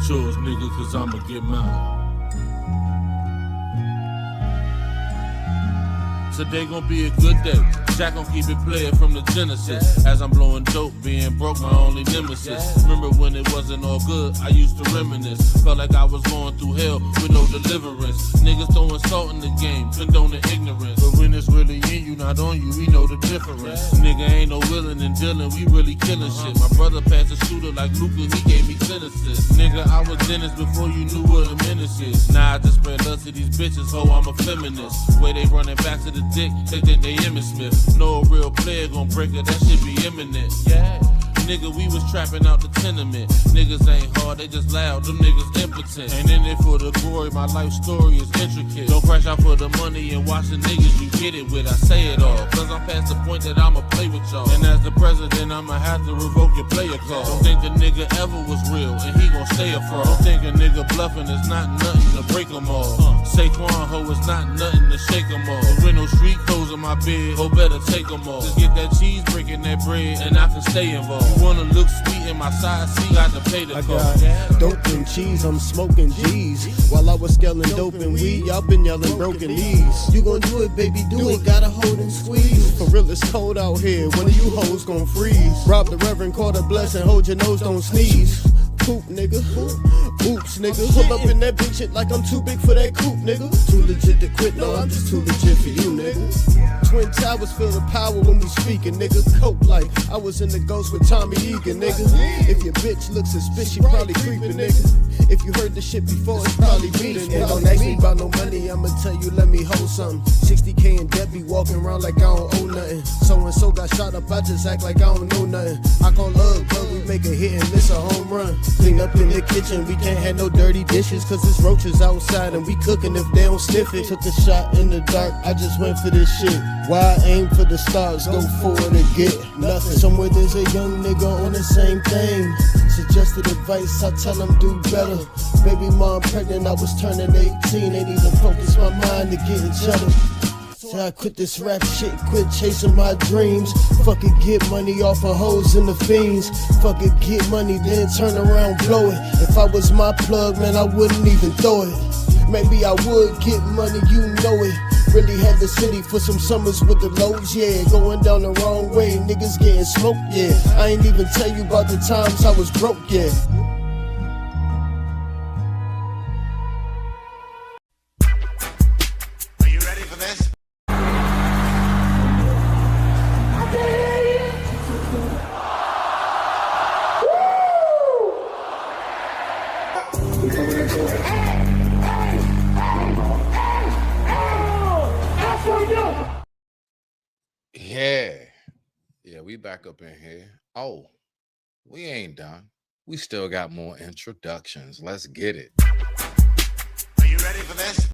yours, nigga, cause I'ma get mine. Today gon' be a good day. Jack gon' keep it playing from the Genesis. As I'm blowing dope, being broke, my only nemesis. Remember when it wasn't all good, I used to reminisce. Felt like I was going through hell with no deliverance. Niggas throwing salt in the game, condoning ignorance. But when it's really in you, not on you, we know the difference. Nigga ain't no willing and dealing, we really killing shit. My brother passed a shooter like Luka, he gave me 10 assists. Nigga, I was Dennis before you knew what a menace is. Now I just spread lust to these bitches, ho, I'm a feminist. Way they running back to the dick, they think they Emmitt Smith. No real player gon' break it, that shit be imminent. Yeah. Nigga, we was trapping out the tenement. Niggas ain't hard, they just loud, them niggas impotent. Ain't in it for the glory, my life story is intricate. Don't crash out for the money and watch the niggas you get it with. I say it all, cause I'm past the point that I'ma play with y'all. And as the president, I'ma have to revoke your player call. Don't think the nigga ever was real, and he gon' stay a fraud. Don't think a nigga bluffing is not nothing to break them all. Saquon, ho, it's not nothing to shake them all. With no street clothes on my bed, ho, better take them all. Just get that cheese, breaking that bread, and I can stay involved. Wanna look sweet in my side seat, got to pay the cost. Dope and cheese, I'm smoking G's. While I was scaling dope and weed, y'all been yelling broken knees. You gon' do it, baby, do it, gotta hold and squeeze. For real, it's cold out here, one of you hoes gon' freeze. Rob the reverend, call the blessing, hold your nose, don't sneeze. Poop, nigga. Oops, nigga. Pull up in that big shit like I'm too big for that coupe, nigga. Too legit to quit, no, I'm just too legit for you, nigga. Twin Towers feel the power when we speaking, nigga. Cope like I was in the ghost with Tommy Egan, nigga. If your bitch looks suspicious, she probably creeping, nigga. If you heard the shit before, it's probably beating. And don't ask me about no money, I'ma tell you, let me hold something. 60K in debt, be walking around like I don't owe nothing. So and so got shot up, I just act like I don't know nothing. I call love, but we make a hit and miss a home run. Clean up in the kitchen, we can't have no dirty dishes, cause it's roaches outside and we cooking if they don't sniff it. Took a shot in the dark, I just went for this shit. Why aim for the stars, go forward and get nothing. Somewhere there's a young nigga on the same thing. Suggested advice, I tell him do better. Baby mom pregnant, I was turning 18. Ain't even focus my mind to getting cheddar. So I quit this rap shit, quit chasing my dreams. Fuck it, get money off of hoes and the fiends. Fuck it, get money, then turn around, blow it. If I was my plug, man, I wouldn't even throw it. Maybe I would get money, you know it. Really had the city for some summers with the lows, yeah. Going down the wrong way, niggas getting smoked, yeah. I ain't even tell you about the times I was broke, yeah. Are you ready for this? Yeah, we back up in here. Oh, we ain't done. We still got more introductions. Let's get it. Are you ready for this?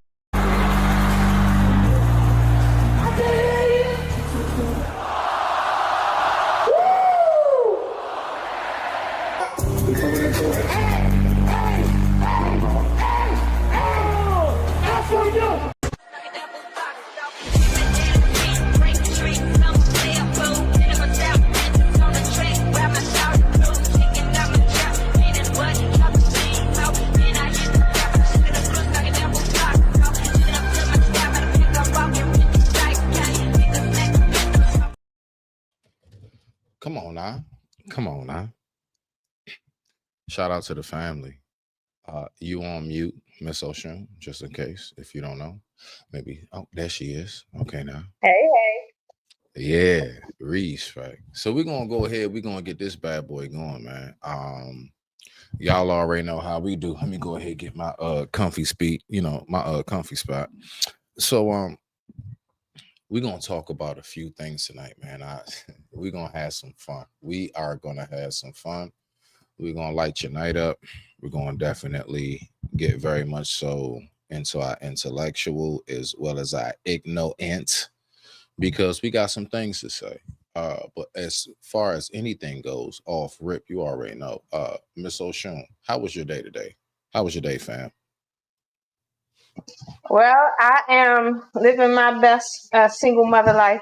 Come on now. Shout out to the family. You on mute, Miss Ocean, just in case, if you don't know. Maybe, oh, there she is. Okay, now. Hey. Yeah, respect. So we're gonna go ahead. We're gonna get this bad boy going, man. Y'all already know how we do. Let me go ahead and get my comfy speed, my comfy spot. So we're gonna talk about a few things tonight, man. We're gonna have some fun. We are gonna have some fun. We're gonna light your night up. We're gonna definitely get very much so into our intellectual as well as our ignorant, because we got some things to say. But as far as anything goes, off rip, you already know. Miss Oshun, how was your day today? How was your day, fam? Well, I am living my best single mother life.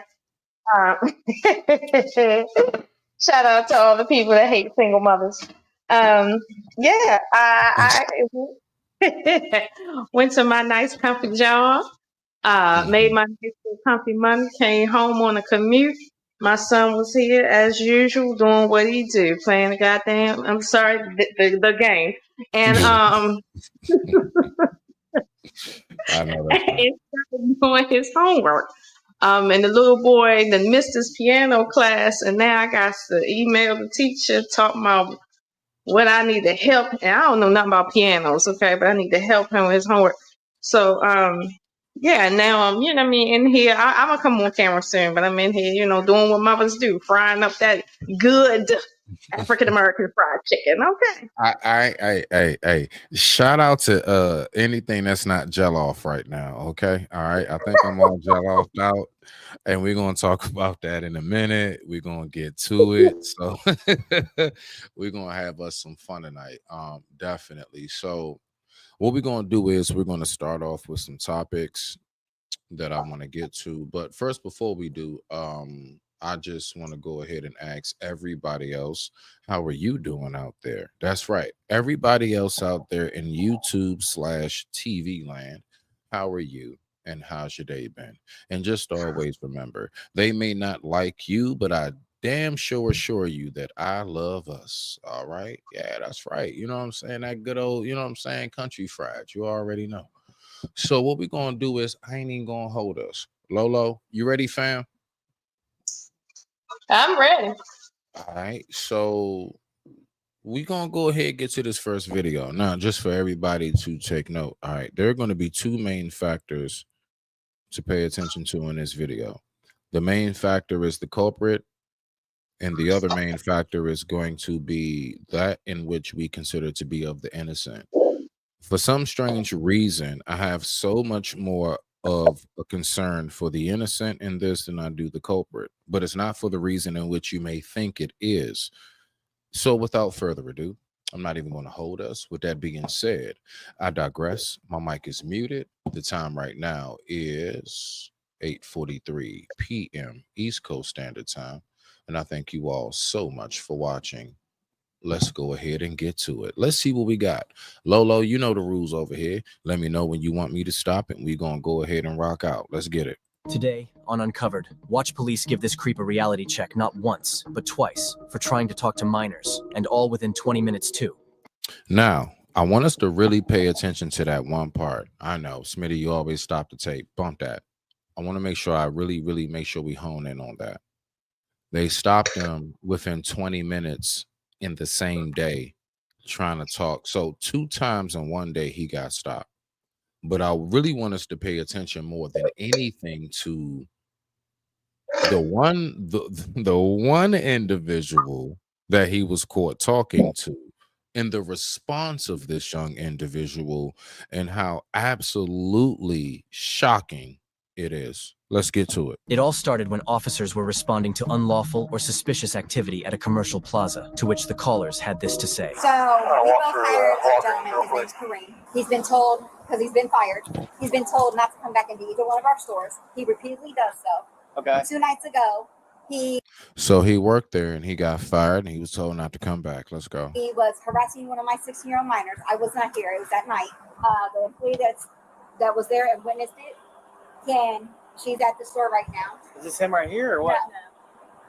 Shout out to all the people that hate single mothers. Um, yeah, went to my nice comfy job. Made Mhm. my nice little comfy money. Came home on a commute. My son was here as usual, doing what he do, playing the goddamn. I'm sorry, the game, and I know that's right. and started doing his homework. And the little boy then missed his piano class, and now I got to email the teacher talking about what I need to help. And I don't know nothing about pianos, okay, but I need to help him with his homework. So, yeah, now I'm, you know what I mean, in here. I'm gonna come on camera soon, but I'm in here, doing what mothers do, frying up that good African American fried chicken. Okay. I shout out to anything that's not gel off right now. Okay. All right. I think I'm all gel off out. And we're gonna talk about that in a minute. We're gonna get to it. So we're gonna have us some fun tonight. Definitely. So what we're gonna do is we're gonna start off with some topics that I want to get to. But first, before we do, I just want to go ahead and ask everybody else, how are you doing out there? That's right. Everybody else out there in YouTube/TV land, how are you? And how's your day been? And just always remember, they may not like you, but I damn sure assure you that I love us. All right. Yeah, that's right. You know what I'm saying? That good old, you know what I'm saying? Country fried. You already know. So what we're gonna do is I ain't even gonna hold us. Lolo, you ready, fam? I'm ready. All right. So we're gonna go ahead and get to this first video. Now, just for everybody to take note. All right, there are gonna be two main factors to pay attention to in this video. The main factor is the culprit, and the other main factor is going to be that in which we consider to be of the innocent. For some strange reason, I have so much more of a concern for the innocent in this than I do the culprit, but it's not for the reason in which you may think it is. So, without further ado, I'm not even going to hold us. With that being said, I digress. My mic is muted. The time right now is 8:43 p.m. East Coast Standard Time, and I thank you all so much for watching. Let's go ahead and get to it. Let's see what we got. Lolo, you know the rules over here. Let me know when you want me to stop it. We're going to go ahead and rock out. Let's get it. Today, on Uncovered, watch police give this creep a reality check not once, but twice, for trying to talk to minors, and all within 20 minutes too. Now, I want us to really pay attention to that one part. I know, Smitty, you always stop the tape. Bump that. I want to make sure I really make sure we hone in on that. They stopped him within 20 minutes in the same day trying to talk. So 2 times in one day he got stopped. But I really want us to pay attention more than anything to the one individual that he was caught talking to, and the response of this young individual, and how absolutely shocking it is. Let's get to it. It all started when officers were responding to unlawful or suspicious activity at a commercial plaza, to which the callers had this to say. So we both hired a gentleman, his name's Kareem. He's been told, because he's been fired, he's been told not to come back into either one of our stores. He repeatedly does so. Okay. 2 nights ago, So he worked there and he got fired and he was told not to come back. Let's go. he was harassing one of my 16-year-old minors. I was not here. It was at night. The employee that was there and witnessed it, she's at the store right now. Is this him right here or what? No.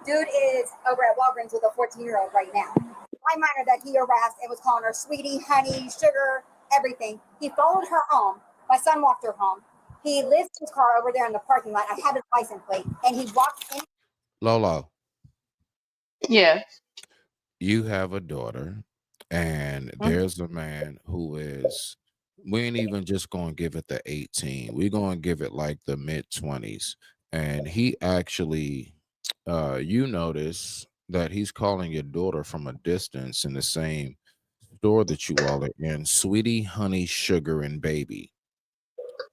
Dude is over at Walgreens with a 14-year-old right now. My minor that he harassed and was calling her sweetie, honey, sugar, everything. He followed her home. My son walked her home. He lived his car over there in the parking lot. I had his license plate, and he walked in. Lolo, Yeah. you have a daughter, and there's a man who is, we ain't even just going to give it the 18. We're going to give it like the mid-20s. And he actually, you notice that he's calling your daughter from a distance in the same store that you all are in, sweetie, honey, sugar, and baby.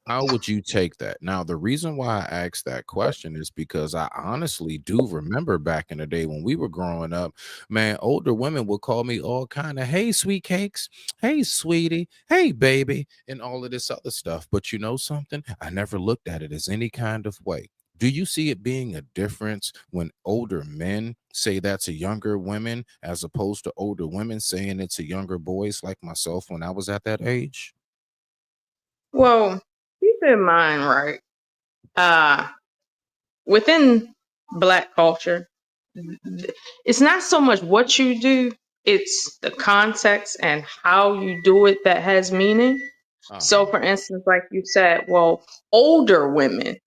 How would you take that? Now, the reason why I asked that question is because I honestly do remember back in the day when we were growing up, man, older women would call me all kind of, hey, sweet cakes, hey, sweetie, hey, baby, and all of this other stuff. But you know something? I never looked at it as any kind of way. Do you see it being a difference when older men say that to younger women as opposed to older women saying it to younger boys like myself when I was at that age? Well, keep in mind, right? Uh, within Black culture, it's not so much what you do, it's the context and how you do it that has meaning. So, Uh-huh. for instance, like you said, well, older women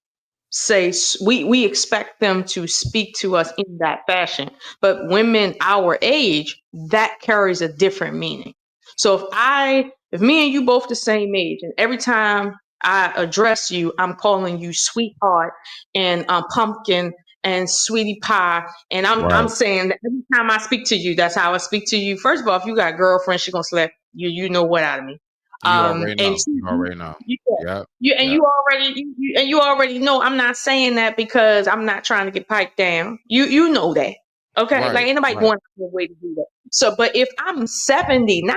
say we expect them to speak to us in that fashion, but women our age, that carries a different meaning. So if me and you both the same age, and every time I address you, I'm calling you sweetheart and pumpkin and sweetie pie, and I'm Right. saying that every time I speak to you, that's how I speak to you. First of all, if you got a girlfriend, she gonna slap you know what out of me. You already And know. two, You already know. you, Yep. you and Yep. you already know I'm not saying that because I'm not trying to get piped down. You know that. Okay? Like Right. ain't nobody Right. going out of their way to do that. So but if I'm 79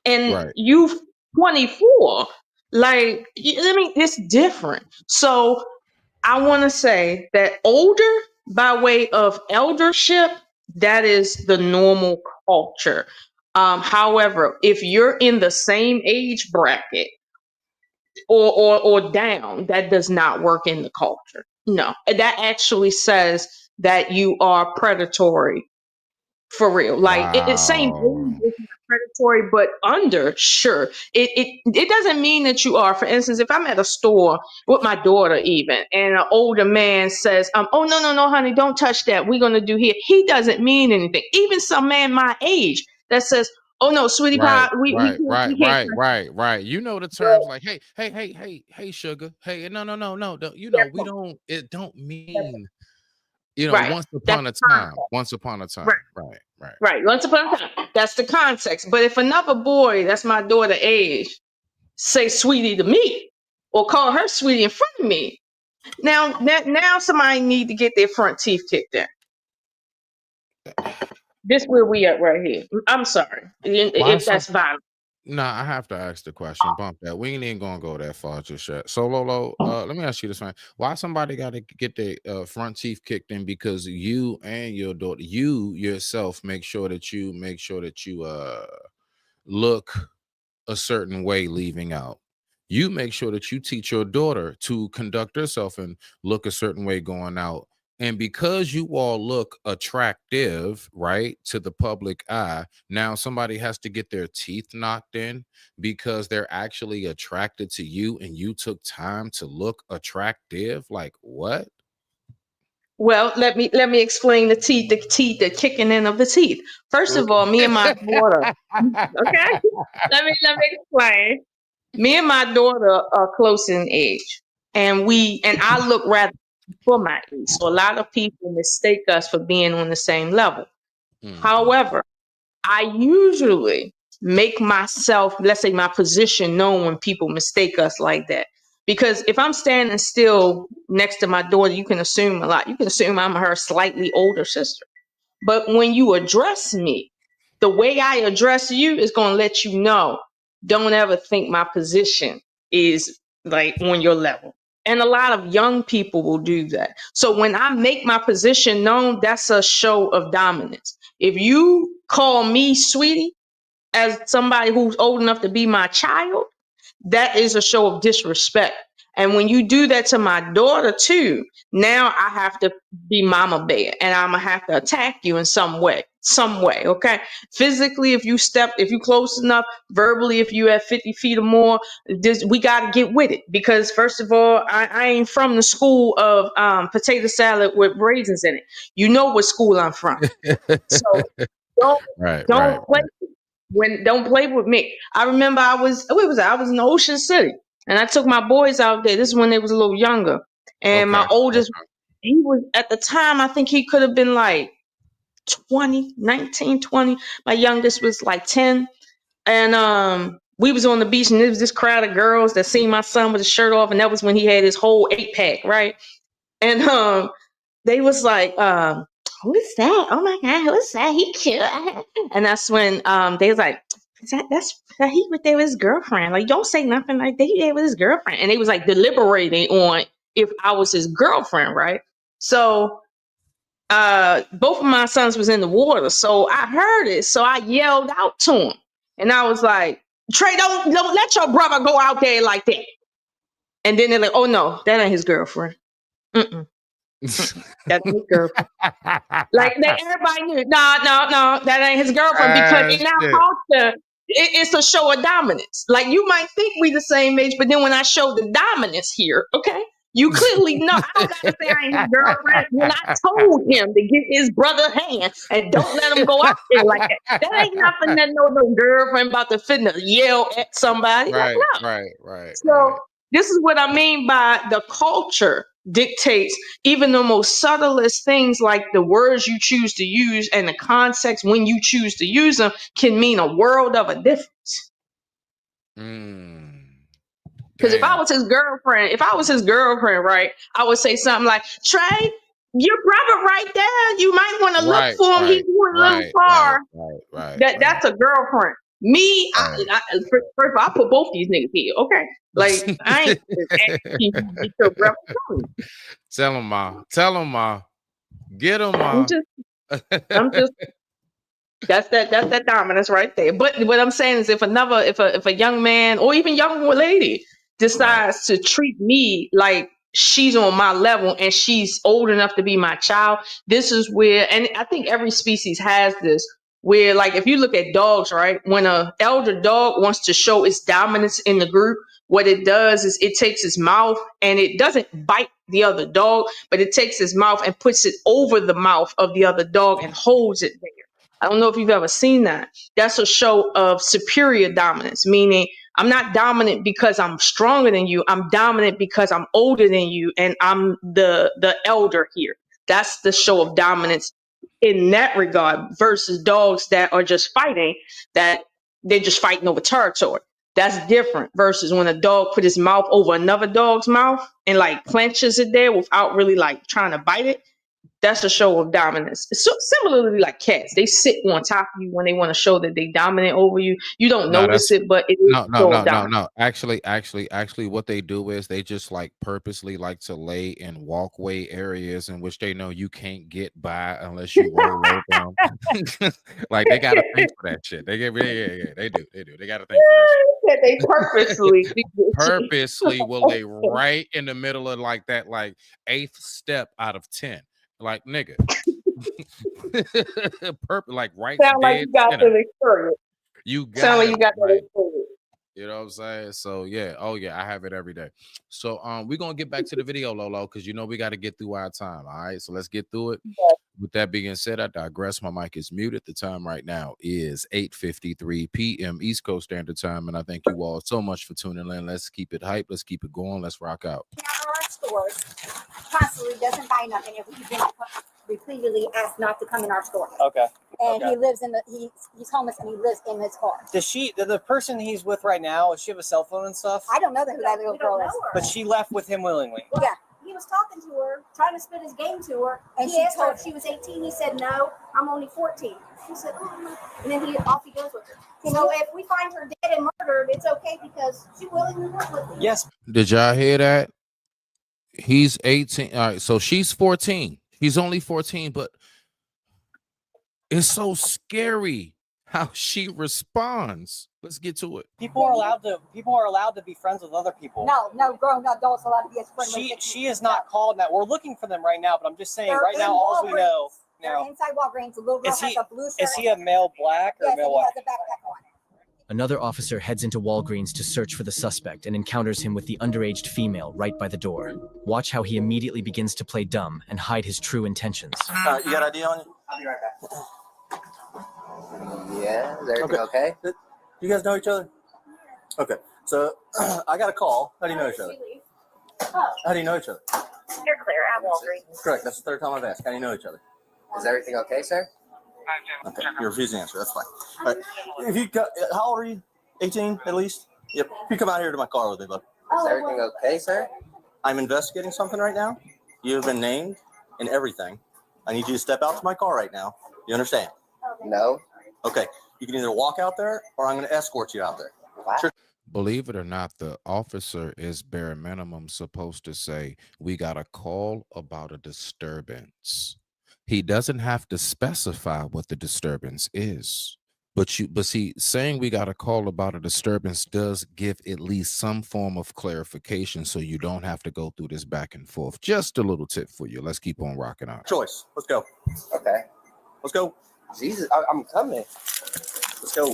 and Right. you 24, like I mean it's different. So I want to say that older by way of eldership, that is the normal culture. However, if you're in the same age bracket or down, that does not work in the culture. No, that actually says that you are predatory for real. Like same Wow. age is not predatory, but under, sure. It doesn't mean that you are. For instance, if I'm at a store with my daughter, even, and an older man says, "Oh no, honey, don't touch that. We're gonna do here." He doesn't mean anything. Even some man my age that says, "Oh no, sweetie Right, pie, we right, can't right, we can't right, touch right, right. You know the terms like, hey, sugar. Hey, no. Don't, we that." don't, it don't That's mean, right. once That's upon a the time. context. Once upon a Right. time. Right, right. Right. Once upon a time. That's the context. But if another boy that's my daughter age say sweetie to me or call her sweetie in front of me, now somebody need to get their front teeth kicked in. This where we at right here. I'm sorry Why if some that's violent. Nah, I have to ask the question. Bump that. We ain't even gonna go that far just yet. So Lolo, let me ask you this, man. Why somebody gotta get their front teeth kicked in because you and your daughter, you yourself make sure that you look a certain way leaving out. You make sure that you teach your daughter to conduct herself and look a certain way going out. And because you all look attractive, right, to the public eye, now somebody has to get their teeth knocked in because they're actually attracted to you and you took time to look attractive. Like what? Well, let me explain the kicking in of the teeth. First of all, me and my daughter. Okay, let me explain. Me and my daughter are close in age, and I look rather for my age. So a lot of people mistake us for being on the same level. Mhm. However, I usually make myself, let's say my position known when people mistake us like that. Because if I'm standing still next to my daughter, you can assume a lot. You can assume I'm her slightly older sister. But when you address me, the way I address you is going to let you know. Don't ever think my position is like on your level. And a lot of young people will do that. So when I make my position known, that's a show of dominance. If you call me sweetie as somebody who's old enough to be my child, that is a show of disrespect. And when you do that to my daughter too, now I have to be mama bear and I'm gonna have to attack you in some way. Okay. Physically, if you close enough, verbally, if you at 50 feet or more, we got to get with it. Because first of all, I ain't from the school of potato salad with raisins in it. You know what school I'm from. So don't Right, right, don't play don't play with me. I remember I was in Ocean City and I took my boys out there. This is when they was a little younger. And okay, my oldest, okay. he was at the time, I think he could have been like 20, 19, 20. My youngest was like 10. And we was on the beach and there was this crowd of girls that seen my son with his shirt off, and that was when he had his whole 8-pack, right? And they was like, who's that? Oh my God, who's that? He cute. And that's when they was like, he was there with his girlfriend. Like, don't say nothing like that. He there with his girlfriend. And they was like deliberating on if I was his girlfriend, right? So both of my sons was in the water, so I heard it. So I yelled out to him, and I was like, "Trey, don't let your brother go out there like that." And then they're like, "Oh no, that ain't his girlfriend. Mm-mm. That's his girlfriend." Like everybody knew, no, that ain't his girlfriend, because in our culture, it's a show of dominance. Like, you might think we the same age, but then when I show the dominance here, okay, you clearly know. I don't gotta say I ain't his girlfriend when I told him to get his brother hand and don't let him go out there like that. That ain't nothing that no girlfriend about to finna yell at somebody. Right, Like, no. right. So this is what I mean by the culture dictates even the most subtlest things, like the words you choose to use and the context when you choose to use them can mean a world of a difference. Because if I was his girlfriend, right, I would say something like, "Trey, your brother right there, you might want to look for him. He's going a little far." That's a girlfriend. Me, first of all, I put both these niggas here, okay? Like, I ain't asking you to get your brother. Tell him, ma. Get him, ma. I'm just. That's that dominance right there. But what I'm saying is, if a young man or even young lady decides to treat me like she's on my level and she's old enough to be my child, this is where, and I think every species has this, where, like, if you look at dogs, right, when an elder dog wants to show its dominance in the group, what it does is it takes its mouth and it doesn't bite the other dog, but it takes its mouth and puts it over the mouth of the other dog and holds it there. I don't know if you've ever seen that. That's a show of superior dominance, meaning I'm not dominant because I'm stronger than you. I'm dominant because I'm older than you and I'm the elder here. That's the show of dominance in that regard, versus dogs that are just fighting, that they're just fighting over territory. That's different versus when a dog put his mouth over another dog's mouth and like clenches it there without really like trying to bite it. That's a show of dominance. So similarly, like cats, they sit on top of you when they want to show that they dominant over you. You don't notice it, but it is no. Actually, what they do is they just like purposely like to lay in walkway areas in which they know you can't get by unless you roll over them. Like, they gotta think for that shit. They do. They gotta think for that shit. They purposely will lay right in the middle of like that, like 8th step out of 10. Like, nigga. Like right. Sound like you got the experience. You got sound like you got the experience. You know what I'm saying? So yeah, I have it every day. So we're gonna get back to the video, Lolo, because you know we got to get through our time. All right, so let's get through it. Yes. With that being said, I digress. My mic is muted. The time right now is 8:53 p.m. East Coast Standard Time, and I thank you all so much for tuning in. Let's keep it hype. Let's keep it going. Let's rock out. Our stores constantly doesn't buy nothing if we've been repeatedly asked not to come in our store. Okay. And he lives he's homeless and he lives in his car. Does the person he's with right now, does she have a cell phone and stuff? I don't know who that little girl is. But she left with him willingly. Yeah. He was talking to her, trying to spit his game to her, and he asked her if she was 18. He said, "No, I'm only 14." She said, "Oh, no." And then off he goes with her. So if we find her dead and murdered, it's okay because she willingly went with him. Yes. Did y'all hear that? He's 18. All right, so she's 14. He's only 14, but it's so scary how she responds. Let's get to it. People are allowed to be friends with other people. No grown adults allowed to be as friends. She is not called that. We're looking for them right now, but I'm just saying right now, all we know now. Inside Walgreens, the little girl has a blue shirt. Is he a male black or male white? He has a backpack on. Another officer heads into Walgreens to search for the suspect and encounters him with the underage female right by the door. Watch how he immediately begins to play dumb and hide his true intentions. You got ID on you? I'll be right back. Yeah, is everything okay? You guys know each other? Okay, so I got a call. How do you know each other? How do you know each other? You're clear at Walgreens. Correct, that's the third time I've asked. How do you know each other? Is everything okay, sir? Okay, you refuse to answer. That's fine. All right. If you how old are you? 18 at least? Yep. If you come out here to my car with me, look. Is everything okay, sir? I'm investigating something right now. You have been named and everything. I need you to step out to my car right now. You understand? No. Okay. You can either walk out there or I'm going to escort you out there. Wow. Sure. Believe it or not, the officer is bare minimum supposed to say, "We got a call about a disturbance." He doesn't have to specify what the disturbance is. But see, saying we got a call about a disturbance does give at least some form of clarification so you don't have to go through this back and forth. Just a little tip for you. Let's keep on rocking out. Choice. Let's go. Okay. Let's go. Jesus, I'm coming. Let's go.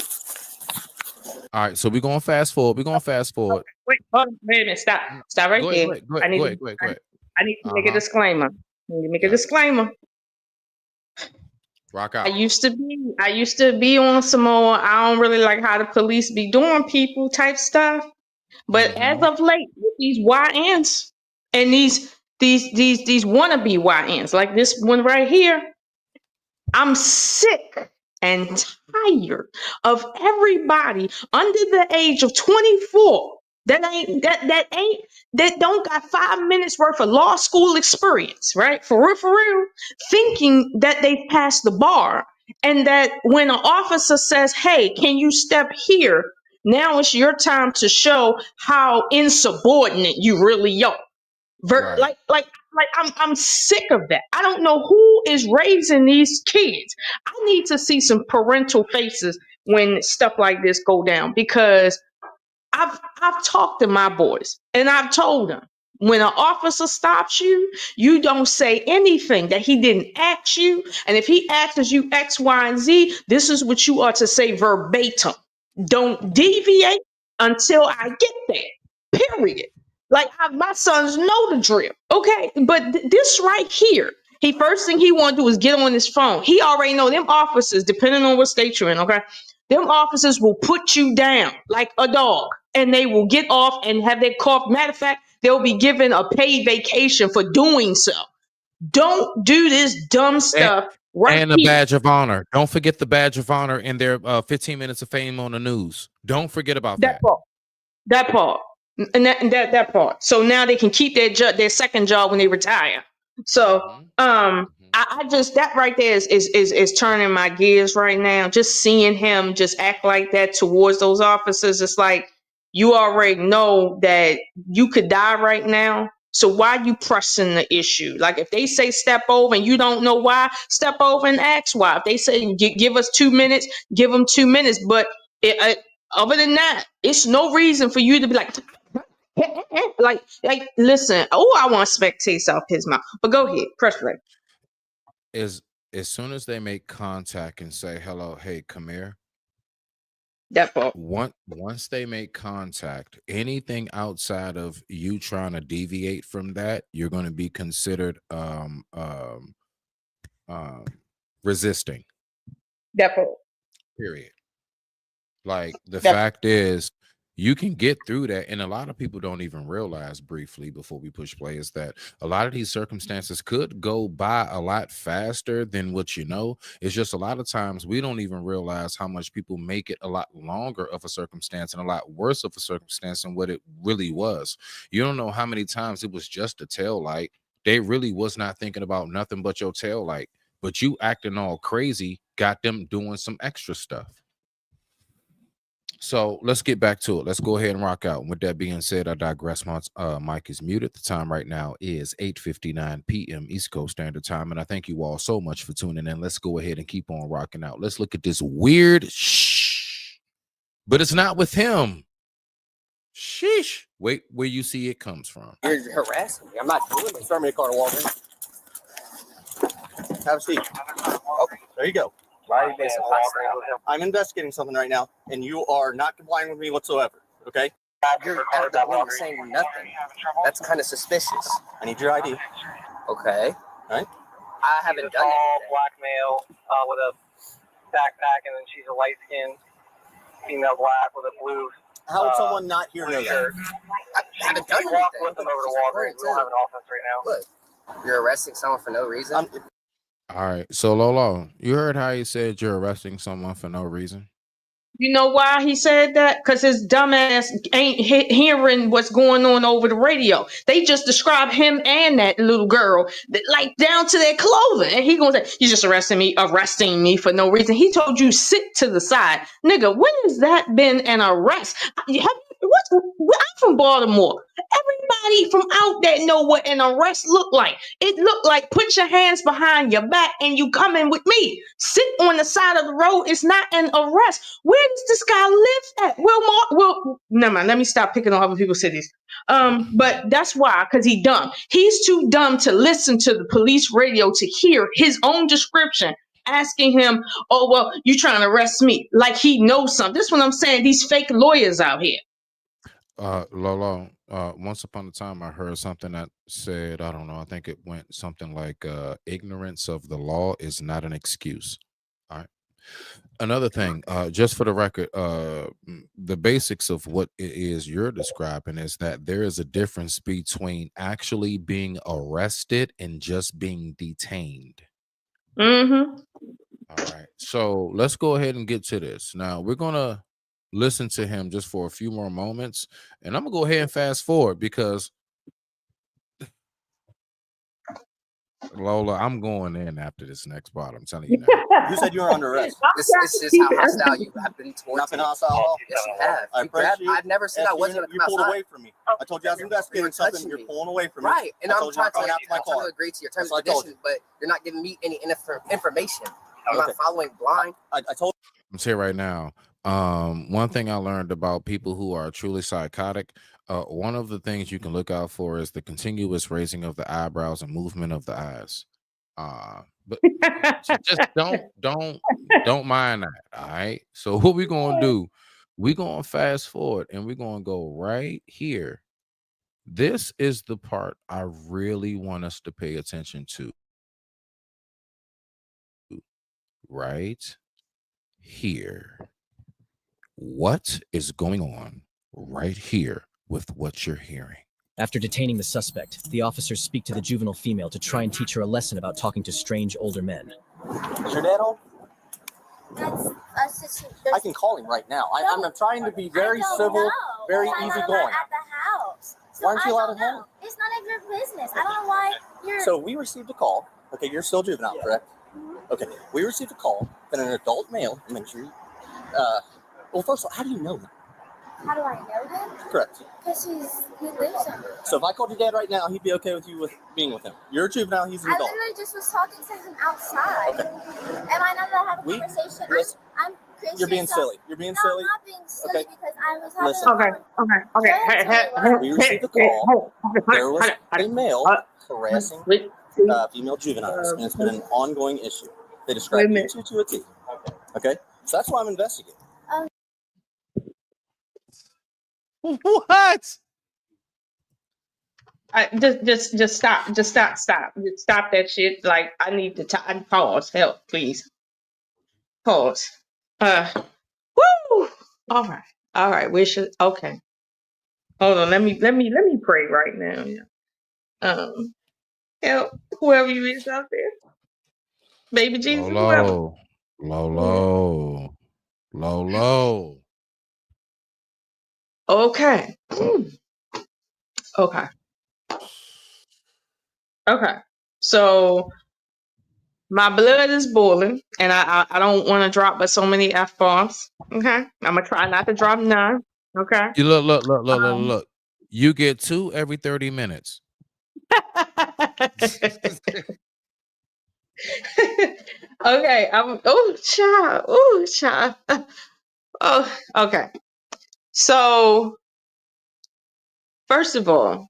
All right, so we're going fast forward. Wait, hold on, wait a minute. Stop right Go there. ahead, go ahead. I need to make a disclaimer. I need to make a disclaimer. Rock out. I used to be on some more, I don't really like how the police be doing people type stuff. But as of late, with these YNs and these wannabe YNs, like this one right here, I'm sick and tired of everybody under the age of 24 that don't got 5 minutes worth of law school experience, right? For real, thinking that they passed the bar, and that when an officer says, "Hey, can you step here?" Now it's your time to show how insubordinate you really are. Right. I'm sick of that. I don't know who is raising these kids. I need to see some parental faces when stuff like this go down, because I've talked to my boys and I've told them, when an officer stops you, you don't say anything that he didn't ask you. And if he asks you X, Y, and Z, this is what you are to say verbatim. Don't deviate until I get there. Period. Like my sons know the drill. Okay, but this right here, first thing he want to do is get on his phone. He already know them officers, depending on what state you're in. Okay, them officers will put you down like a dog, and they will get off and have their cough. Matter of fact, they'll be given a paid vacation for doing so. Don't do this dumb stuff and a badge of honor. Don't forget the badge of honor in their 15 minutes of fame on the news. Don't forget about that. That part. And that part. So now they can keep their second job when they retire. So I just, that right there is turning my gears right now. Just seeing him just act like that towards those officers. It's like, you already know that you could die right now. So why are you pressing the issue? Like, if they say step over and you don't know why, step over and ask why. If they say give us 2 minutes, give them 2 minutes. But other than that, it's no reason for you to be like, listen. Oh, I want to spectate off his mouth. But go ahead, press play. As soon as they make contact and say hello, hey, come here. That part. Once they make contact, anything outside of you trying to deviate from that, you're going to be considered resisting. That part. Period. Like, the fact is, you can get through that, and a lot of people don't even realize, briefly before we push play, is that a lot of these circumstances could go by a lot faster than what you know. It's just a lot of times we don't even realize how much people make it a lot longer of a circumstance and a lot worse of a circumstance than what it really was. You don't know how many times it was just a tail light. They really was not thinking about nothing but your tail light, but you acting all crazy got them doing some extra stuff. So let's get back to it. Let's go ahead and rock out. And with that being said, I digress. My mic is muted. The time right now is 8:59 p.m. East Coast Standard Time. And I thank you all so much for tuning in. Let's go ahead and keep on rocking out. Let's look at this weird but it's not with him. Sheesh. Wait where you see it comes from. You're harassing me. I'm not doing it. Start me a car to Walgreens. Have a seat. Oh, there you go. Why are you being so hostile? I'm investigating something right now, and you are not complying with me whatsoever. Okay? You're out the window saying nothing. That's kind of suspicious. I need your ID. Okay. All right. I haven't done anything. Black male with a backpack, and then she's a light skinned female black with a blue. How would someone not hear know that? I haven't done anything. With them over to Walgreens. We don't have an offense right now. Look, you're arresting someone for no reason. All right. So Lolo, you heard how he said you're arresting someone for no reason? You know why he said that? Because his dumbass ain't hearing what's going on over the radio. They just described him and that little girl, like down to their clothing. And he gonna say, "You just arresting me for no reason." He told you sit to the side. Nigga, when has that been an arrest? Have you I'm from Baltimore. Everybody from out there know what an arrest look like. It look like put your hands behind your back and you coming with me. Sit on the side of the road. It's not an arrest. Where does this guy live at? Well, never mind. Let me stop picking on other people's cities. But that's why, because he dumb. He's too dumb to listen to the police radio to hear his own description. Asking him, oh, well, you trying to arrest me, like he knows something. This is what I'm saying, these fake lawyers out here. Lolo, once upon a time I heard something that said, I don't know, I think it went something like ignorance of the law is not an excuse. All right. Another thing, just for the record, the basics of what it is you're describing is that there is a difference between actually being arrested and just being detained. Mm-hmm. All right. So let's go ahead and get to this. Now we're gonna listen to him just for a few more moments, and I'm gonna go ahead and fast forward because Lola, I'm going in after this next part. I'm telling you now. You said you were under arrest. This is how hostile you have been towards Not been me. hostile. Yes, you have. I You grabbed, appreciate I've never said I wasn't going to You come pulled outside. away from me. I told you I was investigating something. You're pulling away from me. Right, and I I'm told you trying I'm coming out to my I'm trying car. to agree to your terms That's and what I told conditions, but you're not giving me any information. I'm Okay. not following blind. I told I'm here right now. One thing I learned about people who are truly psychotic, one of the things you can look out for is the continuous raising of the eyebrows and movement of the eyes. But just don't mind that. All right. So what we're gonna do, we're gonna fast forward and we're gonna go right here. This is the part I really want us to pay attention to. Right here. What is going on right here with what you're hearing? After detaining the suspect, the officers speak to the juvenile female to try and teach her a lesson about talking to strange older men. Is your dad home? That's I can call him right now. I'm trying to be very civil, very easygoing. At the house. So Why aren't you I allowed don't at home? know. It's none of your business. I don't know why you're. So we received a call. Okay, you're still juvenile, correct? Okay, we received a call that an adult male, make sure you, well, first of all, how do you know him? How do I know him? Correct. Because he lives under. So if I called your dad right now, he'd be okay with you with being with him. You're a juvenile, he's an I adult. literally just was talking to him outside. Okay. Am I not allowed to have a We- conversation? listen, I'm Christian. You're being so- silly. You're being No, silly. I'm not being silly Okay. because I was having Listen. Okay. We received a call. There was a male harassing female juveniles, and it's been an ongoing issue. They described you two to a T. Okay? So that's why I'm investigating. What? Just stop. Just stop that shit. Like, I need to pause. Help, please. Pause. Woo! All right. We should. Okay. Hold on. Let me pray right now. Yeah. Help whoever you is out there. Baby Jesus. whoever. Lolo. Okay. Okay. So my blood is boiling, and I don't want to drop but so many F-bombs. Okay. I'm gonna try not to drop none. Okay. You look. You get 2 every 30 minutes. Okay. Child. Oh, okay. So first of all,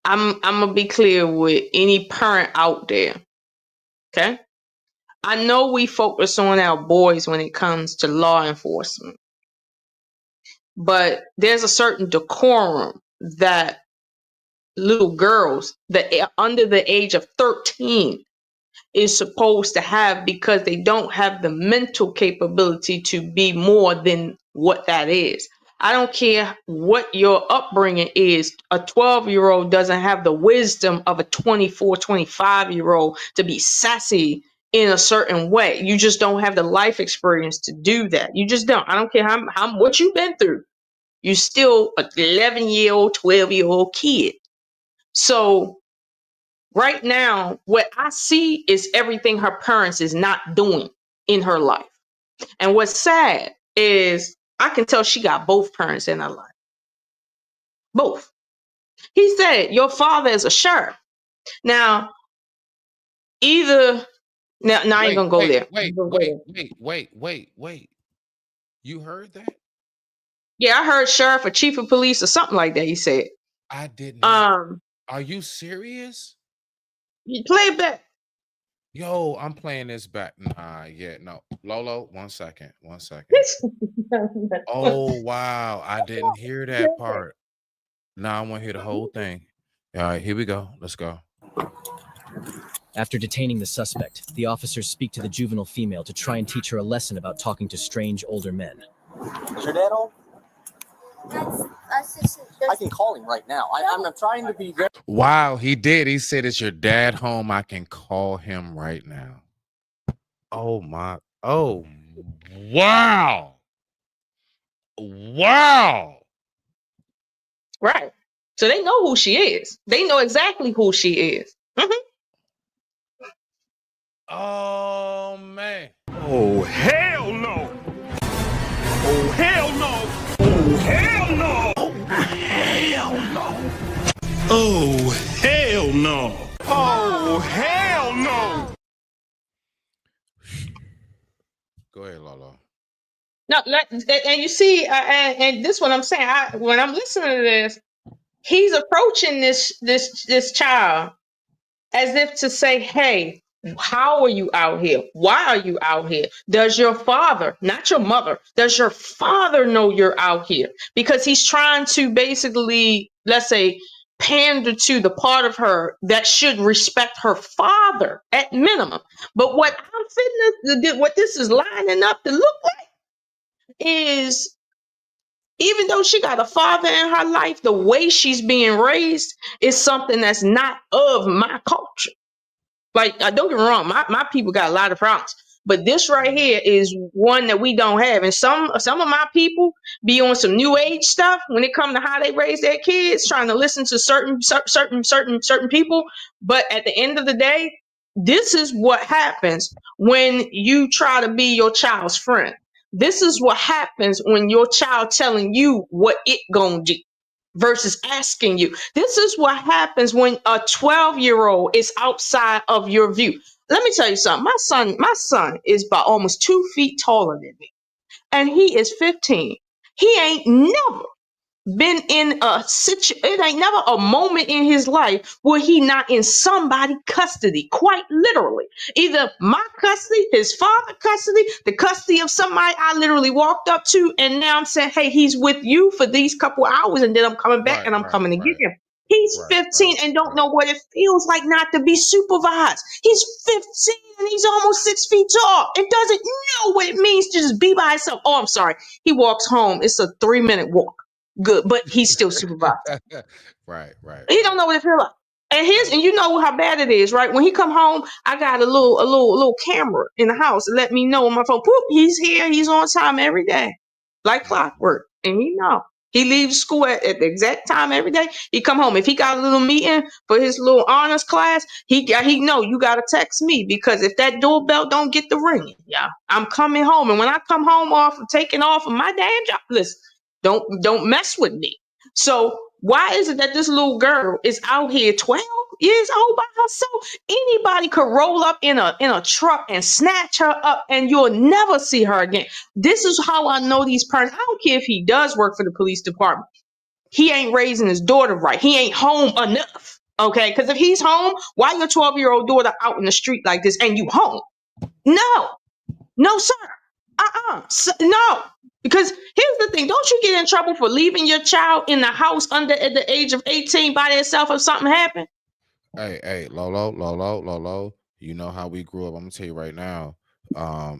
I'm gonna be clear with any parent out there. Okay. I know we focus on our boys when it comes to law enforcement, but there's a certain decorum that little girls that are under the age of 13 is supposed to have, because they don't have the mental capability to be more than what that is. I don't care what your upbringing is. A 12-year-old doesn't have the wisdom of a 24, 25-year-old to be sassy in a certain way. You just don't have the life experience to do that. You just don't. I don't care how what you've been through. You're still an 11-year-old, 12-year-old kid. So right now, what I see is everything her parents is not doing in her life. And what's sad is I can tell she got both parents in her life. Both. He said, your father is a sheriff. Now, either now I ain't gonna go there. Wait. You heard that? Yeah, I heard sheriff or chief of police or something like that. He said. I didn't. Are you serious? You play it back. Yo, I'm playing this back. Nah, yeah, no. Lolo, 1 second. Oh wow, I didn't hear that part. Now I want to hear the whole thing. All right, here we go. Let's go. After detaining the suspect, the officers speak to the juvenile female to try and teach her a lesson about talking to strange older men. Is your dad home? I can call him right now. I'm trying to be very. Wow, he did. He said, "Is your dad home? I can call him right now." Oh my! Oh, wow! Wow! Right. So they know who she is. They know exactly who she is. Oh man! Oh hell no! Oh hell no! Oh hell no! Oh hell no! Oh hell no! Oh hell no! Go ahead, Lolo. No, and you see, and this is what I'm saying. When I'm listening to this, he's approaching this child as if to say, "Hey, how are you out here? Why are you out here? Does your father, not your mother, does your father know you're out here?" Because he's trying to basically, let's say, pander to the part of her that should respect her father at minimum. But what what this is lining up to look like is, even though she got a father in her life, the way she's being raised is something that's not of my culture. Like, don't get me wrong, my people got a lot of problems, but this right here is one that we don't have. And some of my people be on some new age stuff when it comes to how they raise their kids, trying to listen to certain people. But at the end of the day, this is what happens when you try to be your child's friend. This is what happens when your child telling you what it gonna do versus asking you. This is what happens when a 12-year-old is outside of your view. Let me tell you something. My son is about almost 2 feet taller than me, and he is 15. He ain't never been in it ain't never a moment in his life where he not in somebody custody, quite literally. Either my custody, his father custody, the custody of somebody I literally walked up to, and now I'm saying, hey, he's with you for these couple hours, and then I'm coming back and I'm coming to get him. He's 15 and don't know what it feels like not to be supervised. He's 15 and he's almost 6 feet tall and doesn't know what it means to just be by himself. Oh, I'm sorry. He walks home. It's a 3-minute walk. Good, but he's still supervised. Right. He don't know what it feels like. And you know how bad it is, right? When he come home, I got a little camera in the house to let me know on my phone. Poop, he's here. He's on time every day, like clockwork. And he know. He leaves school at the exact time every day. He come home. If he got a little meeting for his little honors class, he know you got to text me, because if that doorbell don't get the ringing, I'm coming home. And when I come home taking off of my damn job, listen, don't mess with me. So why is it that this little girl is out here 12 years old by herself? Anybody could roll up in a truck and snatch her up, and you'll never see her again. This is how I know these parents. I don't care if he does work for the police department. He ain't raising his daughter right. He ain't home enough. Okay? Because if he's home, why your 12-year-old daughter out in the street like this and you home? No, sir. No. Because here's the thing. Don't you get in trouble for leaving your child in the house under at the age of 18 by themselves if something happened? Hey, Lolo. You know how we grew up. I'm gonna tell you right now.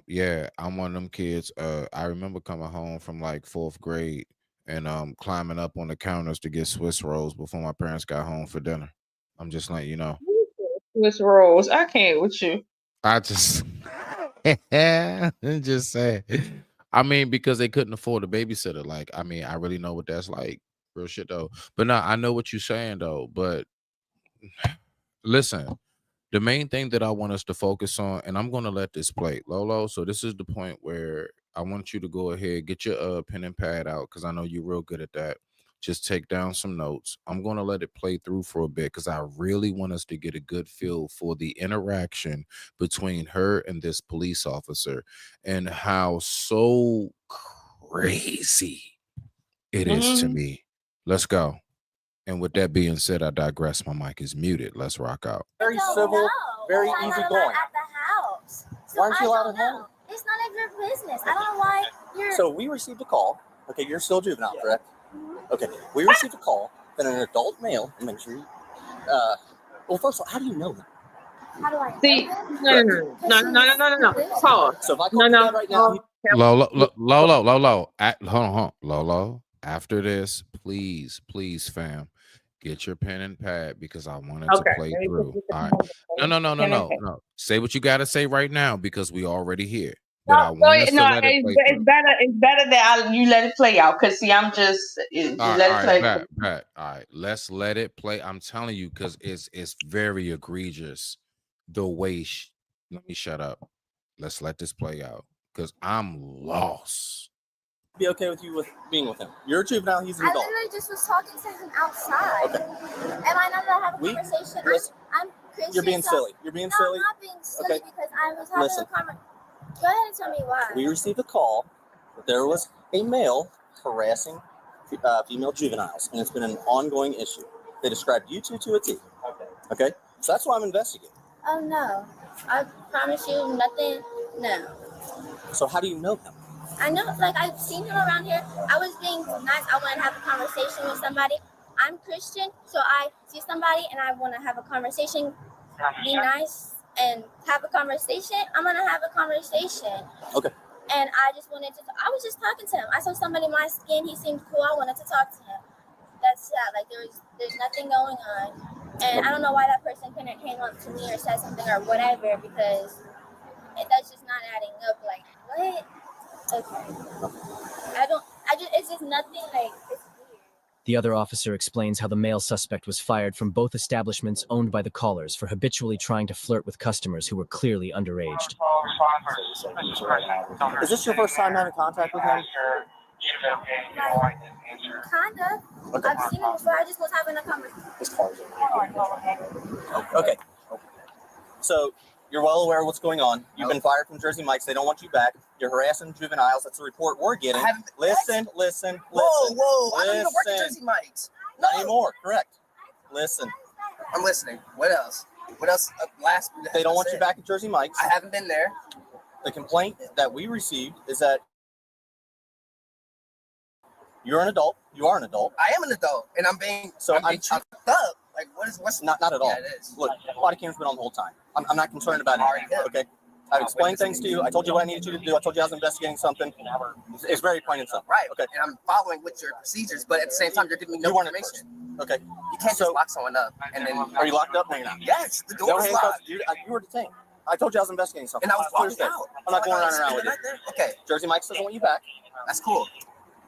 Yeah, I'm one of them kids. I remember coming home from like 4th grade and climbing up on the counters to get Swiss rolls before my parents got home for dinner. I'm just letting you know. Swiss rolls. I can't with you. I just just saying. I mean, because they couldn't afford a babysitter. Like, I mean, I really know what that's like. Real shit though. But no, I know what you're saying though. But listen, the main thing that I want us to focus on, and I'm gonna let this play, Lolo. So this is the point where I want you to go ahead, get your pen and pad out, because I know you're real good at that. Just take down some notes. I'm going to let it play through for a bit because I really want us to get a good feel for the interaction between her and this police officer and how so crazy it is to me. Let's go. And with that being said, I digress. My mic is muted. Let's rock out. Very civil, very easy going. At the house. So Why aren't you I allowed don't at home? know. It's none of your business. I don't know why you're. So we received a call. Okay, you're still juvenile, correct? Okay, we received a call that an adult male, make sure you, well, first of all, how do you know that? How do I? See, no. Pause. So if I call you that right now, Lolo. After this, please, fam, get your pen and pad because I want it to play through. All right. No. Say what you gotta say right now because we already here. It's better that you let it play out because see, I'm just let it play. Pat. All right, let's let it play. I'm telling you because it's very egregious the way. Let me shut up. Let's let this play out because I'm lost. Be okay with you with being with him. You're a juvenile. He's an adult. I literally just was talking to him outside. Okay. Am I not gonna have a conversation? I'm Christian. You're being silly. You're being silly. I'm not being silly because I was having a conversation. Go ahead and tell me why. We received a call that there was a male harassing female juveniles, and it's been an ongoing issue. They described you two to a T. Okay? So that's why I'm investigating. Oh, no. I promise you nothing. No. So how do you know him? I know, like, I've seen him around here. I was being nice. I want to have a conversation with somebody. I'm Christian, so I see somebody and I want to have a conversation, be nice, and have a conversation. I'm gonna have a conversation. Okay. And I just wanted to. I was just talking to him. I saw somebody my skin. He seemed cool. I wanted to talk to him. That's sad. Like there's nothing going on, and I don't know why that person couldn't came up to me or said something or whatever because that's just not adding up. Like what? Okay. It's just nothing. Like it's. The other officer explains how the male suspect was fired from both establishments owned by the callers for habitually trying to flirt with customers who were clearly underaged. Is this your first time having contact with him? Kinda. Okay. I've seen him before. I just was having a conversation. Okay. So you're well aware of what's going on. You've been fired from Jersey Mike's. They don't want you back. You're harassing juveniles. That's the report we're getting. Listen. Whoa! I don't even work at Jersey Mike's. Not anymore. Correct. Listen. I'm listening. What else? They don't want you back at Jersey Mike's. I haven't been there. The complaint that we received is that you're an adult. You are an adult. I am an adult, and I'm being tricked up. Like what's not at all. Yeah, it is. Look, body cam's been on the whole time. I'm not concerned about it. Okay. I've explained things to you. I told you what I needed you to do. I told you I was investigating something. It's very plain and simple. Right. Okay. And I'm following with your procedures, but at the same time, you're giving me no information. Okay. You can't just lock someone up and then. Are you locked up? No, you're not. Yes, the door is locked. You were detained. I told you I was investigating something. And I was walking out. I'm not going around with you. Okay. Jersey Mike's doesn't want you back. That's cool.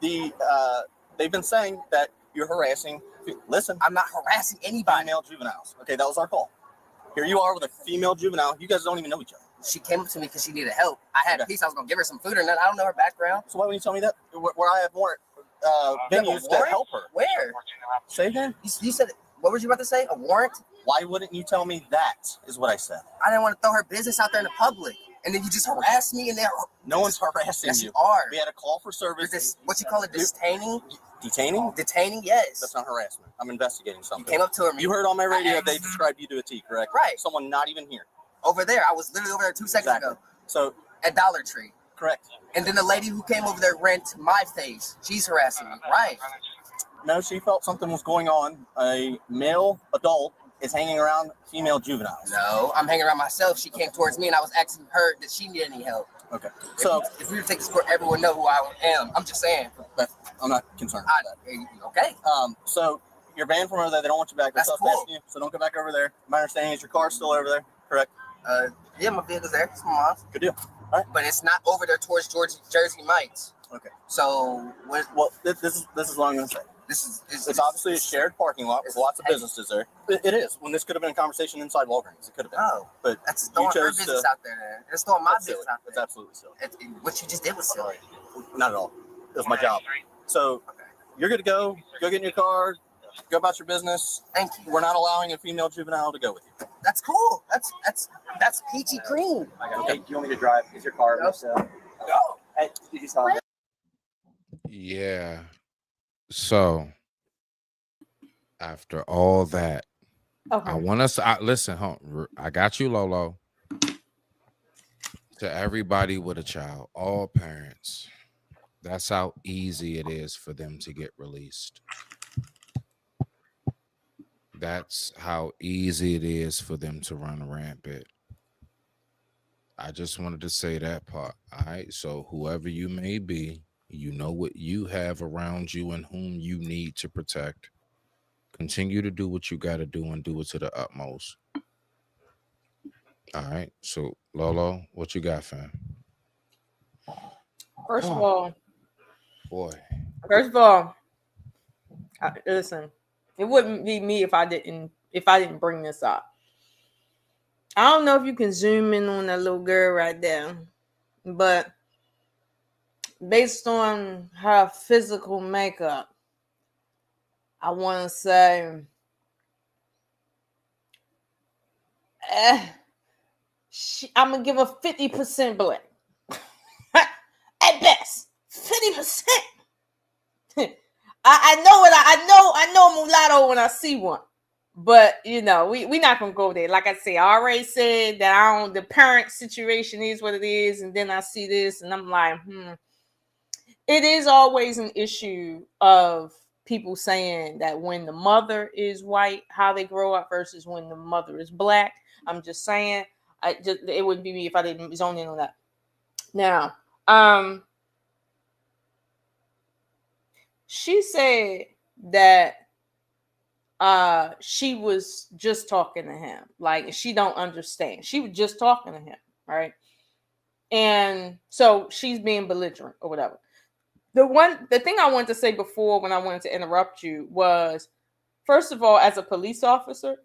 They've been saying that you're harassing. Listen, I'm not harassing anybody. Female juveniles. Okay, that was our call. Here you are with a female juvenile. You guys don't even know each other. She came up to me because she needed help. I had a piece. I was gonna give her some food or nothing. I don't know her background. So why wouldn't you tell me that? Where I have more venues to help her. Where? Say again. You said. What was you about to say? A warrant? Why wouldn't you tell me that? Is what I said. I didn't want to throw her business out there in the public, and then you just harass me and there. No one's harassing you. Yes, you are. We had a call for service. Is this what you call it? Detaining? Detaining? Detaining, yes. That's not harassment. I'm investigating something. You came up to her. You heard on my radio they described you to a T, correct? Right. Someone not even here. Over there. I was literally over there 2 seconds ago. So at Dollar Tree. Correct. And then the lady who came over there rent my face. She's harassing me. Right. No, she felt something was going on. A male adult is hanging around female juveniles. No, I'm hanging around myself. She came towards me and I was asking her that she needed any help. Okay. So if we were to take this court, everyone know who I am. I'm just saying. But I'm not concerned about that. Okay. So you're banned from over there. They don't want you back. That's cool. You, so don't go back over there. My understanding is your car's still over there, correct? Yeah, my vehicle's there. It's my mom's. Good deal. All right. But it's not over there towards Jersey Mike's. Okay. So well, this is what I'm gonna say. It's obviously a shared parking lot with lots of businesses there. It is. When this could have been a conversation inside Walgreens, it could have been. Oh, but that's you throwing her chose business to. out there. It's throwing my business out there. It's absolutely silly. What you just did was silly. Not at all. It was my job. So you're good to go. Go get in your car. Go about your business. Thank you. We're not allowing a female juvenile to go with you. That's cool. That's peachy green. Okay. Do you want me to drive? Is your car? Go. Hey, did you stop? Yeah. So after all that, I want us to listen. I got you, Lolo. To everybody with a child, all parents, that's how easy it is for them to get released. That's how easy it is for them to run rampant. I just wanted to say that part. All right. So whoever you may be, you know what you have around you and whom you need to protect. Continue to do what you got to do and do it to the utmost. All right. So Lolo, what you got, fam? First of all, boy. Listen, it wouldn't be me if I didn't bring this up. I don't know if you can zoom in on that little girl right there, but based on her physical makeup, I want to say, I'm gonna give her 50% black. At best, 50%. I know mulatto when I see one, but we not gonna go there. Like I say, I already said that the parent situation is what it is, and then I see this, and I'm like, It is always an issue of people saying that when the mother is white, how they grow up versus when the mother is black. I'm just saying, it wouldn't be me if I didn't zone in on that. Now, she said that she was just talking to him, like she don't understand. She was just talking to him, right? And so she's being belligerent or whatever. The thing I wanted to say before when I wanted to interrupt you was, first of all, as a police officer,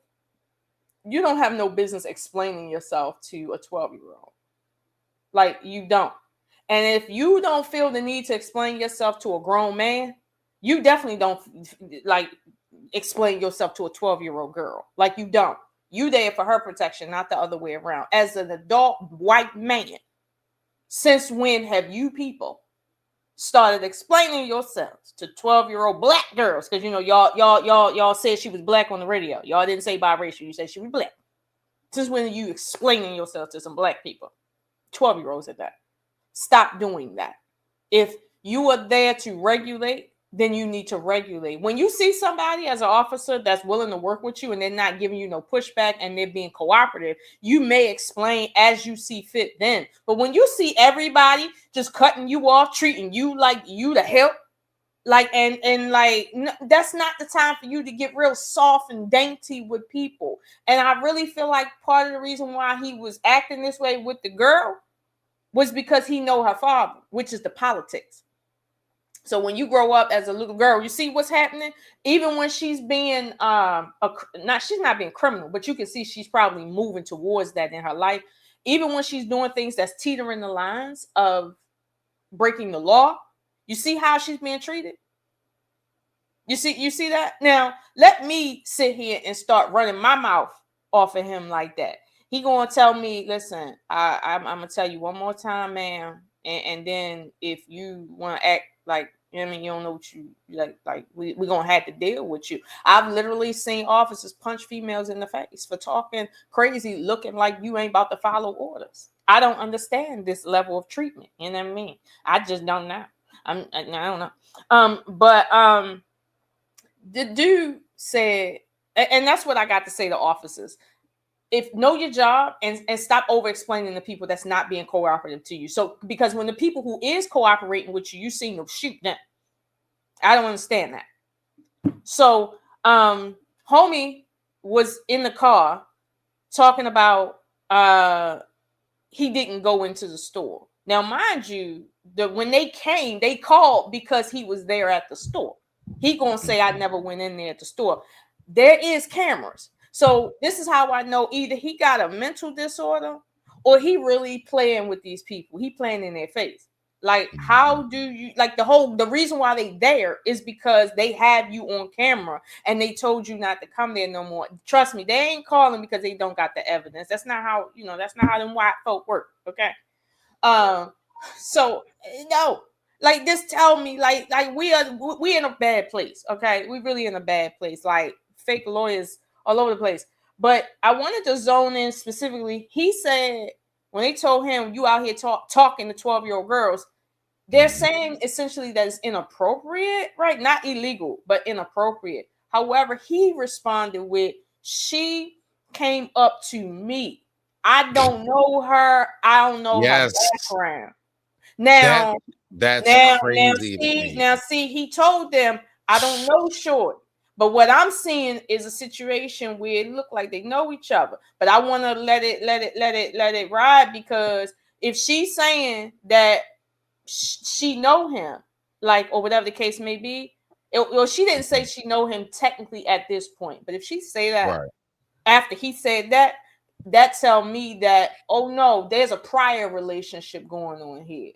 you don't have no business explaining yourself to a 12-year-old. Like, you don't. And if you don't feel the need to explain yourself to a grown man, you definitely don't explain yourself to a 12-year-old girl. Like, you don't. You there for her protection, not the other way around. As an adult white man, since when have you people started explaining yourselves to 12-year-old black girls? Because y'all said she was black on the radio. Y'all didn't say biracial. You said she was black. Since when are you explaining yourself to some black people? 12-year-olds at that. Stop doing that. If you are there to regulate, then you need to regulate. When you see somebody as an officer that's willing to work with you and they're not giving you no pushback and they're being cooperative, you may explain as you see fit then. But when you see everybody just cutting you off, treating you like you the help, that's not the time for you to get real soft and dainty with people. And I really feel like part of the reason why he was acting this way with the girl was because he know her father, which is the politics. So when you grow up as a little girl, you see what's happening. Even when she's being she's not being criminal, but you can see she's probably moving towards that in her life. Even when she's doing things that's teetering the lines of breaking the law, you see how she's being treated. You see that? Now let me sit here and start running my mouth off of him like that. He gonna tell me, listen, I'm gonna tell you one more time, ma'am, and then if you want to act like, you don't know what you like we're gonna have to deal with you. I've literally seen officers punch females in the face for talking crazy, looking like you ain't about to follow orders. I don't understand this level of treatment. You know what I mean? I just don't know. I don't know. But the dude said, and that's what I got to say to officers. If know your job and stop over explaining to people that's not being cooperative to you. So, because when the people who is cooperating with you, you see them shoot them. I don't understand that. So, homie was in the car talking about he didn't go into the store. Now, mind you, when they came, they called because he was there at the store. He gonna say I never went in there at the store. There is cameras. So this is how I know either he got a mental disorder or he really playing with these people. He playing in their face. Like, how do you like the reason why they there is because they have you on camera and they told you not to come there no more. Trust me, they ain't calling because they don't got the evidence. That's not how, that's not how them white folk work. Okay. So no, like this tell me like we in a bad place. Okay. We really in a bad place. Like fake lawyers all over the place. But I wanted to zone in specifically. He said when they told him you out here talking to 12-year-old girls, they're saying essentially that it's inappropriate, right? Not illegal, but inappropriate. However, he responded with, she came up to me. I don't know her. I don't know her background. Now, that's crazy. Now, see, he told them, I don't know Short. But what I'm seeing is a situation where it looked like they know each other. But I want to let it ride, because if she's saying that she know him, like, or whatever the case may be, well, she didn't say she know him technically at this point. But if she say that after he said that, that tell me that, oh no, there's a prior relationship going on here.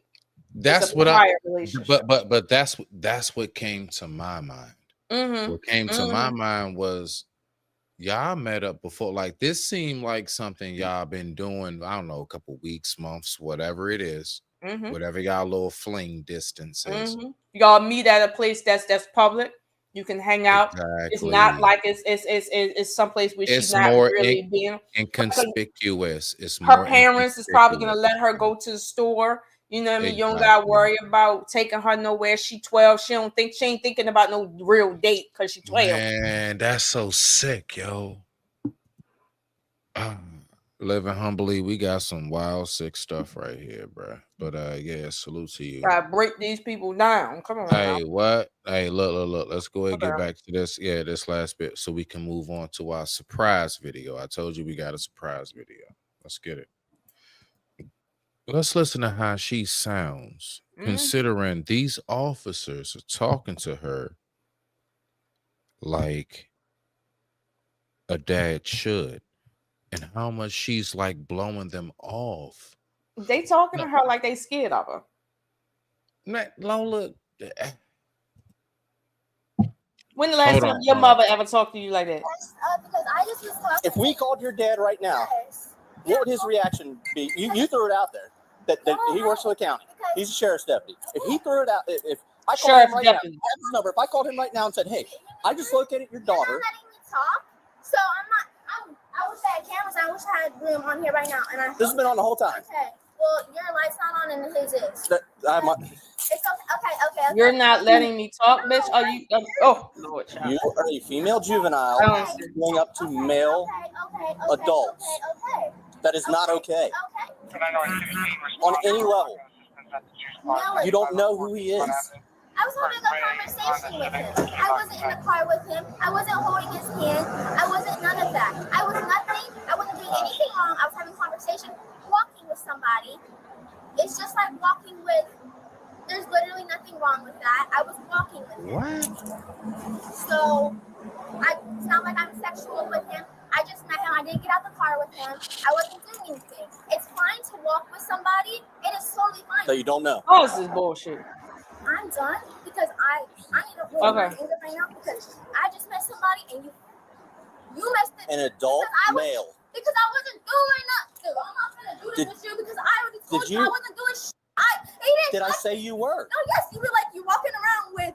That's what but that's what came to my mind. What came to my mind was y'all met up before. Like, this seemed like something y'all been doing, I don't know, a couple weeks, months, whatever it is, whatever y'all little fling distance is. Y'all meet at a place that's public. You can hang out. Exactly. It's not like it's someplace where she's not really being inconspicuous. It's her parents is probably gonna let her go to the store. You know what I mean? You don't gotta worry about taking her nowhere. She 12. She ain't thinking about no real date because she 12. Man, that's so sick, yo. Living humbly, we got some wild, sick stuff right here, bro. But yeah, salute to you. I break these people down. Come on. Hey, now. what? Hey, look. Let's go ahead and get back to this. Yeah, this last bit, so we can move on to our surprise video. I told you we got a surprise video. Let's get it. Let's listen to how she sounds, considering these officers are talking to her like a dad should, and how much she's like blowing them off. They talking to her like they scared of her. Lola, when the last time your mother ever talked to you like that? Because I just was talking. If we called your dad right now, what would his reaction be? You threw it out there that he works for the county. He's a sheriff's deputy. If he threw it out, if I called him right now, I have his number. If I called him right now and said, "Hey, I just located your daughter," You're not letting me talk. So I wish I had cameras. I wish I had them on here right now. And this has been on the whole time. Okay. Well, your light's not on, and his is. It's okay. You're not letting me talk, bitch. Are you? Oh, Lord, child. You are a female juvenile going up to male adults. That is not okay. On any level. You don't know who he is. I was having a conversation with him. I wasn't in the car with him. I wasn't holding his hand. I wasn't none of that. I was nothing. I wasn't doing anything wrong. I was having a conversation, walking with somebody. It's just like walking with. There's literally nothing wrong with that. I was walking with him. What? So it's not like I'm sexual with him. I just met him. I didn't get out the car with him. I wasn't doing anything. It's fine to walk with somebody. It is totally fine. So you don't know. Oh, this is bullshit. I'm done because I need to hold my anger right now because I just met somebody and you messed it. An adult male. Because I wasn't doing nothing. I'm not gonna do this with you because I already told you I wasn't doing shit. Did I say you were? No, yes, you were like you walking around with.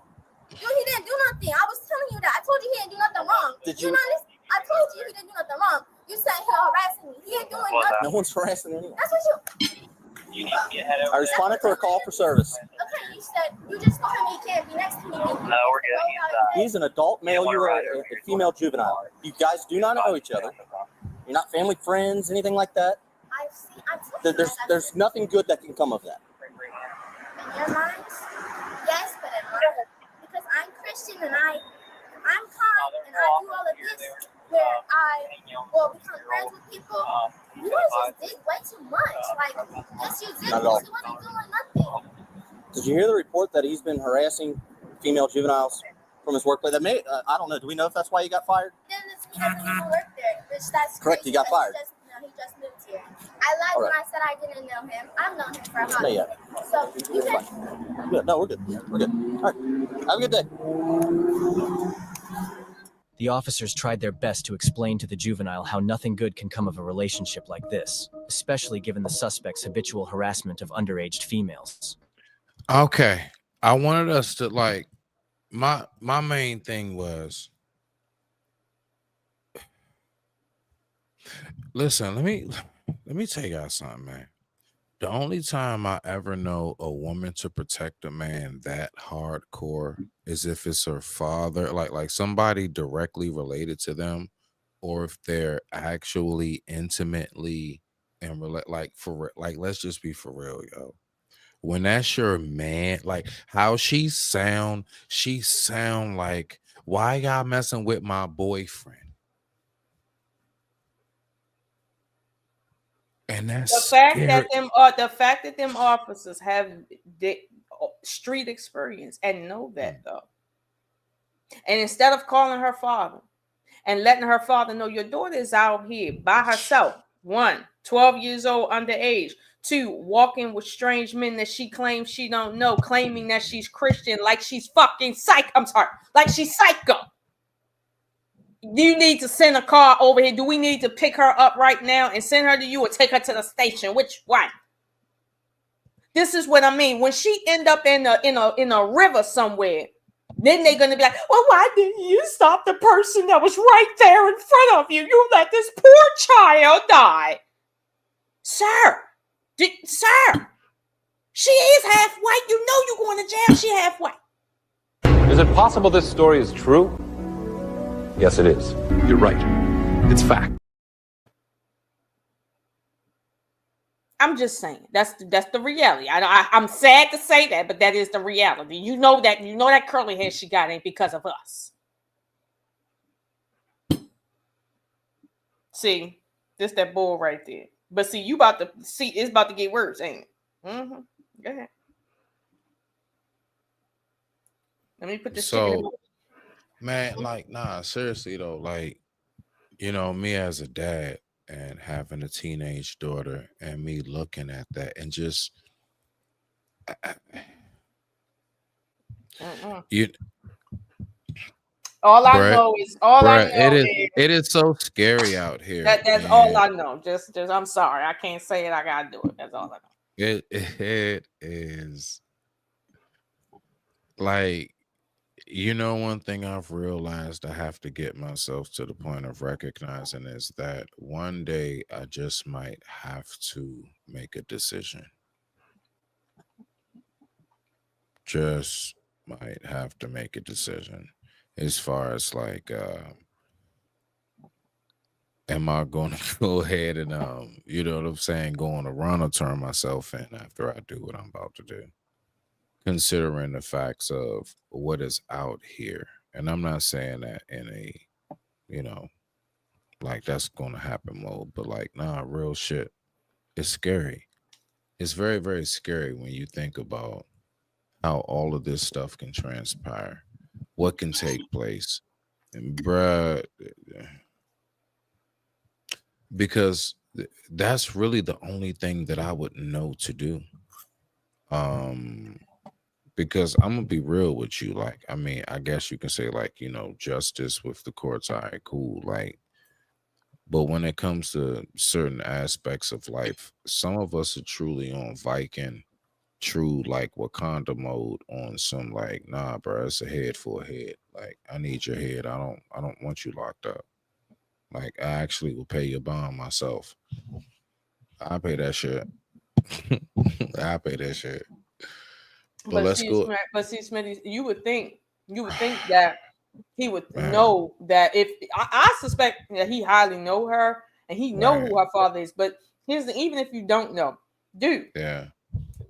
He didn't do nothing. I was telling you that. I told you he didn't do nothing wrong. Did you? I told you he didn't do nothing wrong. You said he harassing me. He ain't doing nothing. No one's harassing anyone. That's what you need to get head over. I responded to a call for service. Okay, you said you just told him he can't be next to me. No, we're good. He's an adult male. You're a female juvenile. You guys do not know each other. You're not family friends, anything like that. There's nothing good that can come of that. In your mind, yes, but in mine, because I'm Christian and I'm kind and I do all of this where I will become friends with people. You guys just did way too much. Like, yes, you did. Not at all. He wasn't doing nothing. Did you hear the report that he's been harassing female juveniles From his workplace. That may, I don't know. Do we know if that's why he got fired? He doesn't even work there. That's Correct, he got fired. He just moved here. I lied when I said I didn't know him. I've known him for a while. Yeah. So you can. Good. No, we're good. We're good. All right. Have a good day. The officers tried their best to explain to the juvenile how nothing good can come of a relationship like this, especially given the suspect's habitual harassment of underage females. Okay. I wanted us to like my main thing was, listen, let me tell y'all something, man. The only time I ever know a woman to protect a man that hardcore is if it's her father, like somebody directly related to them, or if they're actually intimately and like let's just be for real, yo. When that's your man, like how she sound like, why y'all messing with my boyfriend? And that's the fact scary. that them officers have street experience and know that though. And instead of calling her father and letting her father know your daughter is out here by herself, 1, 12 years old underage, 2, walking with strange men that she claims she don't know, claiming that she's Christian, like she's fucking like she's psycho. You need to send a car over here. Do we need to pick her up right now and send her to you or take her to the station? Which one? This is what I mean. When she end up in a river somewhere, then they're gonna be like, well, why didn't you stop the person that was right there in front of you? You let this poor child die. Sir, she is half white. You know you're going to jail. She half white. Is it possible this story is true? Yes, it is. You're right. It's fact. I'm just saying that's the reality. I'm sad to say that, but that is the reality. You know that curly hair she got ain't because of us. See, this that bull right there. But see, you about to see it's about to get worse, ain't it? Mm-hmm. Go ahead. Let me put this. So, man, like, nah, seriously though, like, you know, me as a dad and having a teenage daughter and me looking at that and just all I know is it is so scary out here. That's all I know. Just I'm sorry. I can't say it. I gotta do it. That's all I know. It is like, you know, one thing I've realized I have to get myself to the point of recognizing is that one day I just might have to make a decision. Just might have to make a decision as far as like, am I going to go ahead and, you know what I'm saying, go on a run or turn myself in after I do what I'm about to do? Considering the facts of what is out here. And I'm not saying that in a, you know, like that's going to happen mode, but like, nah, real shit. It's scary. It's very, very scary when you think about how all of this stuff can transpire, what can take place. And bruh, because that's really the only thing that I would know to do. Because I'm gonna be real with you. Like, I mean, I guess you can say, like, you know, justice with the courts, all right, cool. Like, but when it comes to certain aspects of life, some of us are truly on Viking, true like Wakanda mode on some like, nah, bro, it's a head for a head. Like, I need your head. I don't want you locked up. Like, I actually will pay your bond myself. I pay that shit. I pay that shit. But let's go. But see, Smitty, you would think that he would know that if I suspect that he highly know her and he know who her father is. But here's the, even if you don't know, dude,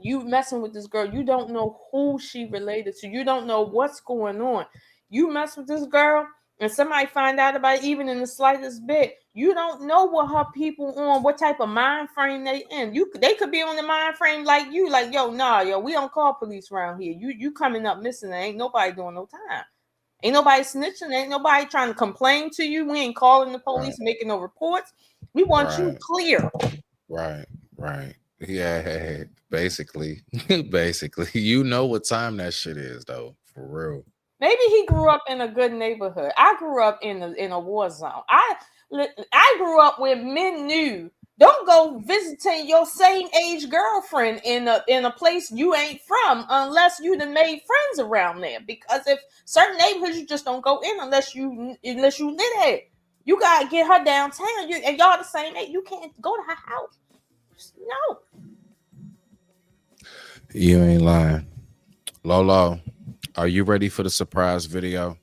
you messing with this girl, you don't know who she related to, you don't know what's going on. You mess with this girl and somebody find out about it, even in the slightest bit, you don't know what her people on, what type of mind frame they in. They could be on the mind frame like you, like, yo, nah, yo, we don't call police around here. You coming up missing, there ain't nobody doing no time. Ain't nobody snitching. Ain't nobody trying to complain to you. We ain't calling the police, making no reports. We want you clear. Right. Yeah, basically, you know what time that shit is though, for real. Maybe he grew up in a good neighborhood. I grew up in a war zone. I grew up where men knew don't go visiting your same age girlfriend in a place you ain't from unless you done made friends around there. Because if certain neighborhoods you just don't go in unless you live there. You gotta get her downtown. And y'all the same age. You can't go to her house. No. You ain't lying. Lolo, are you ready for the surprise video?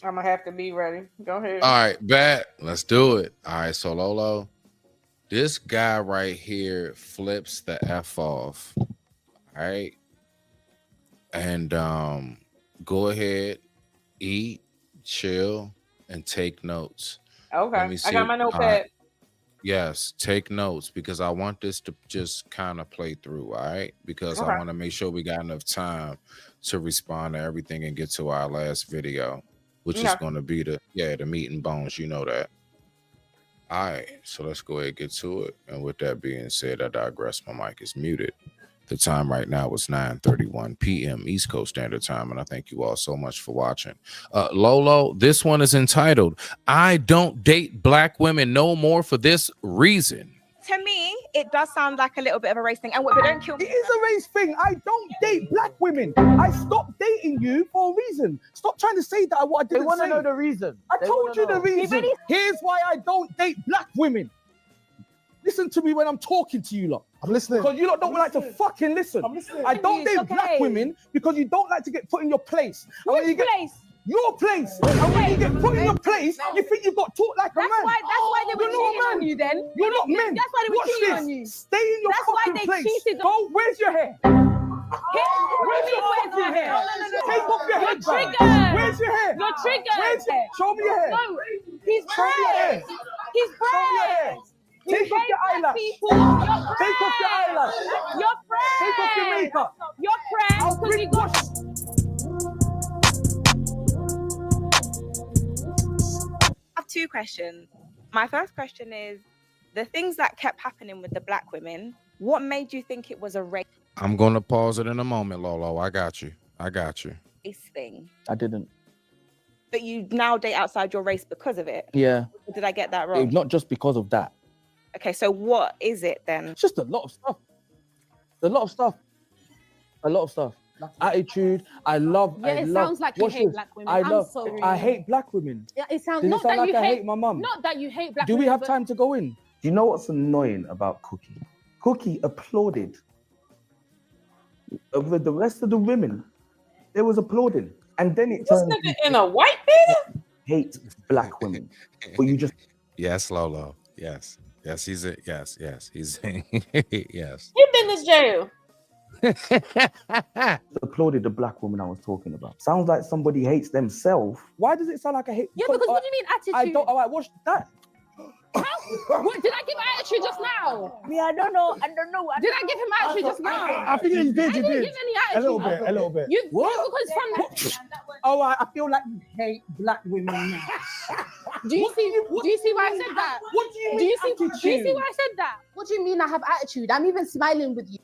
I'm gonna have to be ready. Go ahead. All right, bet. Let's do it. All right, so Lolo, this guy right here flips the F off. All right. And go ahead, eat, chill, and take notes. Okay. Let me see. I got my notepad. Yes, take notes because I want this to just kind of play through, all right? Because I want to make sure we got enough time to respond to everything and get to our last video, which is going to be the meat and bones. You know that. All right, so let's go ahead and get to it. And with that being said, I digress. My mic is muted. The time right now is 9:31 p.m. East Coast Standard Time, and I thank you all so much for watching. Lolo, this one is entitled, I Don't Date Black Women No More for This Reason. To me, it does sound like a little bit of a race thing. And but don't kill me. It is a race thing. I don't date black women. I stopped dating you for a reason. Stop trying to say that what I didn't say. They want to know the reason. I told you the reason. Here's why I don't date black women. Listen to me when I'm talking to you lot. I'm listening. Because you lot don't like to fucking listen. I'm listening. I don't date black women because you don't like to get put in your place. Which place? Your place. And when you get put in your place, you think you've got taught like a man. That's why they were cheating on you then. You're not men. That's why they were cheating on you. Stay in your fucking place. Cheated. Go, where's your hair? Where's your hair? Take off your head. You're triggered. Where's your hair? You're triggered. Show me your hair. No, he's hair. He's brave. Take off your eyelash. Take off your eyelash. You're friends. Take off your makeup. You're friends because you got. I have two questions. My first question is the things that kept happening with the black women. What made you think it was a race I'm going to pause it in a moment, Lolo. I got you. thing? I didn't. But you now date outside your race because of it? Yeah. Did I get that wrong? Not just because of that. Okay, so what is it then? It's just a lot of stuff. Attitude. It sounds like you hate black women. I'm sorry. I hate black women. Yeah, it sounds Does not it sound that like you I hate my mum? Not that you hate black Do women. we have time to go in? Do you know what's annoying about Cookie? Cookie applauded. Over the rest of the women, they was applauding. And then it This turned nigga in a white beard? hate black women. But you just Yes, Lolo. Yes, he's a yes. He's yes. He been to jail. applauded the black woman I was talking about. Sounds like somebody hates themselves. Why does it sound like I hate? Yeah, because what do you mean attitude? I don't. All right, watch that. What did I give attitude just now? Yeah, I don't know. Did I give him attitude just now? I think you did. I didn't give any attitude. A little bit. You because from Oh, I feel like you hate black women now. Do you see why I said that? What do you mean? Do you see why I said that? What do you mean I have attitude? I'm even smiling with you.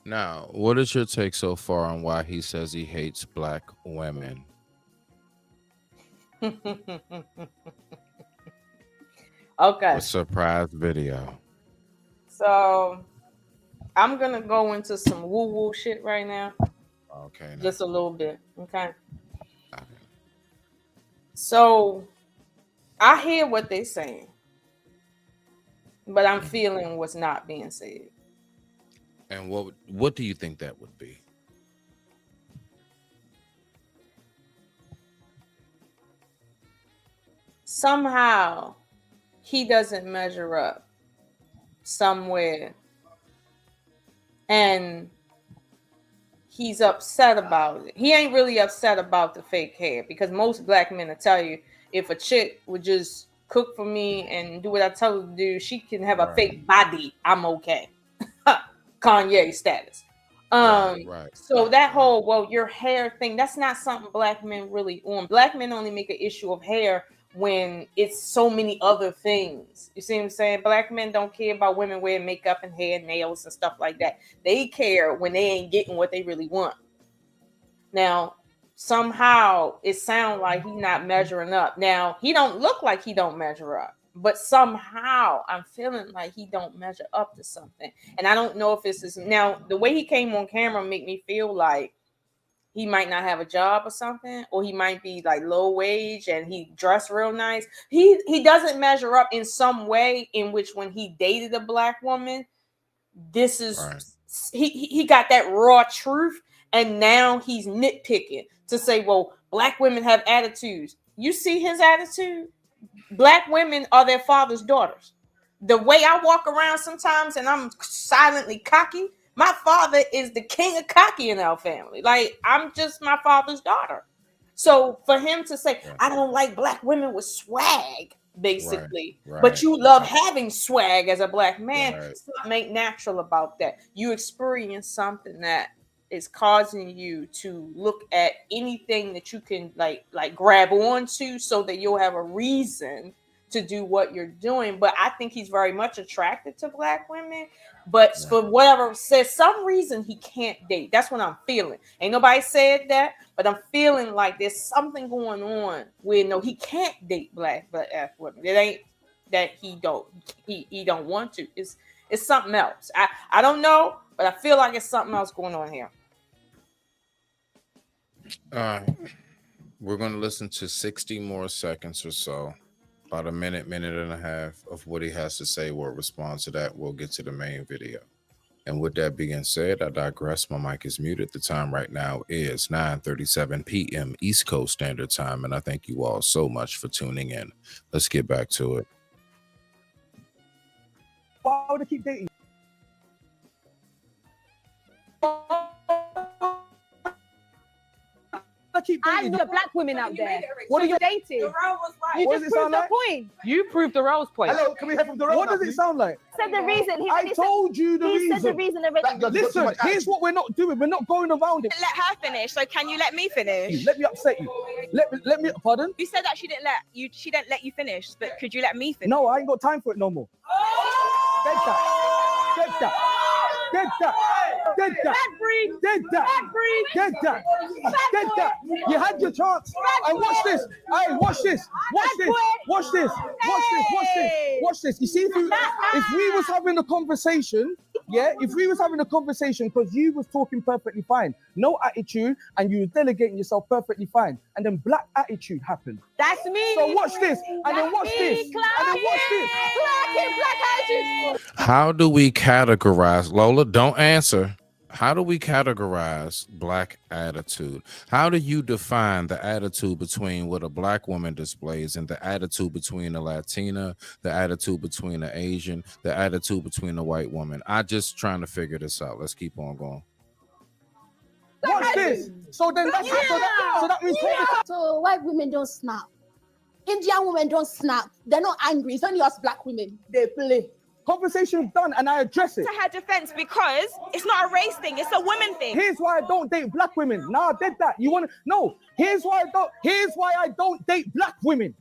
Now, what is your take so far on why he says he hates black women? Okay. A surprise video. So I'm gonna go into some woo-woo shit right now. Okay. Just a little bit. Okay. So I hear what they're saying, but I'm feeling what's not being said. And what do you think that would be? Somehow he doesn't measure up somewhere, and he's upset about it. He ain't really upset about the fake hair, because most black men will tell you, if a chick would just cook for me and do what I tell her to do, she can have a fake body, I'm okay. Kanye status. Right. So that whole your hair thing, that's not something black men really on. Black men only make an issue of hair when it's so many other things. You see what I'm saying? Black men don't care about women wearing makeup and hair, nails and stuff like that. They care when they ain't getting what they really want. Now, somehow it sounds like he's not measuring up. Now, he don't look like he don't measure up, but somehow I'm feeling like he don't measure up to something. And I don't know if this is now the way he came on camera make me feel like he might not have a job or something, or he might be like low wage and he dressed real nice. He doesn't measure up in some way in which when he dated a black woman, this is he got that raw truth, and now he's nitpicking to say, well, black women have attitudes. You see his attitude? Black women are their father's daughters. The way I walk around sometimes and I'm silently cocky, my father is the king of cocky in our family. Like, I'm just my father's daughter. So for him to say, I don't like black women with swag, basically, but you love having swag as a black man, make natural about that. You experience something that is causing you to look at anything that you can like grab onto so that you'll have a reason to do what you're doing. But I think he's very much attracted to black women, but for whatever says some reason he can't date. That's what I'm feeling. Ain't nobody said that, but I'm feeling like there's something going on where no, he can't date black women. It ain't that he don't want to. It's something else. I don't know, but I feel like it's something else going on here. All right, we're going to listen to 60 more seconds or so, about a minute and a half of what he has to say. We'll respond to that. We'll get to the main video. And with that being said, I digress. My mic is muted. The time right now is 9:37 p.m. East Coast Standard Time, and I thank you all so much for tuning in. Let's get back to it. Why would I keep dating? I know black women out there. What are you dating? You What just does it proved sound the like? point. You proved the Rose point. Hello, can we hear from the What does it sound like? Said the reason. I told you the reason. He said the reason already. Listen, here's what we're not doing. We're not going around it. Let her finish. So can you let me finish? Let me upset you. Let me. Pardon? You said that she didn't let you finish, but could you let me finish? No, I ain't got time for it no more. Dead that. Dead that. Dead that. Dead that. Dead that. Dead that. Dead that. You had your chance. And watch this. Hey, watch this. Watch this. Watch this. Watch this. Watch this. Watch this. You see, if we was having a conversation, if we was having a conversation, because you was talking perfectly fine, no attitude, and you were delegating yourself perfectly fine, and then black attitude happened. That's me. So watch this, and then watch this, and then watch this. Black attitude. How do we categorize, Lola? Don't answer. How do we categorize black attitude? How do you define the attitude between what a black woman displays and the attitude between a Latina, the attitude between an Asian, the attitude between a white woman? I'm just trying to figure this out. Let's keep on going. Watch this. So then that's so that means So white women don't snap. Indian women don't snap. They're not angry. It's only us black women. They play. Conversation's done and I address it. To her defense, because it's not a race thing, it's a woman thing. Here's why I don't date black women. Nah, I did that. You wanna no, here's why I don't date black women.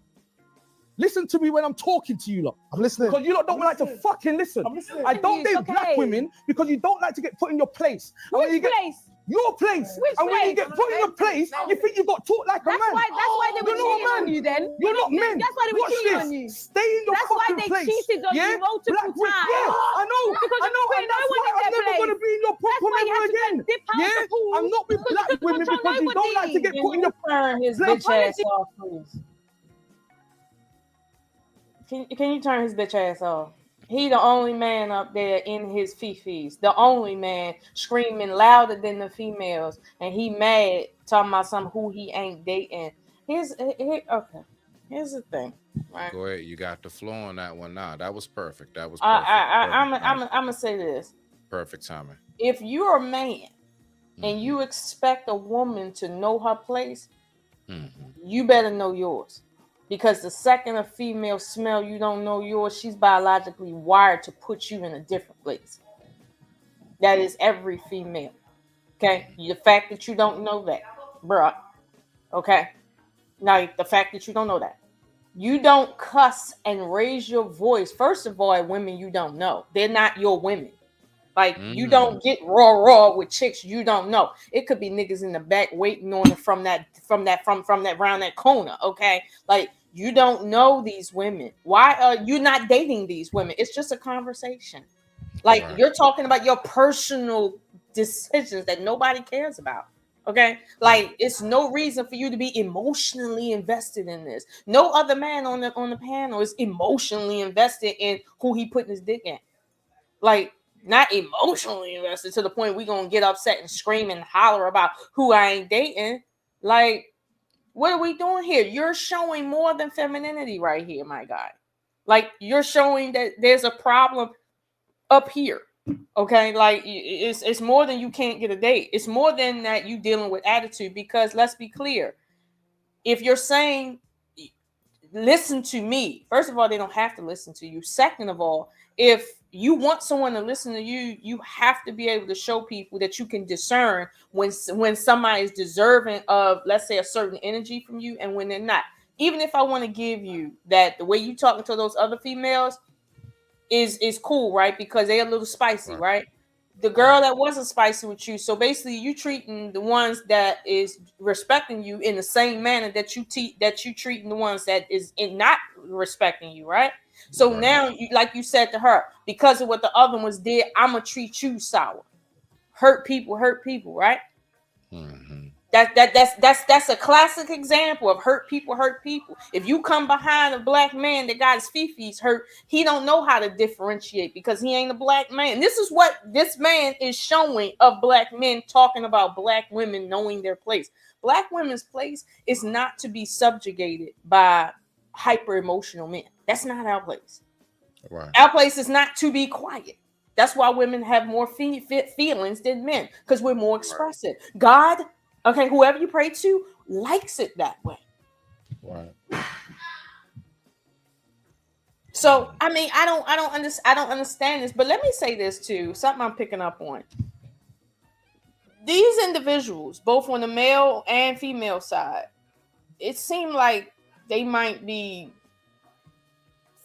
Listen to me when I'm talking to you lot. I'm listening. Because you lot don't like to fucking listen. I don't date black women because you don't like to get put in your place. And when you get your place. And when you get put in your place, you think you got taught like a man. That's why they were cheating on you then. You're not men. That's why they were cheating on you. Stay in your fucking place. That's why they cheated on you multiple times. Yeah, I know. Because I know. And that's why I'm never going to be in your proper ever again. Yeah, I'm not with black women because you don't like to get put in your turn his bitch ass off, please. Can you turn his bitch ass off? He the only man up there in his fifis, the only man screaming louder than the females, and he mad talking about some who he ain't dating. Here's the thing. Right? Go ahead, you got the flow on that one. Nah, that was perfect. That was perfect. I'm gonna say this. Perfect timing. If you're a man and you expect a woman to know her place, you better know yours. Because the second a female smell you don't know yours, she's biologically wired to put you in a different place. That is every female. Okay, the fact that you don't know that, bruh. Okay, now the fact that you don't know that, you don't cuss and raise your voice. First of all, at women you don't know, they're not your women. Like you don't get raw with chicks you don't know. It could be niggas in the back waiting on it from that around that corner. Okay, like you don't know these women. Why are you not dating these women? It's just a conversation. Like you're talking about your personal decisions that nobody cares about. Okay, like it's no reason for you to be emotionally invested in this. No other man on the panel is emotionally invested in who he putting his dick in. Like not emotionally invested to the point we gonna get upset and scream and holler about who I ain't dating. Like, what are we doing here? You're showing more than femininity right here, my guy. Like you're showing that there's a problem up here. Okay, like it's more than you can't get a date. It's more than that you dealing with attitude, because let's be clear. If you're saying listen to me, first of all, they don't have to listen to you. Second of all, if you want someone to listen to you, you have to be able to show people that you can discern when somebody is deserving of, let's say, a certain energy from you and when they're not. Even if I want to give you that the way you talking to those other females is cool, right? Because they're a little spicy, right? The girl that wasn't spicy with you, so basically you treating the ones that is respecting you in the same manner that you treating the ones that is not respecting you, right? So now, like you said to her, because of what the other ones did, I'm gonna treat you sour. Hurt people, right? That's a classic example of hurt people. If you come behind a black man that got his fifis hurt, he don't know how to differentiate because he ain't a black man. This is what this man is showing of black men talking about black women knowing their place. Black women's place is not to be subjugated by hyper emotional men. That's not our place. Right. Our place is not to be quiet. That's why women have more feelings than men, because we're more expressive. God, okay, whoever you pray to likes it that way. Right. So I mean, I don't understand this, but let me say this too. Something I'm picking up on. These individuals, both on the male and female side, it seemed like they might be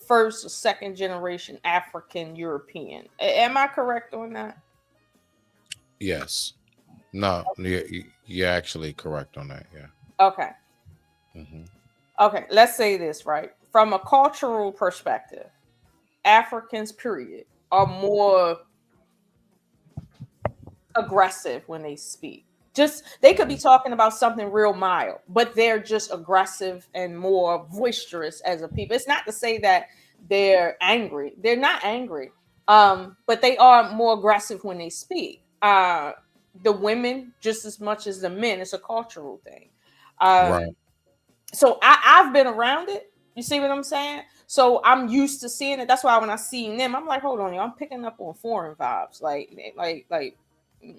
first or second generation African European. Am I correct on that? Yes. No, you're actually correct on that. Yeah. Okay. Okay, let's say this, right? From a cultural perspective, Africans, period, are more aggressive when they speak. Just they could be talking about something real mild, but they're just aggressive and more boisterous as a people. It's not to say that they're angry. They're not angry. But they are more aggressive when they speak. The women just as much as the men. It's a cultural thing. Right. So I've been around it. You see what I'm saying? So I'm used to seeing it. That's why when I see them, I'm like, hold on, I'm picking up on foreign vibes. Like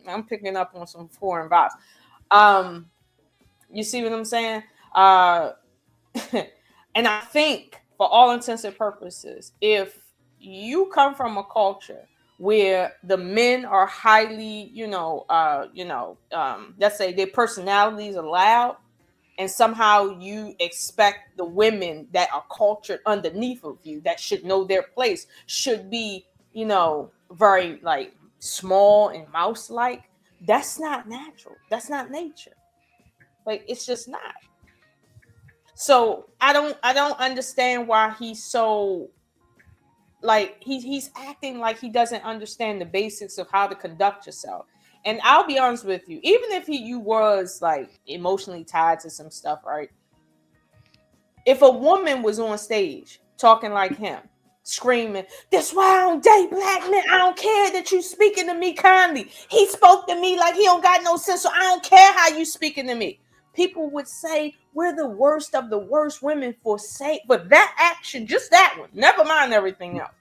I'm picking up on some foreign vibes. You see what I'm saying? And I think for all intents and purposes, if you come from a culture where the men are highly, let's say their personalities are loud, and somehow you expect the women that are cultured underneath of you that should know their place should be, very like small and mouse-like. That's not natural. That's not nature. Like it's just not. So I don't understand why he's so like he's acting like he doesn't understand the basics of how to conduct yourself. And I'll be honest with you, even if you was like emotionally tied to some stuff, right? If a woman was on stage talking like him, screaming, "That's why I don't date black men. I don't care that you speaking to me kindly. He spoke to me like he don't got no sense, so I don't care how you speaking to me." People would say we're the worst of the worst women for that action, just that one. Never mind everything else.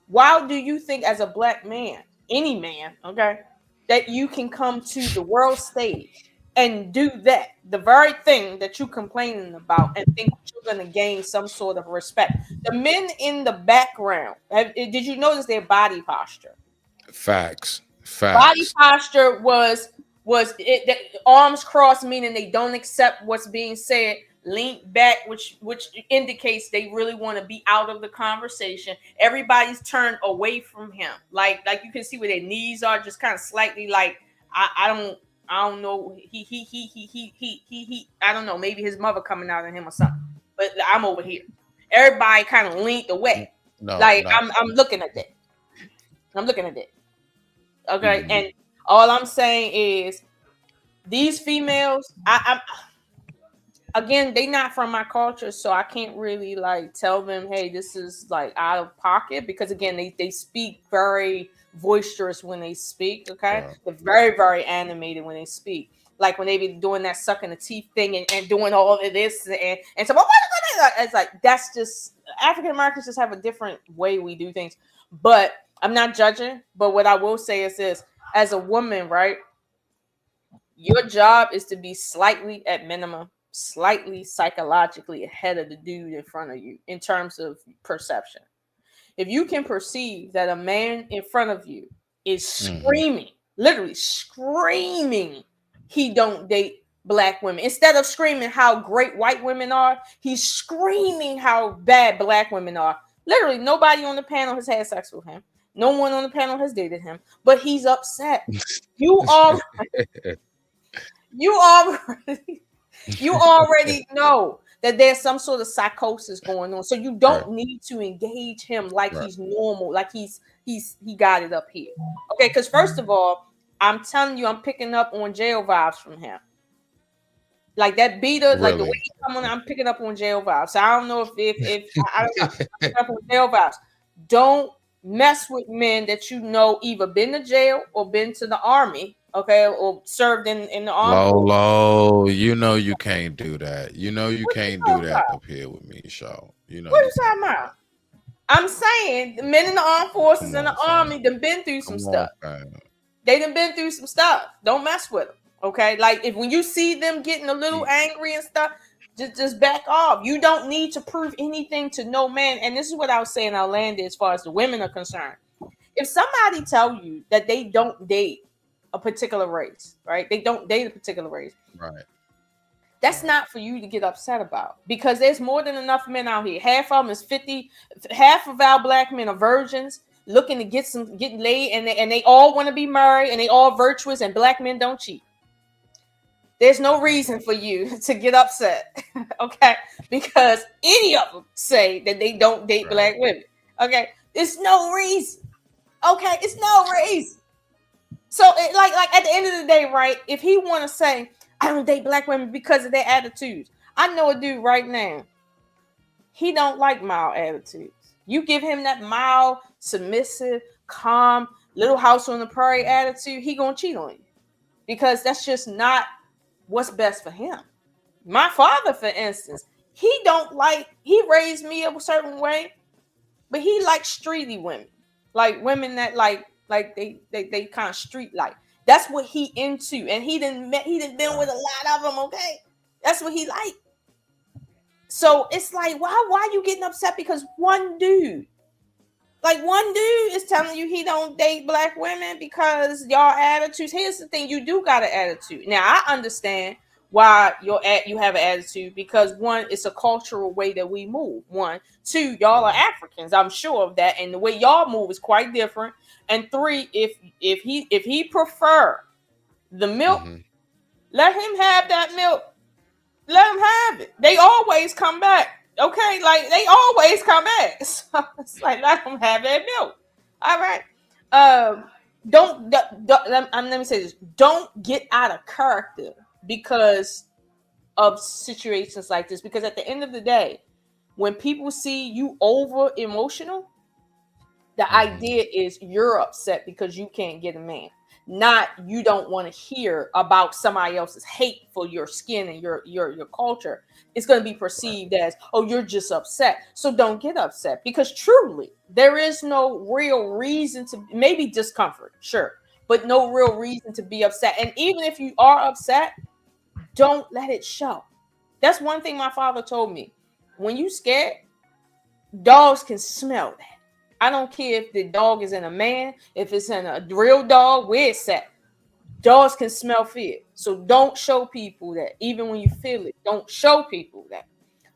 Why do you think, as a black man, any man, okay, that you can come to the world stage and do that, the very thing that you're complaining about, and think you're going to gain some sort of respect? The men in the background, did you notice their body posture? Facts. Body posture was the arms crossed, meaning they don't accept what's being said. Lean back, which indicates they really want to be out of the conversation. Everybody's turned away from him, like you can see where their knees are just kind of slightly like I don't know. He I don't know. Maybe his mother coming out of him or something. But I'm over here. Everybody kind of leaned away. I'm looking at that. I'm looking at that. Okay, Mm-hmm. and all I'm saying is these females. I'm again, they not from my culture, so I can't really like tell them, hey, this is like out of pocket, because again, they speak very boisterous when they speak. Okay, they're very, very animated when they speak. Like when they be doing that sucking the teeth thing and doing all of this and so it's like that's just African Americans just have a different way we do things. But I'm not judging. But what I will say is this: as a woman, right, your job is to be slightly, at minimum, slightly psychologically ahead of the dude in front of you in terms of perception. If you can perceive that a man in front of you is screaming, literally screaming, he don't date black women. Instead of screaming how great white women are, he's screaming how bad black women are. Literally, nobody on the panel has had sex with him. No one on the panel has dated him, but he's upset. You already know that there's some sort of psychosis going on. So you don't need to engage him like he's normal, like he got it up here. Okay, because first of all, I'm telling you, I'm picking up on jail vibes from him. Like that beater, like the way he come on, I'm picking up on jail vibes. So I don't know if I don't know, I'm picking up on jail vibes. Don't mess with men that you know either been to jail or been to the army, okay, or served in the army. Low, you know you can't do that. You know you can't do that up here with me, Shaw. You know. What are you talking about? I'm saying the men in the armed forces and the army done been through some stuff. They done been through some stuff. Don't mess with them. Okay, like if when you see them getting a little angry and stuff, just back off. You don't need to prove anything to no man. And this is what I was saying, I'll land as far as the women are concerned. If somebody tell you that they don't date a particular race, right? They don't date a particular race. Right. That's not for you to get upset about, because there's more than enough men out here. Half of them is 50. Half of our black men are virgins looking to get laid, and they all want to be married, and they all virtuous, and black men don't cheat. There's no reason for you to get upset, okay? Because any of them say that they don't date black women, okay? There's no reason, okay? It's no reason. So, like at the end of the day, right? If he want to say, I don't date black women because of their attitudes, I know a dude right now, he don't like mild attitudes. You give him that mild, submissive, calm, little house on the prairie attitude, he gonna cheat on you, because that's just not what's best for him. My father, for instance, he raised me a certain way, but he likes streety women, like women that like they kind of street like. That's what he into, and he didn't been with a lot of them. Okay, that's what he like. So it's like, why you getting upset because one dude is telling you he don't date black women because y'all attitudes. Here's the thing: you do got an attitude. Now I understand why you have an attitude, because one, it's a cultural way that we move. One, two, y'all are Africans. I'm sure of that, and the way y'all move is quite different. And three, if he prefer the milk, let him have that milk. Let him have it. They always come back. Okay, like they always come back. So it's like, let them have that milk. All right. Let me say this. Don't get out of character because of situations like this. Because at the end of the day, when people see you over emotional, the idea is you're upset because you can't get a man. Not you don't want to hear about somebody else's hate for your skin and your culture. It's going to be perceived as, oh, you're just upset. So don't get upset, because truly there is no real reason to, maybe discomfort, sure, but no real reason to be upset. And even if you are upset, don't let it show. That's one thing my father told me. When you scared, dogs can smell that. I don't care if the dog is in a man, if it's in a real dog, where it's at. Dogs can smell fear. So don't show people that. Even when you feel it, don't show people that.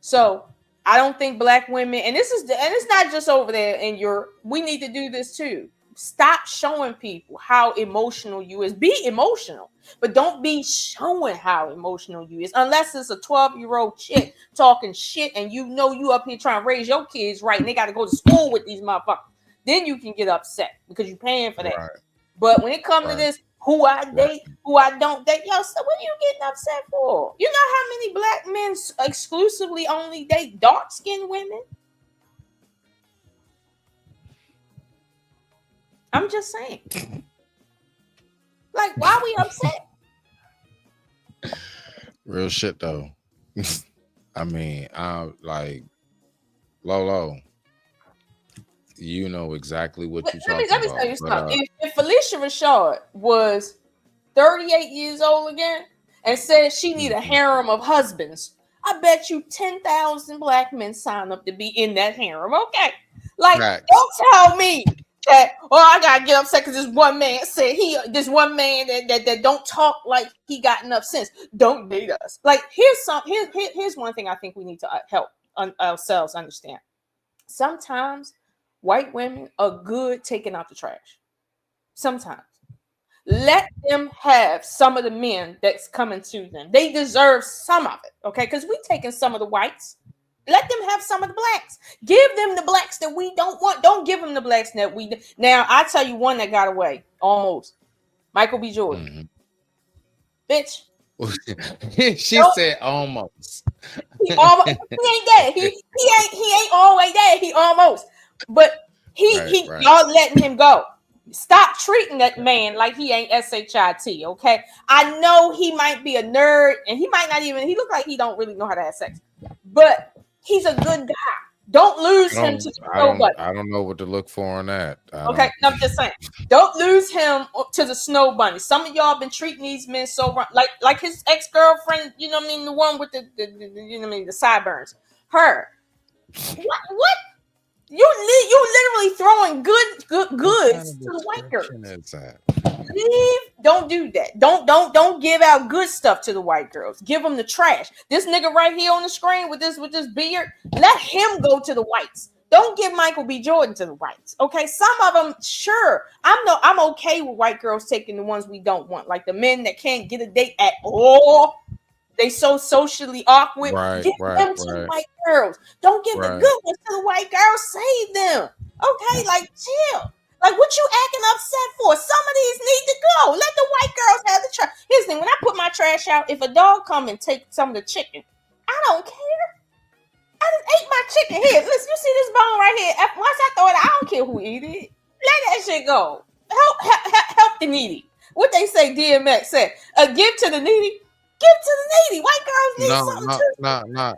So I don't think black women, and it's not just over there in Europe. We need to do this too. Stop showing people how emotional you is. Be emotional, but don't be showing how emotional you is. Unless it's a 12-year-old chick talking shit and you know you up here trying to raise your kids right and they got to go to school with these motherfuckers. Then you can get upset because you're paying for that. Right. But when it comes to this, who I date, who I don't date, yo, so what are you getting upset for? You know how many black men exclusively only date dark-skinned women? I'm just saying. Like, why are we upset? Real shit though. I mean, I'm like, Lolo, you know exactly what you're talking about. Let me tell you something. If Felicia Rashad was 38 years old again and said she need a harem of husbands, I bet you 10,000 black men sign up to be in that harem. Okay, like, don't tell me that, I gotta get upset because this one man said this one man that don't talk like he got enough sense. Don't date us. Like, here's one thing I think we need to help ourselves understand. Sometimes white women are good taking out the trash. Sometimes. Let them have some of the men that's coming to them. They deserve some of it, okay? Because we taking some of the whites. Let them have some of the blacks. Give them the blacks that we don't want. Don't give them the blacks that we... Now, I tell you one that got away. Almost. Michael B. Jordan. Bitch. She said almost. He ain't dead. He ain't all the way dead. He almost. But y'all letting him go. Stop treating that man like he ain't SHIT, okay? I know he might be a nerd and he might not even... He look like he don't really know how to have sex. But he's a good guy. Don't lose him to the snow bunny. I don't know what to look for on that. Okay, no, I'm just saying. Don't lose him to the snow bunny. Some of y'all been treating these men so wrong, like his ex-girlfriend. You know what I mean? The one with the you know what I mean? The sideburns. Her. What? You literally throwing goods to the white girls. Leave. Don't do that. Don't give out good stuff to the white girls. Give them the trash. This nigga right here on the screen with this beard, let him go to the whites. Don't give Michael B. Jordan to the whites. Okay, some of them, sure. I'm okay with white girls taking the ones we don't want, like the men that can't get a date at all. They so socially awkward. Give them to the white girls. Don't give the good ones to the white girls. Save them. Okay, like chill. Like, what you acting upset for? Some of these need to go. Let the white girls have the trash. Here's the thing: when I put my trash out, if a dog come and take some of the chicken, I don't care. I just ate my chicken. Here, listen, you see this bone right here? Once I throw it out, I don't care who eat it. Let that shit go. Help the needy. What they say, DMX said, give to the needy. Give to the needy. White girls need something too. No.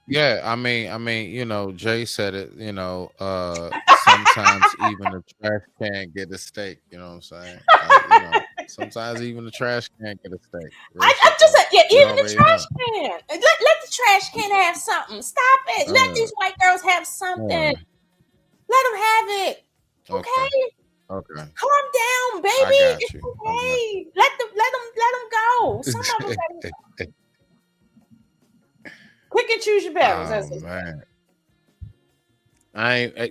Yeah, I mean, you know, Jay said it, you know, sometimes even the trash can get a steak, you know what I'm saying? Like, you know, sometimes even the trash can get a steak. I'm just saying, yeah, even the trash can. Let the trash can have something. Stop it. Let these white girls have something. Let them have it. Okay? Okay. Calm down, baby. It's okay. Let them go. Some of them quick and choose your battles. Oh, man. I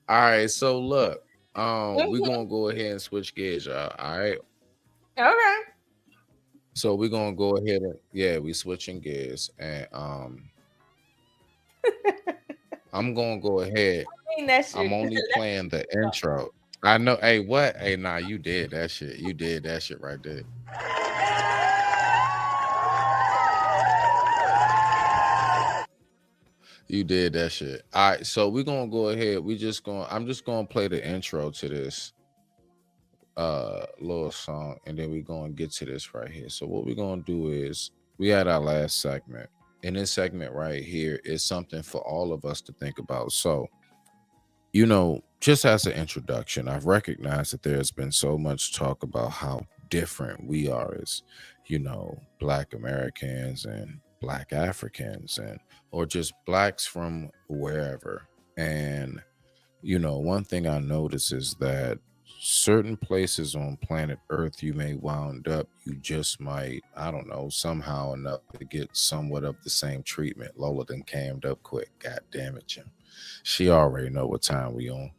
all right, so look, we're gonna go ahead and switch gears, y'all. All right. Okay. So we're gonna go ahead and we switching gears, and I'm gonna go ahead. I'm only playing the intro. I know. Hey, what? Hey, nah, you did that shit. You did that shit right there. You did that shit. All right, so we're gonna go ahead. I'm just gonna play the intro to this little song, and then we're gonna get to this right here. So what we're gonna do is we had our last segment. And this segment right here is something for all of us to think about. So, you know, just as an introduction, I've recognized that there's been so much talk about how different we are as you know, Black Americans and Black Africans and or just blacks from wherever. And you know, one thing I notice is that certain places on planet Earth you may wound up, you just might, I don't know, somehow enough to get somewhat of the same treatment. Lola done cammed up quick. God damn it, Jim. She already know what time we on.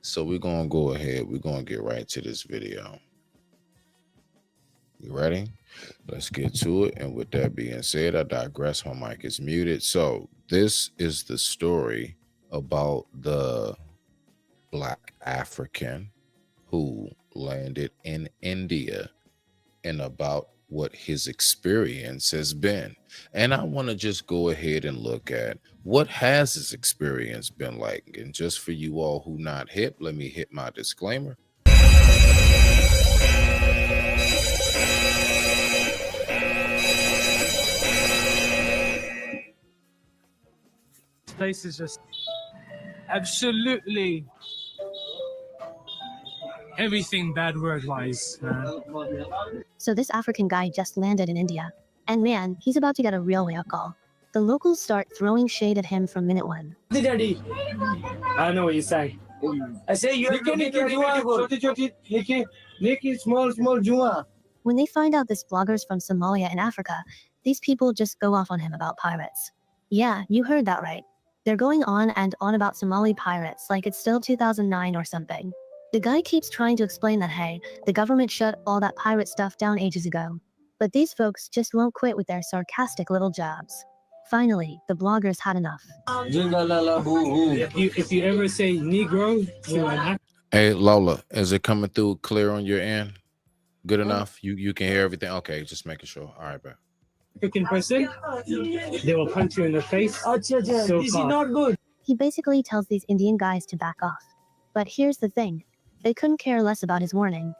So we're gonna go ahead. We're gonna get right to this video. You ready? Let's get to it. And with that being said, I digress. My mic is muted. So this is the story about the Black African who landed in India and about what his experience has been. And I want to just go ahead and look at what has his experience been like. And just for you all who not hip, let me hit my disclaimer. This place is just absolutely everything bad word wise, man. So this African guy just landed in India. And man, he's about to get a real wake-up call. The locals start throwing shade at him from minute one. Daddy, I know what you're saying. I say you're small. When they find out this blogger's from Somalia in Africa, these people just go off on him about pirates. Yeah, you heard that right. They're going on and on about Somali pirates like it's still 2009 or something. The guy keeps trying to explain that, hey, the government shut all that pirate stuff down ages ago. But these folks just won't quit with their sarcastic little jabs. Finally, the bloggers had enough. If you ever say Negro to an Hey Lola, is it coming through clear on your end? Good enough? You can hear everything? Okay, just making sure. All right, bro. African person, they will punch you in the face. So this is not good. He basically tells these Indian guys to back off. But here's the thing. They couldn't care less about his warning.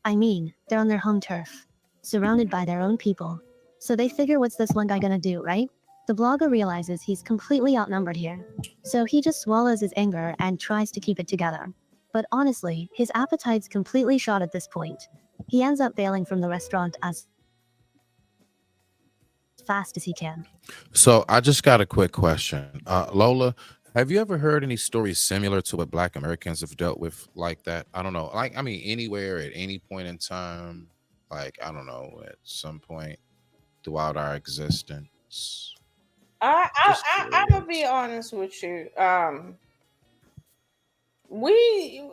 I mean, they're on their home turf, surrounded by their own people. So they figure, what's this one guy gonna do, right? The blogger realizes he's completely outnumbered here. So he just swallows his anger and tries to keep it together. But honestly, his appetite's completely shot at this point. He ends up bailing from the restaurant as fast as he can. So I just got a quick question. Lola, have you ever heard any stories similar to what Black Americans have dealt with like that? I don't know. Like, I mean, anywhere at any point in time, like, I don't know, at some point throughout our existence. I'm gonna be honest with you. We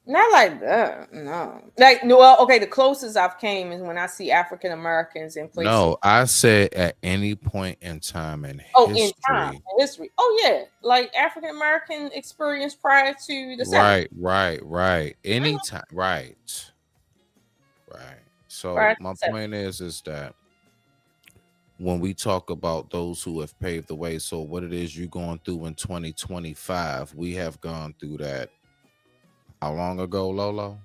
not like that. No, like no. Well, okay. The closest I've came is when I see African Americans in places. No, I said at any point in time in history. In time, in history. Oh yeah, like African American experience prior to the Right. Anytime, right. So my point is that when we talk about those who have paved the way, so what it is you're going through in 2025, we have gone through that. How long ago, Lolo?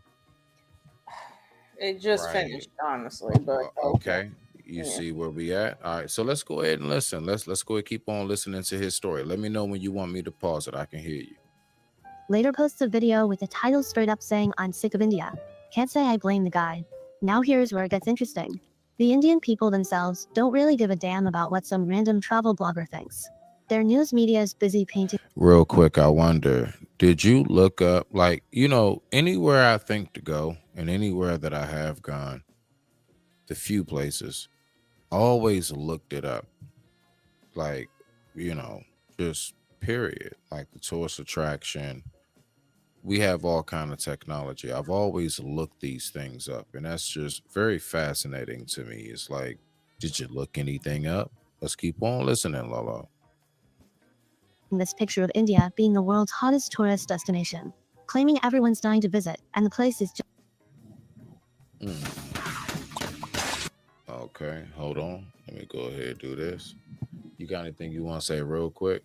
It just finished, honestly. But okay. You see where we at? All right. So let's go ahead and listen. Let's go ahead and keep on listening to his story. Let me know when you want me to pause it. I can hear you. Later posts a video with the title straight up saying, "I'm sick of India. Can't say I blame the guy." Now here's where it gets interesting. The Indian people themselves don't really give a damn about what some random travel blogger thinks. Their news media is busy painting. Real quick, I wonder, did you look up, like, you know, anywhere I think to go and anywhere that I have gone, the few places, always looked it up. Like, you know, just period. Like the tourist attraction. We have all kind of technology. I've always looked these things up, and that's just very fascinating to me. It's like, did you look anything up? Let's keep on listening, Lolo. This picture of India being the world's hottest tourist destination, claiming everyone's dying to visit, and the place is just... Okay, hold on. Let me go ahead and do this. You got anything you want to say real quick?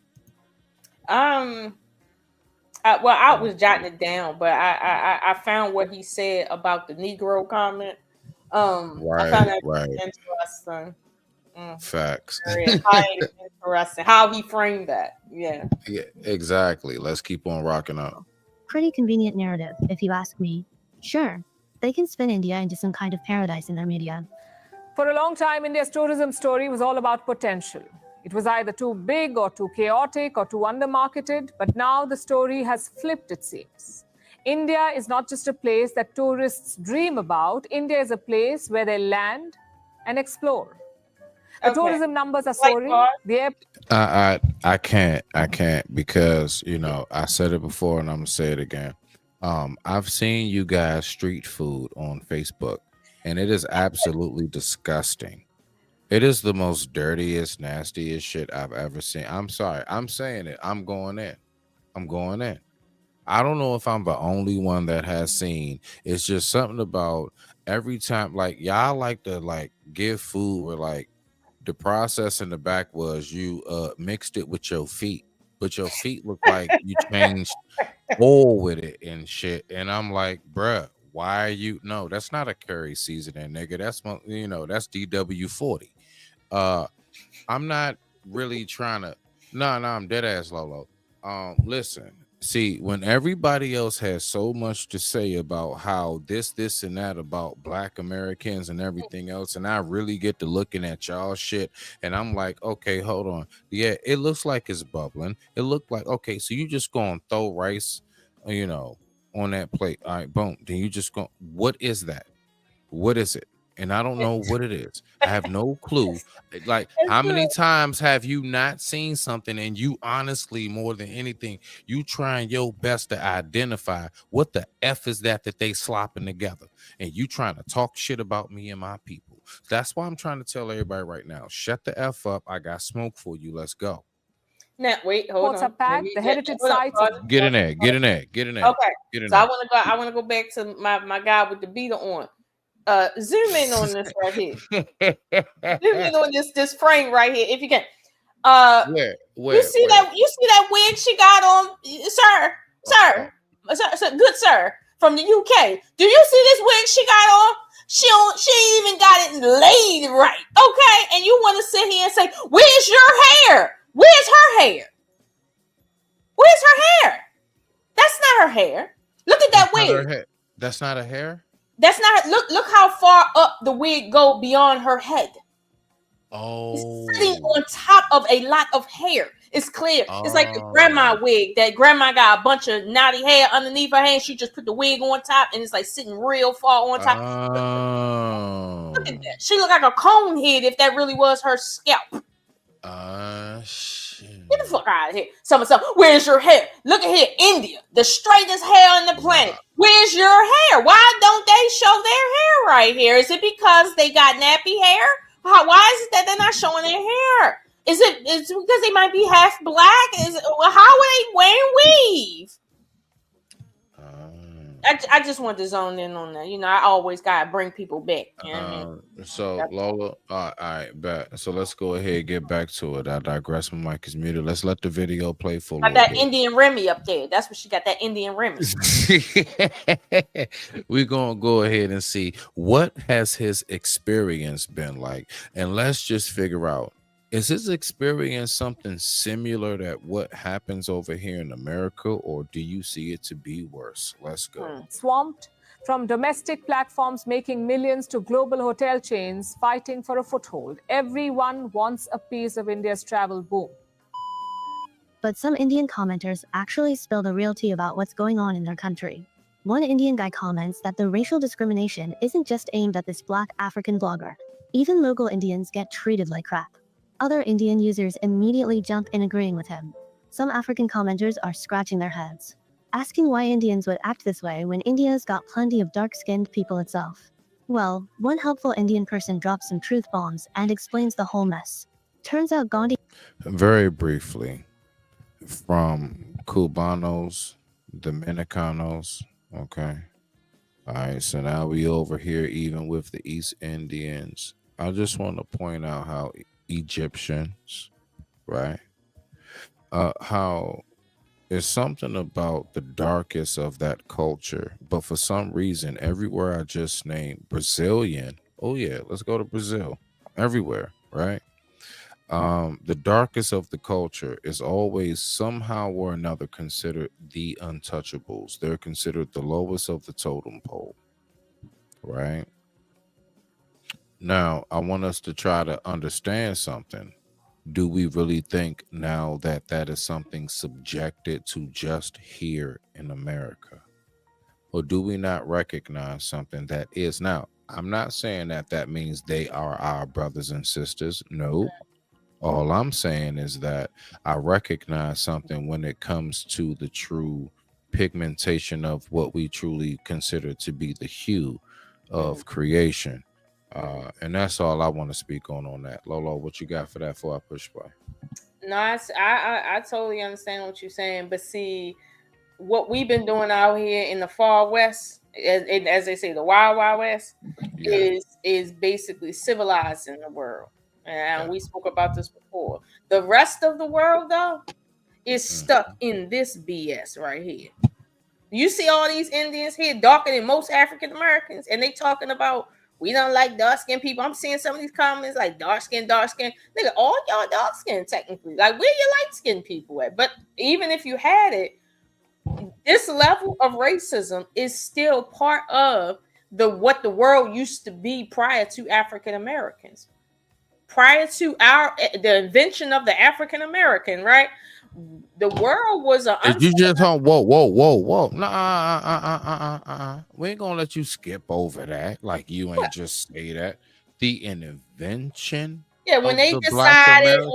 Well, I was jotting it down, but I found what he said about the Negro comment. I found that interesting. Facts. Very interesting how he framed that. Yeah, exactly. Let's keep on rocking up. Pretty convenient narrative, if you ask me. Sure, they can spin India into some kind of paradise in their media. For a long time, India's tourism story was all about potential. It was either too big or too chaotic or too undermarketed, but now the story has flipped, it seems. India is not just a place that tourists dream about. India is a place where they land and explore. The tourism numbers are soaring. I can't because, you know, I said it before and I'm gonna say it again. I've seen you guys street food on Facebook and it is absolutely disgusting. It is the most dirtiest, nastiest shit I've ever seen. I'm sorry. I'm saying it. I'm going in. I don't know if I'm the only one that has seen. It's just something about every time, like y'all like to like give food where like the process in the back was you mixed it with your feet, but your feet look like you changed oil with it and shit. And I'm like, bruh, why are you? No, that's not a curry seasoning, nigga. That's that's DW40. I'm not really trying to. No, I'm dead ass Lolo. Listen. See, when everybody else has so much to say about how this, and that about Black Americans and everything else, and I really get to looking at y'all shit, and I'm like, okay, hold on. Yeah, it looks like it's bubbling. It looked like, okay, so you just gonna throw rice, on that plate. All right, boom. Then you just go, what is that? What is it? And I don't know what it is. I have no clue. Like, how many times have you not seen something and you honestly, more than anything, you trying your best to identify what the F is that they slopping together, and you trying to talk shit about me and my people. That's why I'm trying to tell everybody right now, shut the F up. I got smoke for you. Let's go. Now, wait, hold on. The heritage sites. Get in there. Okay. So I want to go back to my guy with the beater on. Zoom in on this right here. Zoom in on this frame right here, if you can. Where? You see that wig she got on, sir, good sir, from the UK. Do you see this wig she got on? She ain't even got it laid right. Okay, and you want to sit here and say, "Where's your hair? Where's her hair? Where's her hair? That's not her hair. Look at that wig. That's not a hair. That's not look how far up the wig go beyond her head. Oh, it's sitting on top of a lot of hair. It's clear. It's like the grandma wig that grandma got a bunch of knotty hair underneath her hand. She just put the wig on top and it's like sitting real far on top. Look at that. She look like a cone head if that really was her scalp. Shit. Get the fuck out of here. Someone, where's your hair? Look at here, India, the straightest hair on the planet. Where's your hair? Why don't they show their hair right here? Is it because they got nappy hair? Why is it that they're not showing their hair? Is it because they might be half black? How are they wearing weave? I just want to zone in on that. You know, I always gotta bring people back. You know what I mean? So Lola, all right, bet. So let's go ahead and get back to it. I digress. My mic is muted. Let's let the video play for got that bit. Indian Remy up there. That's what she got. That Indian Remy. We're gonna go ahead and see what has his experience been like, and let's just figure out. Is his experience something similar to what happens over here in America, or do you see it to be worse? Let's go. Swamped, from domestic platforms making millions to global hotel chains fighting for a foothold. Everyone wants a piece of India's travel boom. But some Indian commenters actually spill the real tea about what's going on in their country. One Indian guy comments that the racial discrimination isn't just aimed at this Black African blogger. Even local Indians get treated like crap. Other Indian users immediately jump in agreeing with him. Some African commenters are scratching their heads, asking why Indians would act this way when India's got plenty of dark-skinned people itself. Well, one helpful Indian person drops some truth bombs and explains the whole mess. Turns out Gandhi... Very briefly, from Cubanos, Dominicanos, okay? All right, so now we over here even with the East Indians. I just want to point out how Egyptians, right? How it's something about the darkest of that culture, but for some reason, everywhere I just named, Brazilian, oh yeah, let's go to Brazil, everywhere, right? The darkest of the culture is always somehow or another considered the untouchables. They're considered the lowest of the totem pole, right? Now, I want us to try to understand something. Do we really think now that that is something subjected to just here in America? Or do we not recognize something that is? Now, I'm not saying that that means they are our brothers and sisters. No. All I'm saying is that I recognize something when it comes to the true pigmentation of what we truly consider to be the hue of creation. And that's all I want to speak on that. Lolo, what you got for that before I push play? No, I totally understand what you're saying, but see, what we've been doing out here in the far west, as they say, the wild west, is basically civilizing the world. And we spoke about this before. The rest of the world, though, is stuck in this BS right here. You see all these Indians here darker than most African Americans, and they talking about we don't like dark skinned people. I'm seeing some of these comments like dark skin. Nigga, all y'all dark skin technically. Like, where your light skinned people at? But even if you had it, this level of racism is still part of what the world used to be prior to African Americans. Prior to the invention of the African American, right? The world was you just whoa. Nah, we ain't gonna let you skip over that. Like you ain't just say that. The invention. Yeah, when they decided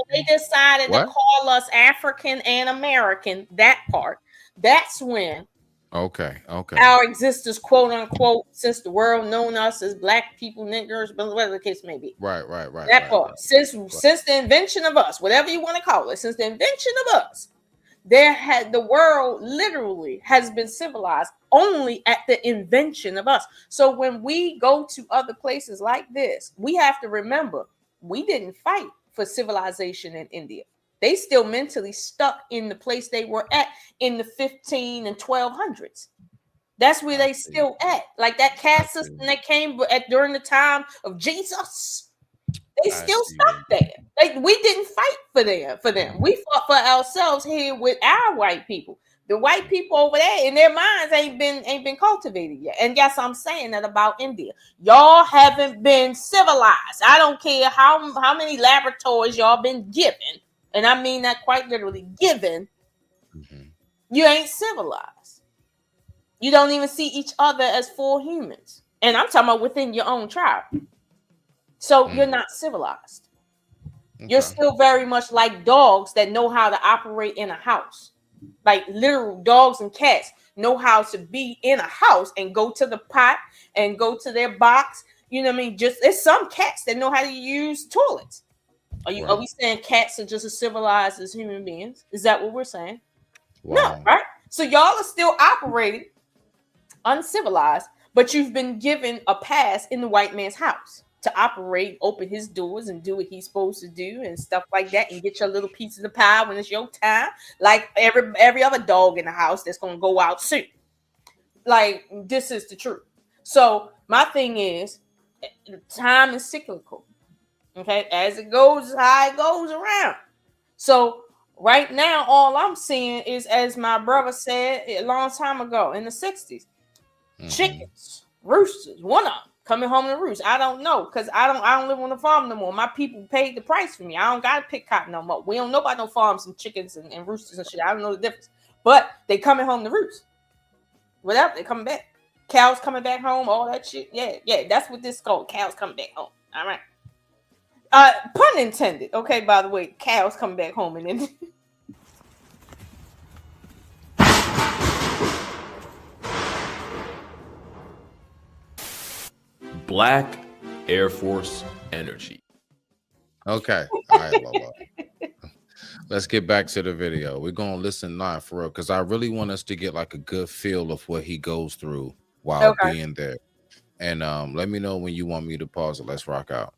to call us African and American, that part, that's when Okay. our existence, quote unquote, since the world known us as black people, niggers, whatever the case may be. Right. That part. Since the invention of us, whatever you want to call it, since the invention of us, the world literally has been civilized only at the invention of us. So when we go to other places like this, we have to remember we didn't fight for civilization in India. They still mentally stuck in the place they were at in the 15 and 1200s. That's where they still at. Like that caste system that came during the time of Jesus. They still stuck there. Like we didn't fight for them. We fought for ourselves here with our white people. The white people over there in their minds ain't been cultivated yet. And yes, I'm saying that about India. Y'all haven't been civilized. I don't care how many laboratories y'all been given. And I mean that quite literally, given, you ain't civilized. You don't even see each other as full humans. And I'm talking about within your own tribe. So you're not civilized. You're still very much like dogs that know how to operate in a house. Like literal dogs and cats know how to be in a house and go to the pot and go to their box. You know what I mean? There's some cats that know how to use toilets. Are we saying cats are just as civilized as human beings? Is that what we're saying? Wow. No, right? So y'all are still operating uncivilized, but you've been given a pass in the white man's house to operate, open his doors and do what he's supposed to do and stuff like that, and get your little piece of the pie when it's your time, like every other dog in the house that's gonna go out soon. Like, this is the truth. So my thing is, time is cyclical. Okay, as it goes, how it goes around. So right now, all I'm seeing is, as my brother said a long time ago in the 60s, chickens, roosters, one of them coming home to roost. I don't know, because I don't live on the farm no more. My people paid the price for me. I don't gotta pick cotton no more. We don't know about no farms and chickens and roosters and shit. I don't know the difference. But they coming home to roost. Whatever, they coming back. Cows coming back home, all that shit. Yeah, that's what this is called. Cows coming back home. All right. Pun intended. Okay, by the way, cows coming back home and then Black Air Force energy. Okay. All right, Lola. Let's get back to the video. We're gonna listen live for real, because I really want us to get like a good feel of what he goes through while being there. And let me know when you want me to pause it. Let's rock out.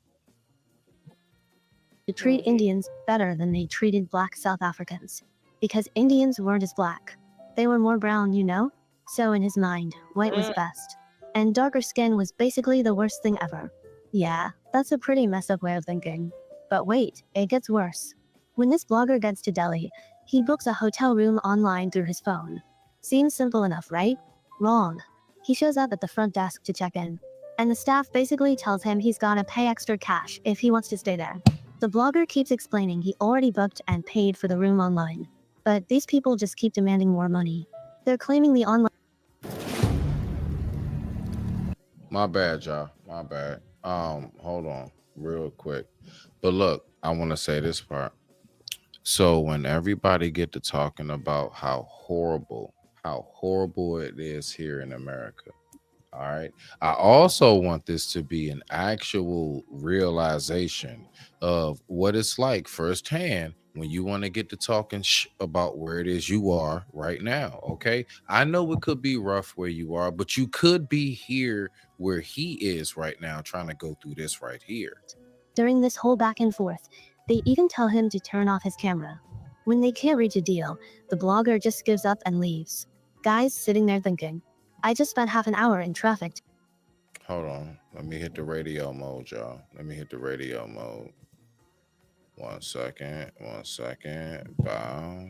To treat Indians better than they treated black South Africans, because Indians weren't as black. They were more brown, you know? So in his mind, white was best. And darker skin was basically the worst thing ever. Yeah, that's a pretty messed up way of thinking. But wait, it gets worse. When this blogger gets to Delhi, he books a hotel room online through his phone. Seems simple enough, right? Wrong. He shows up at the front desk to check in, and the staff basically tells him he's gotta pay extra cash if he wants to stay there. The blogger keeps explaining he already booked and paid for the room online, but these people just keep demanding more money. They're claiming the online. My bad, y'all. My bad. Hold on real quick. But look, I want to say this part. So when everybody get to talking about how horrible it is here in America, all right, I also want this to be an actual realization of what it's like firsthand when you want to get to talking about where it is you are right now. Okay, I know it could be rough where you are, but you could be here where he is right now, trying to go through this right here. During this whole back and forth, they even tell him to turn off his camera. When they can't reach a deal, the blogger just gives up and leaves. Guy's sitting there thinking, I just spent half an hour in traffic. Hold on. Let me hit the radio mode, y'all. Let me hit the radio mode. 1 second. 1 second. Bow.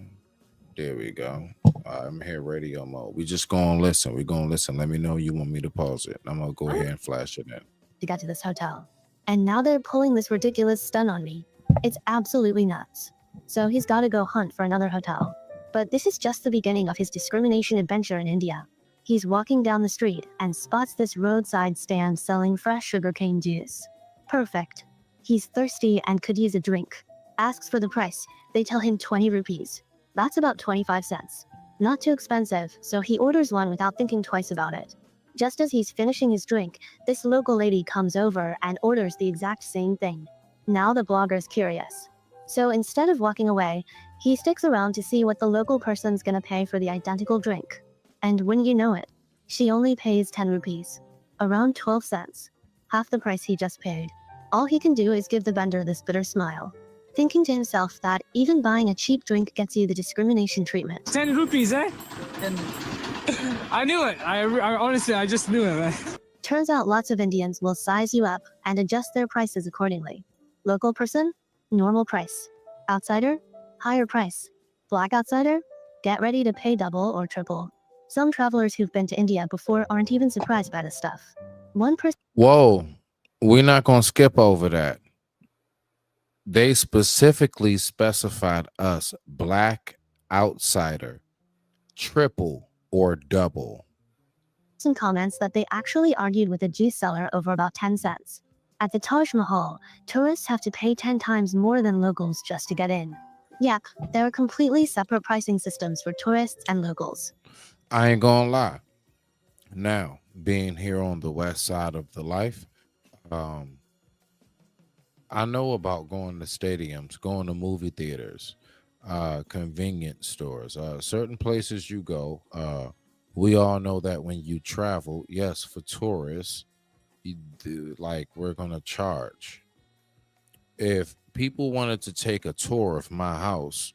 There we go. I'm here radio mode. We just gonna listen. We're gonna listen. Let me know you want me to pause it. I'm gonna go ahead and flash it in. To get to this hotel. And now they're pulling this ridiculous stunt on me. It's absolutely nuts. So he's got to go hunt for another hotel. But this is just the beginning of his discrimination adventure in India. He's walking down the street and spots this roadside stand selling fresh sugarcane juice. Perfect. He's thirsty and could use a drink. Asks for the price. They tell him 20 rupees. That's about 25 cents. Not too expensive, so he orders one without thinking twice about it. Just as he's finishing his drink, this local lady comes over and orders the exact same thing. Now the blogger's curious. So instead of walking away, he sticks around to see what the local person's gonna pay for the identical drink. And when you know it, she only pays 10 rupees. Around 12 cents. Half the price he just paid. All he can do is give the vendor this bitter smile, thinking to himself that even buying a cheap drink gets you the discrimination treatment. 10 rupees, eh? I knew it. I honestly, I just knew it, man. Turns out lots of Indians will size you up and adjust their prices accordingly. Local person, normal price. Outsider, higher price. Black outsider, get ready to pay double or triple. Some travelers who've been to India before aren't even surprised by this stuff. One person. Whoa, we're not gonna skip over that. They specifically specified us black outsider, triple or double. Comments that they actually argued with a juice seller over about 10 cents. At the Taj Mahal, tourists have to pay 10 times more than locals just to get in. Yep, there are completely separate pricing systems for tourists and locals. I ain't gonna lie. Now, being here on the west side of the life, I know about going to stadiums, going to movie theaters, convenience stores, certain places you go. We all know that when you travel, yes, for tourists, we're gonna charge. If people wanted to take a tour of my house,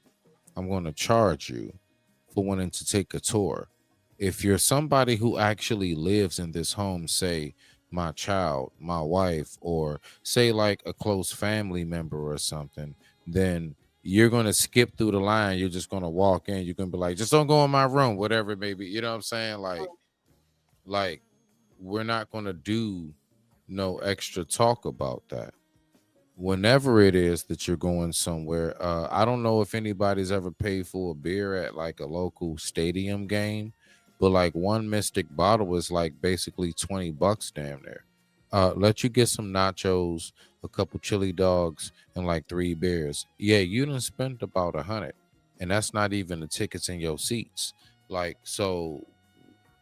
I'm gonna charge you for wanting to take a tour. If you're somebody who actually lives in this home, say my child, my wife, or say like a close family member or something, then you're going to skip through the line. You're just going to walk in. You're going to be like, just don't go in my room, whatever it may be. You know what I'm saying? Like we're not going to do no extra talk about that. Whenever it is that you're going somewhere, I don't know if anybody's ever paid for a beer at like a local stadium game, but like one Mystic bottle is like basically $20 damn near. Let you get some nachos, a couple chili dogs, and like 3 beers. Yeah, you done spent about $100, and that's not even the tickets in your seats. Like, so,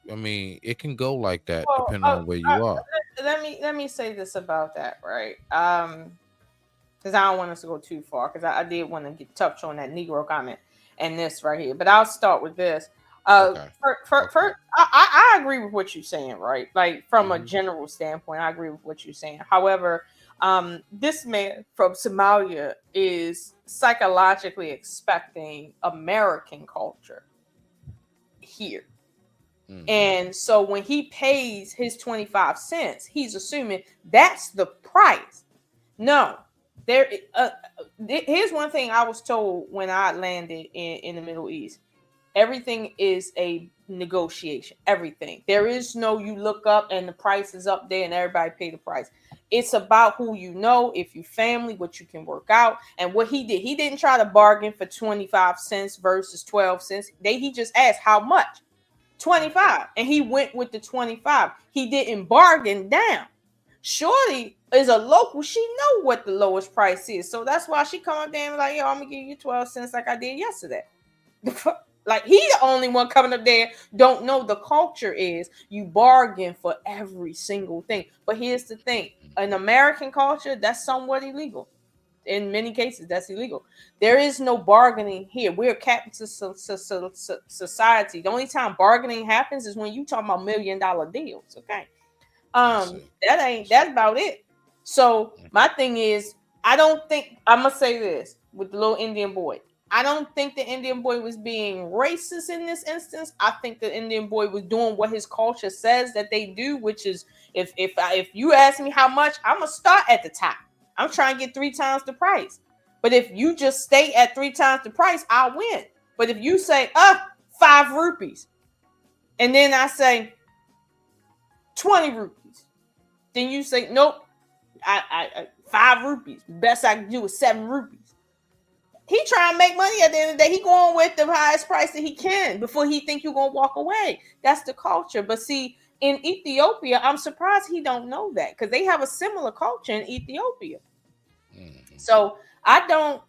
I mean, it can go like that depending on where you are. Let me say this about that, right? Because I don't want us to go too far, because I did want to touch on that Negro comment and this right here. But I'll start with this. Okay. I agree with what you're saying, right? Like from a general standpoint, I agree with what you're saying. However, this man from Somalia is psychologically expecting American culture here. And so when he pays his 25 cents, he's assuming that's the price. No, Here's one thing I was told when I landed in the Middle East. Everything is a negotiation. Everything. There is no you look up and the price is up there and everybody pay the price. It's about who you know, if you family, what you can work out. And what he didn't try to bargain for 25 cents versus 12 cents. He just asked how much? 25. And he went with the 25. He didn't bargain down. Shorty is a local. She know what the lowest price is. So that's why she come up there and be like, yo, I'm gonna give you 12 cents like I did yesterday. Like he the only one coming up there don't know the culture is you bargain for every single thing. But here's the thing. In American culture, that's somewhat illegal. In many cases, that's illegal. There is no bargaining here. We're a capitalist society. The only time bargaining happens is when you talk about $1 million deals. Okay. That's about it. So my thing is, I don't think I'm gonna say this with the little Indian boy. I don't think the Indian boy was being racist in this instance. I think the Indian boy was doing what his culture says that they do, which is if you ask me how much, I'm gonna start at the top. I'm trying to get 3 times the price. But if you just stay at 3 times the price, I'll win. But if you say 5 rupees, and then I say 20 rupees, then you say nope, I 5 rupees. Best I can do is 7 rupees. He trying to make money at the end of the day. He going with the highest price that he can before he think you're going to walk away. That's the culture. But see, in Ethiopia, I'm surprised he don't know that because they have a similar culture in Ethiopia. Mm-hmm. So I don't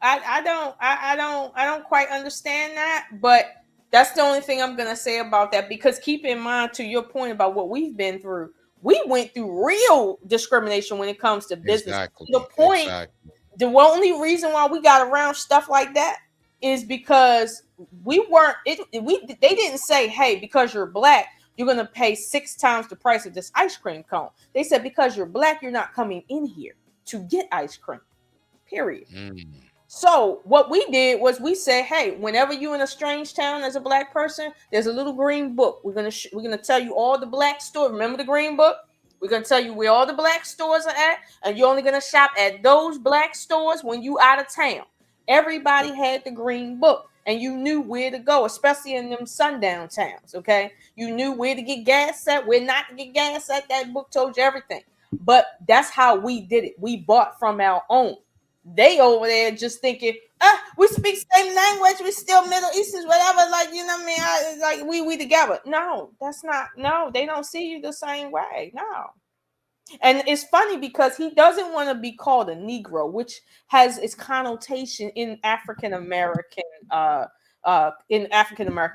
quite understand that, but that's the only thing I'm going to say about that, because keep in mind, to your point about what we've been through, we went through real discrimination when it comes to business. Exactly. To the point. Exactly. The only reason why we got around stuff like that is because we weren't. They didn't say, "Hey, because you're black, you're gonna pay 6 times the price of this ice cream cone." They said, "Because you're black, you're not coming in here to get ice cream." Period. So what we did was we said, "Hey, whenever you're in a strange town as a black person, there's a little green book. We're gonna tell you all the black stores. Remember the green book? We're going to tell you where all the black stores are at, and you're only going to shop at those black stores when you out of town." Everybody had the green book, and you knew where to go, especially in them sundown towns, okay? You knew where to get gas at, where not to get gas at. That book told you everything. But that's how we did it. We bought from our own. They over there just thinking, we speak same language, we still Middle Easterns, whatever, like, you know what I mean? We together. No, that's not, no, they don't see you the same way. No. And it's funny because he doesn't want to be called a Negro, which has its connotation in African American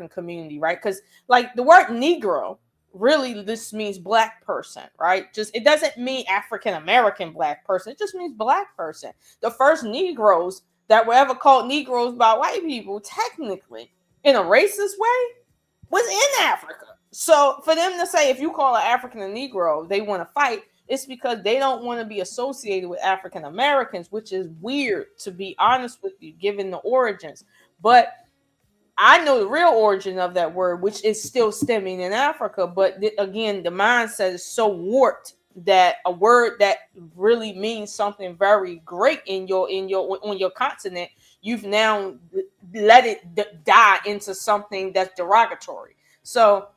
community, right? Because like the word Negro really this means black person, right? Just it doesn't mean African American black person. It just means black person. The first Negroes that were ever called Negroes by white people, technically, in a racist way, was in Africa. So for them to say if you call an African a Negro, they want to fight, it's because they don't want to be associated with African Americans, which is weird, to be honest with you, given the origins. But I know the real origin of that word, which is still stemming in Africa. But again, the mindset is so warped that a word that really means something very great on your continent, you've now let it die into something that's derogatory. So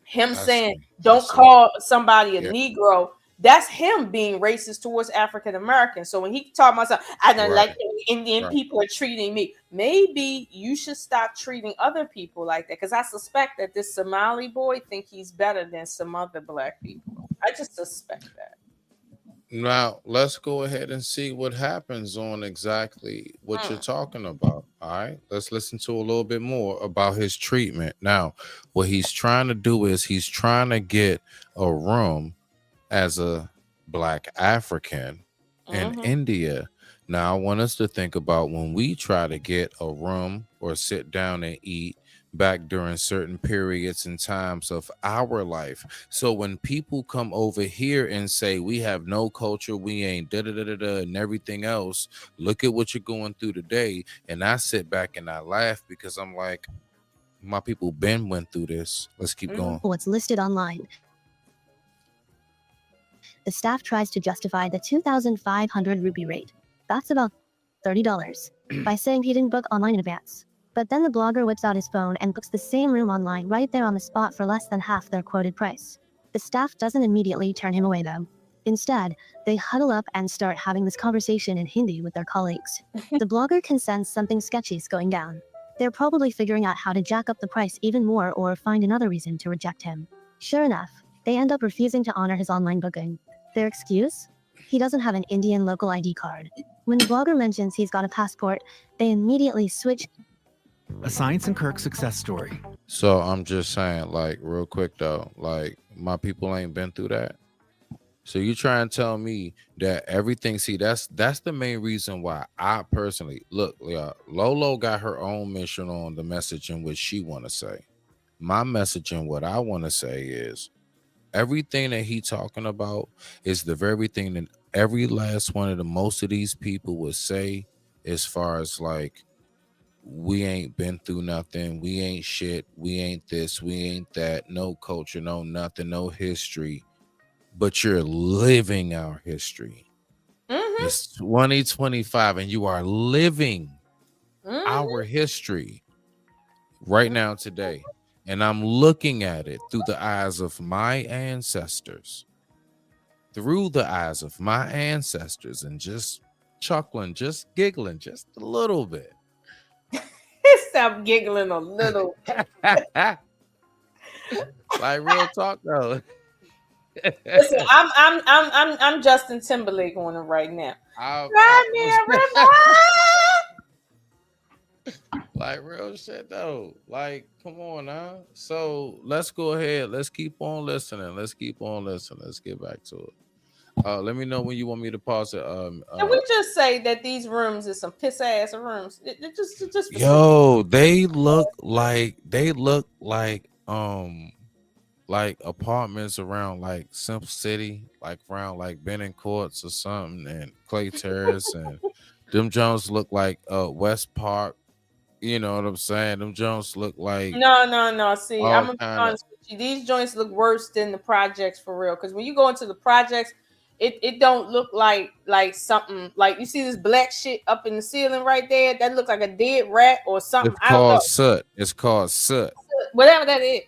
him saying, "Don't call somebody a Negro," that's him being racist towards African Americans. So when he talking about something, "I don't like the Indian people are treating me," maybe you should stop treating other people like that. Because I suspect that this Somali boy think he's better than some other black people. I just suspect that. Now let's go ahead and see what happens on exactly what you're talking about. All right, let's listen to a little bit more about his treatment. Now, what he's trying to do is he's trying to get a room as a black African in India. Now, I want us to think about when we try to get a room or sit down and eat back during certain periods and times of our life. So when people come over here and say we have no culture, we ain't da-da-da-da-da and everything else, look at what you're going through today. And I sit back and I laugh because I'm like, my people been went through this. Let's keep going. What's listed online. The staff tries to justify the 2,500 rupee rate. That's about $30 by saying he didn't book online in advance. But then the blogger whips out his phone and books the same room online right there on the spot for less than half their quoted price. The staff doesn't immediately turn him away though. Instead, they huddle up and start having this conversation in Hindi with their colleagues. The blogger can sense something sketchy is going down. They're probably figuring out how to jack up the price even more or find another reason to reject him. Sure enough, they end up refusing to honor his online booking. Their excuse? He doesn't have an Indian local ID card. When the blogger mentions he's got a passport, they immediately switch. A Science and Kirk success story. So I'm just saying, like, real quick though, like, my people ain't been through that. So you try and tell me that everything, see, that's the main reason why I personally, look, Lolo got her own mission on the message in which she want to say. My message and what I want to say is everything that he talking about is the very thing that every last one of the most of these people would say, as far as like, we ain't been through nothing, we ain't shit, we ain't this, we ain't that, no culture, no nothing, no history, but you're living our history. It's 2025 and you are living our history right now today. And I'm looking at it through the eyes of my ancestors, and just chuckling, just giggling, just a little bit. Stop giggling a little. Like real talk though. Listen, I'm Justin Timberlake on it right now. Like real shit though. Like, come on now. So let's go ahead. Let's keep on listening. Let's get back to it. Let me know when you want me to pause it. Can we just say that these rooms is some piss ass rooms? It just yo, they look like apartments around like Simple City, like around like Benning Courts or something, and Clay Terrace, and them Jones look like West Park. You know what I'm saying? Them Jones look like no. See, I'm gonna be honest with you. These joints look worse than the projects for real. Because when you go into the projects, it don't look like something like you see this black shit up in the ceiling right there. That looks like a dead rat or something. It's called soot. It's called soot. Whatever that is.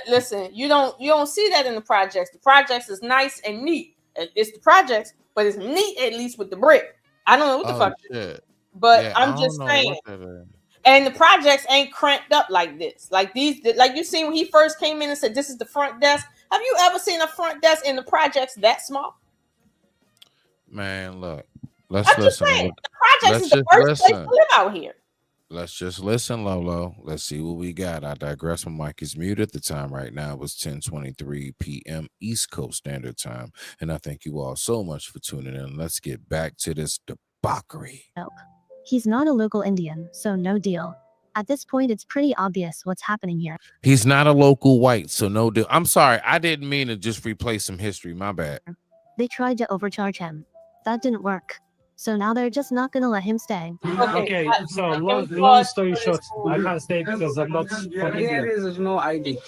Listen, you don't see that in the projects. The projects is nice and neat. It's the projects, but it's neat at least with the brick. I don't know what the fuck. Shit. But Yeah, I'm just saying. And the projects ain't cranked up like this. Like these, like you seen when he first came in and said, "This is the front desk." Have you ever seen a front desk in the projects that small? Man, look. Let's listen. Saying, the projects is the worst place to live out here. Let's just listen, Lolo. Let's see what we got. I digress. My mic is muted. The time right now was 10:23 p.m. East Coast Standard Time. And I thank you all so much for tuning in. Let's get back to this debauchery. He's not a local Indian, so no deal. At this point, it's pretty obvious what's happening here. He's not a local white, so no deal. I'm sorry. I didn't mean to just replay some history. My bad. They tried to overcharge him. That didn't work. So now they're just not going to let him stay. Okay, so long story short, I can't stay because I'm not from India. There is no ID.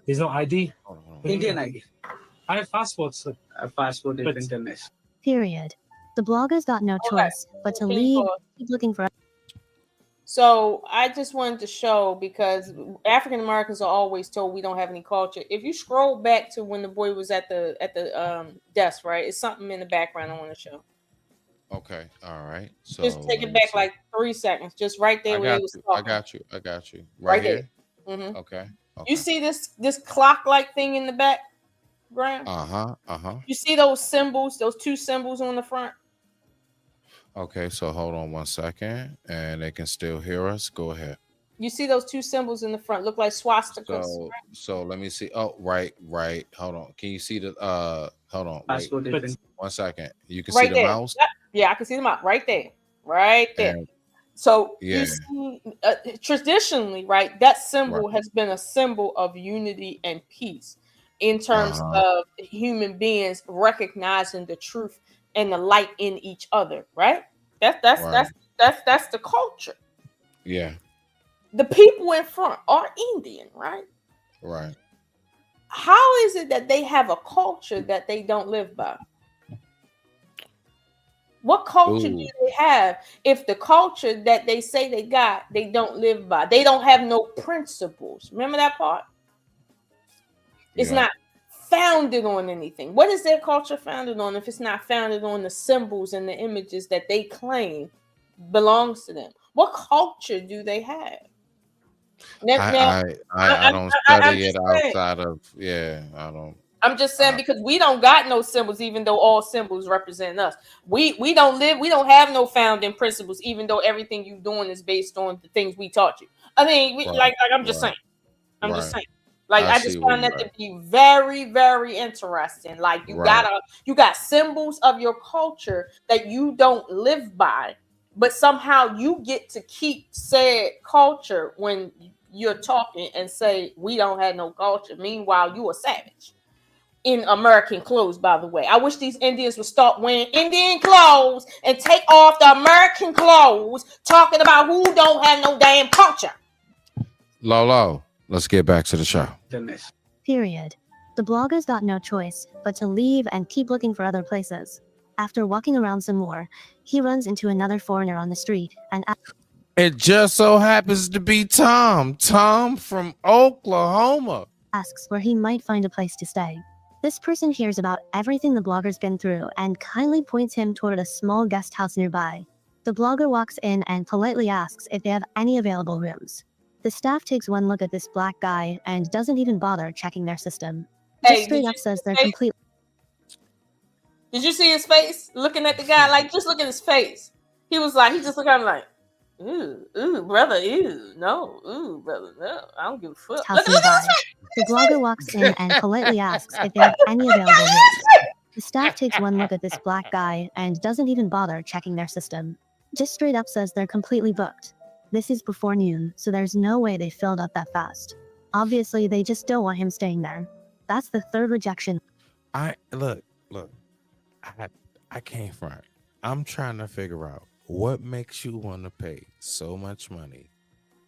There's no ID? Indian ID. I have passports. Sir. A passport is international. Period. The blogger's got no choice but to leave, keep looking for. So I just wanted to show, because African Americans are always told we don't have any culture. If you scroll back to when the boy was at the desk, right? It's something in the background I want to show. Okay, all right. So just take it back like 3 seconds, just right there where he was talking. I got you. Right here. There. Mm-hmm. Okay. You see this clock-like thing in the background? You see those symbols, those 2 symbols on the front? Okay, so hold on 1 second, and they can still hear us. Go ahead. You see those 2 symbols in the front, look like swastikas. So let me see. Oh, right. Hold on. Can you see the hold on, wait 1 second. You can see the mouse? Yeah, I can see the mouse right there. And, so you see, traditionally, right, that symbol has been a symbol of unity and peace in terms of human beings recognizing the truth and the light in each other, right? That's the culture. Yeah. The people in front are Indian, right? Right. How is it that they have a culture that they don't live by? What culture Ooh. do they have if the culture that they say they got, they don't live by? They don't have no principles. Remember that part? It's Yeah. not founded on anything. What is their culture founded on if it's not founded on the symbols and the images that they claim belongs to them? What culture do they have? I don't study it outside of I don't. I'm just saying because we don't got no symbols, even though all symbols represent us. We don't have no founding principles, even though everything you doing is based on the things we taught you. I mean, I'm just saying. I'm just saying. Like I just found that to be very, very interesting. Like you got symbols of your culture that you don't live by, but somehow you get to keep said culture when you're talking and say we don't have no culture. Meanwhile, you a savage. In American clothes, by the way. I wish these Indians would start wearing Indian clothes and take off the American clothes, talking about who don't have no damn culture. Lolo, let's get back to the show. Period. The blogger's got no choice but to leave and keep looking for other places. After walking around some more, he runs into another foreigner on the street and it just so happens to be Tom from Oklahoma. Asks where he might find a place to stay. This person hears about everything the blogger's been through and kindly points him toward a small guest house nearby. The blogger walks in and politely asks if they have any available rooms. The staff takes one look at this black guy and doesn't even bother checking their system. Just straight up says they're complete. Did you see his face? Looking at the guy, like just look at his face. He just looked at him like, ooh, brother, no, brother, no, I don't give a fuck. House nearby. The blogger walks in and politely asks if they have any available rooms. The staff takes one look at this black guy and doesn't even bother checking their system. Just straight up says they're completely booked. This is before noon, so there's no way they filled up that fast. Obviously, they just don't want him staying there. That's the third rejection. Look, I can't front. I'm trying to figure out what makes you want to pay so much money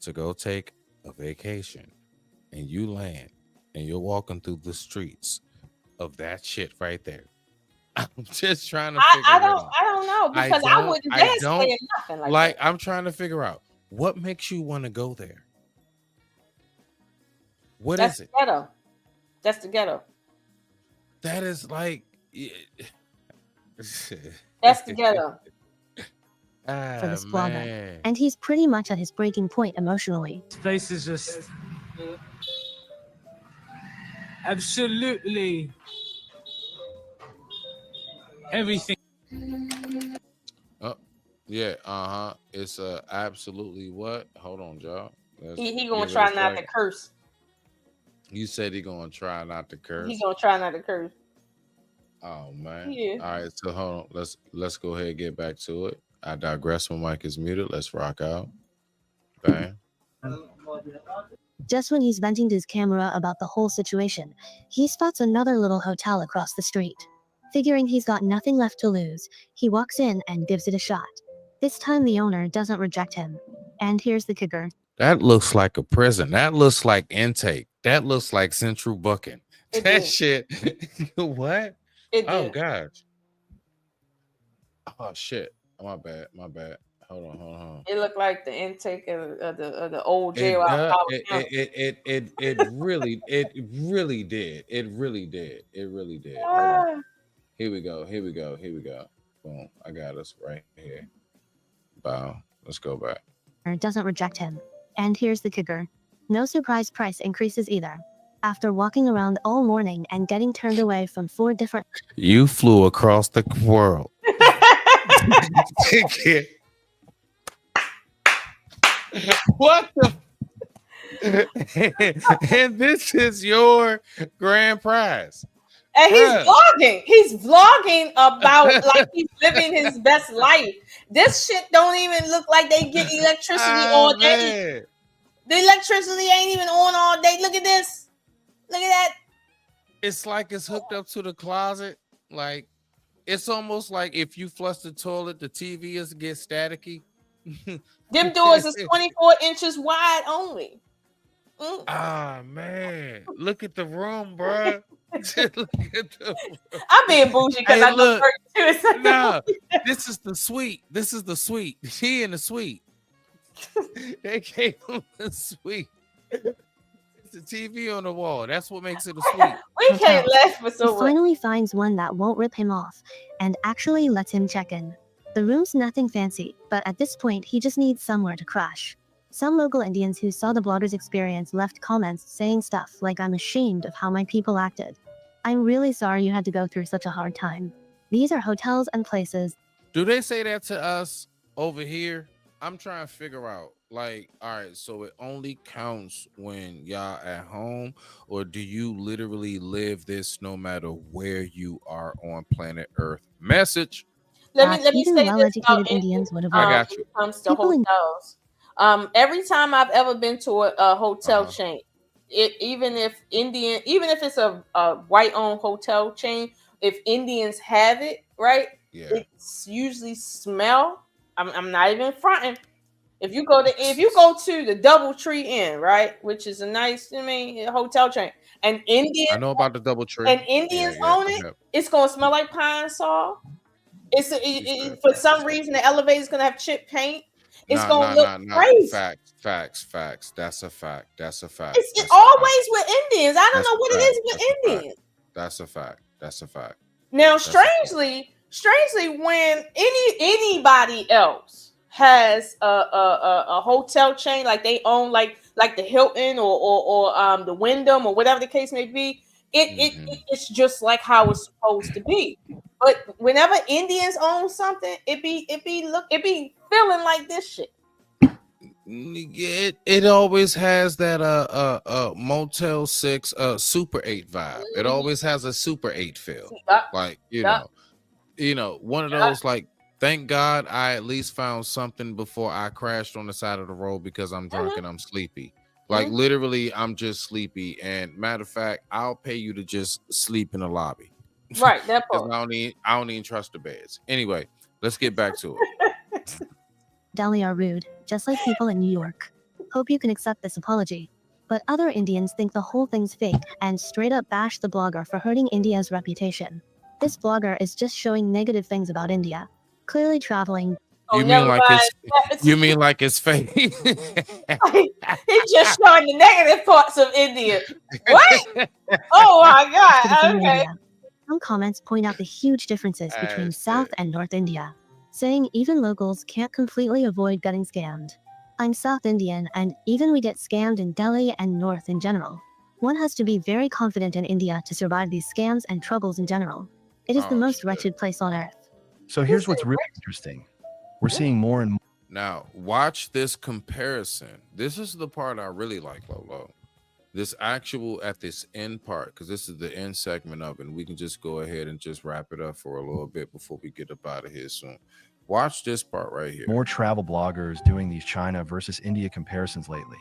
to go take a vacation and you land and you're walking through the streets of that shit right there. I'm just trying to figure it out. I don't know because I wouldn't dare say nothing like that. I'm trying to figure out what makes you want to go there. That's it? Ghetto. That's the ghetto. That is like that's the ghetto. For this blogger. And he's pretty much at his breaking point emotionally. This place is just absolutely everything. It's absolutely what? Hold on, y'all. He gonna try not to curse. You said he gonna try not to curse. He gonna try not to curse. Oh man. Yeah. All right, so hold on. Let's go ahead and get back to it. I digress. My mic is muted. Let's rock out. Bang. Just when he's venting to his camera about the whole situation, he spots another little hotel across the street. Figuring he's got nothing left to lose, he walks in and gives it a shot. This time the owner doesn't reject him. And here's the kicker. That looks like a prison. That looks like intake. That looks like central booking. Shit. What? Oh gosh. Oh shit. My bad. Hold on. It looked like the intake of the old jail. It really did. It really did. Here we go. Boom. I got us right here. Bow. Let's go back. Doesn't reject him. And here's the kicker. No surprise price increases either. After walking around all morning and getting turned away from 4 different... You flew across the world. What the? And this is your grand prize. And he's vlogging about like he's living his best life. This shit don't even look like they get electricity all day. Man. The electricity ain't even on all day. Look at this. Look at that. It's like it's hooked up to the closet. Like it's almost like if you flush the toilet, the TV is get staticky. Them doors is 24 inches wide only. Ah man, look at the room, bro. Look at the, I'm being bougie because Hey, I know look. 32 is such a nah, bougie. this is the suite. This is the suite. She in the suite. They came from the suite. It's a TV on the wall. That's what makes it a suite. We can't laugh for He so much. finally finds one that won't rip him off and actually lets him check in. The room's nothing fancy, but at this point he just needs somewhere to crash. Some local Indians who saw the blogger's experience left comments saying stuff like, "I'm ashamed of how my people acted. I'm really sorry you had to go through such a hard time. These are hotels and places." Do they say that to us over here? I'm trying to figure out. Like, all right, so it only counts when y'all at home, or do you literally live this no matter where you are on planet Earth? Message. Let me even say this well-educated about Indians would I avoid. got when you. it comes to People in- hotels. Every time I've ever been to a hotel Uh-huh. chain, even if it's a white-owned hotel chain, if Indians have it, right? Yeah. It's usually smell. I'm not even fronting. If you go to the DoubleTree Inn, right, which is a nice, hotel chain, and Indians I know about the double tree. and Indians Yeah, own go it, ahead. it's gonna smell like pine saw. For some reason the elevator's gonna have chip paint. It's gonna look crazy. Facts. That's a fact. That's a fact. It's always with Indians. I don't know what it is with Indians. That's a fact. That's a fact. Now, strangely, when anybody else has a hotel chain, like they own like the Hilton or the Wyndham or whatever the case may be, it's just like how it's supposed to be. But whenever Indians own something, it be feeling like this shit. It always has that Motel 6 Super 8 vibe. It always has a Super 8 feel. Like, you know, one of those, like, thank God I at least found something before I crashed on the side of the road because I'm drunk and I'm sleepy. Like, literally, I'm just sleepy. And matter of fact, I'll pay you to just sleep in the lobby. Right, that part. I don't even trust the beds. Anyway, let's get back to it. Delhi are rude, just like people in New York. Hope you can accept this apology. But other Indians think the whole thing's fake and straight up bash the blogger for hurting India's reputation. This blogger is just showing negative things about India. Clearly traveling. You mean like it's fake? He's just showing the negative parts of India. What? Oh my God. Okay. Some comments point out the huge differences between South and North India, saying even locals can't completely avoid getting scammed. I'm South Indian, and even we get scammed in Delhi and North in general. One has to be very confident in India to survive these scams and troubles in general. It is the most wretched place on earth. So here's what's really interesting. We're seeing more and more. Now, watch this comparison. This is the part I really like, Lolo. This actual at this end part, because this is the end segment of it, and we can just go ahead and just wrap it up for a little bit before we get up out of here soon. Watch this part right here. More travel bloggers doing these China versus India comparisons lately,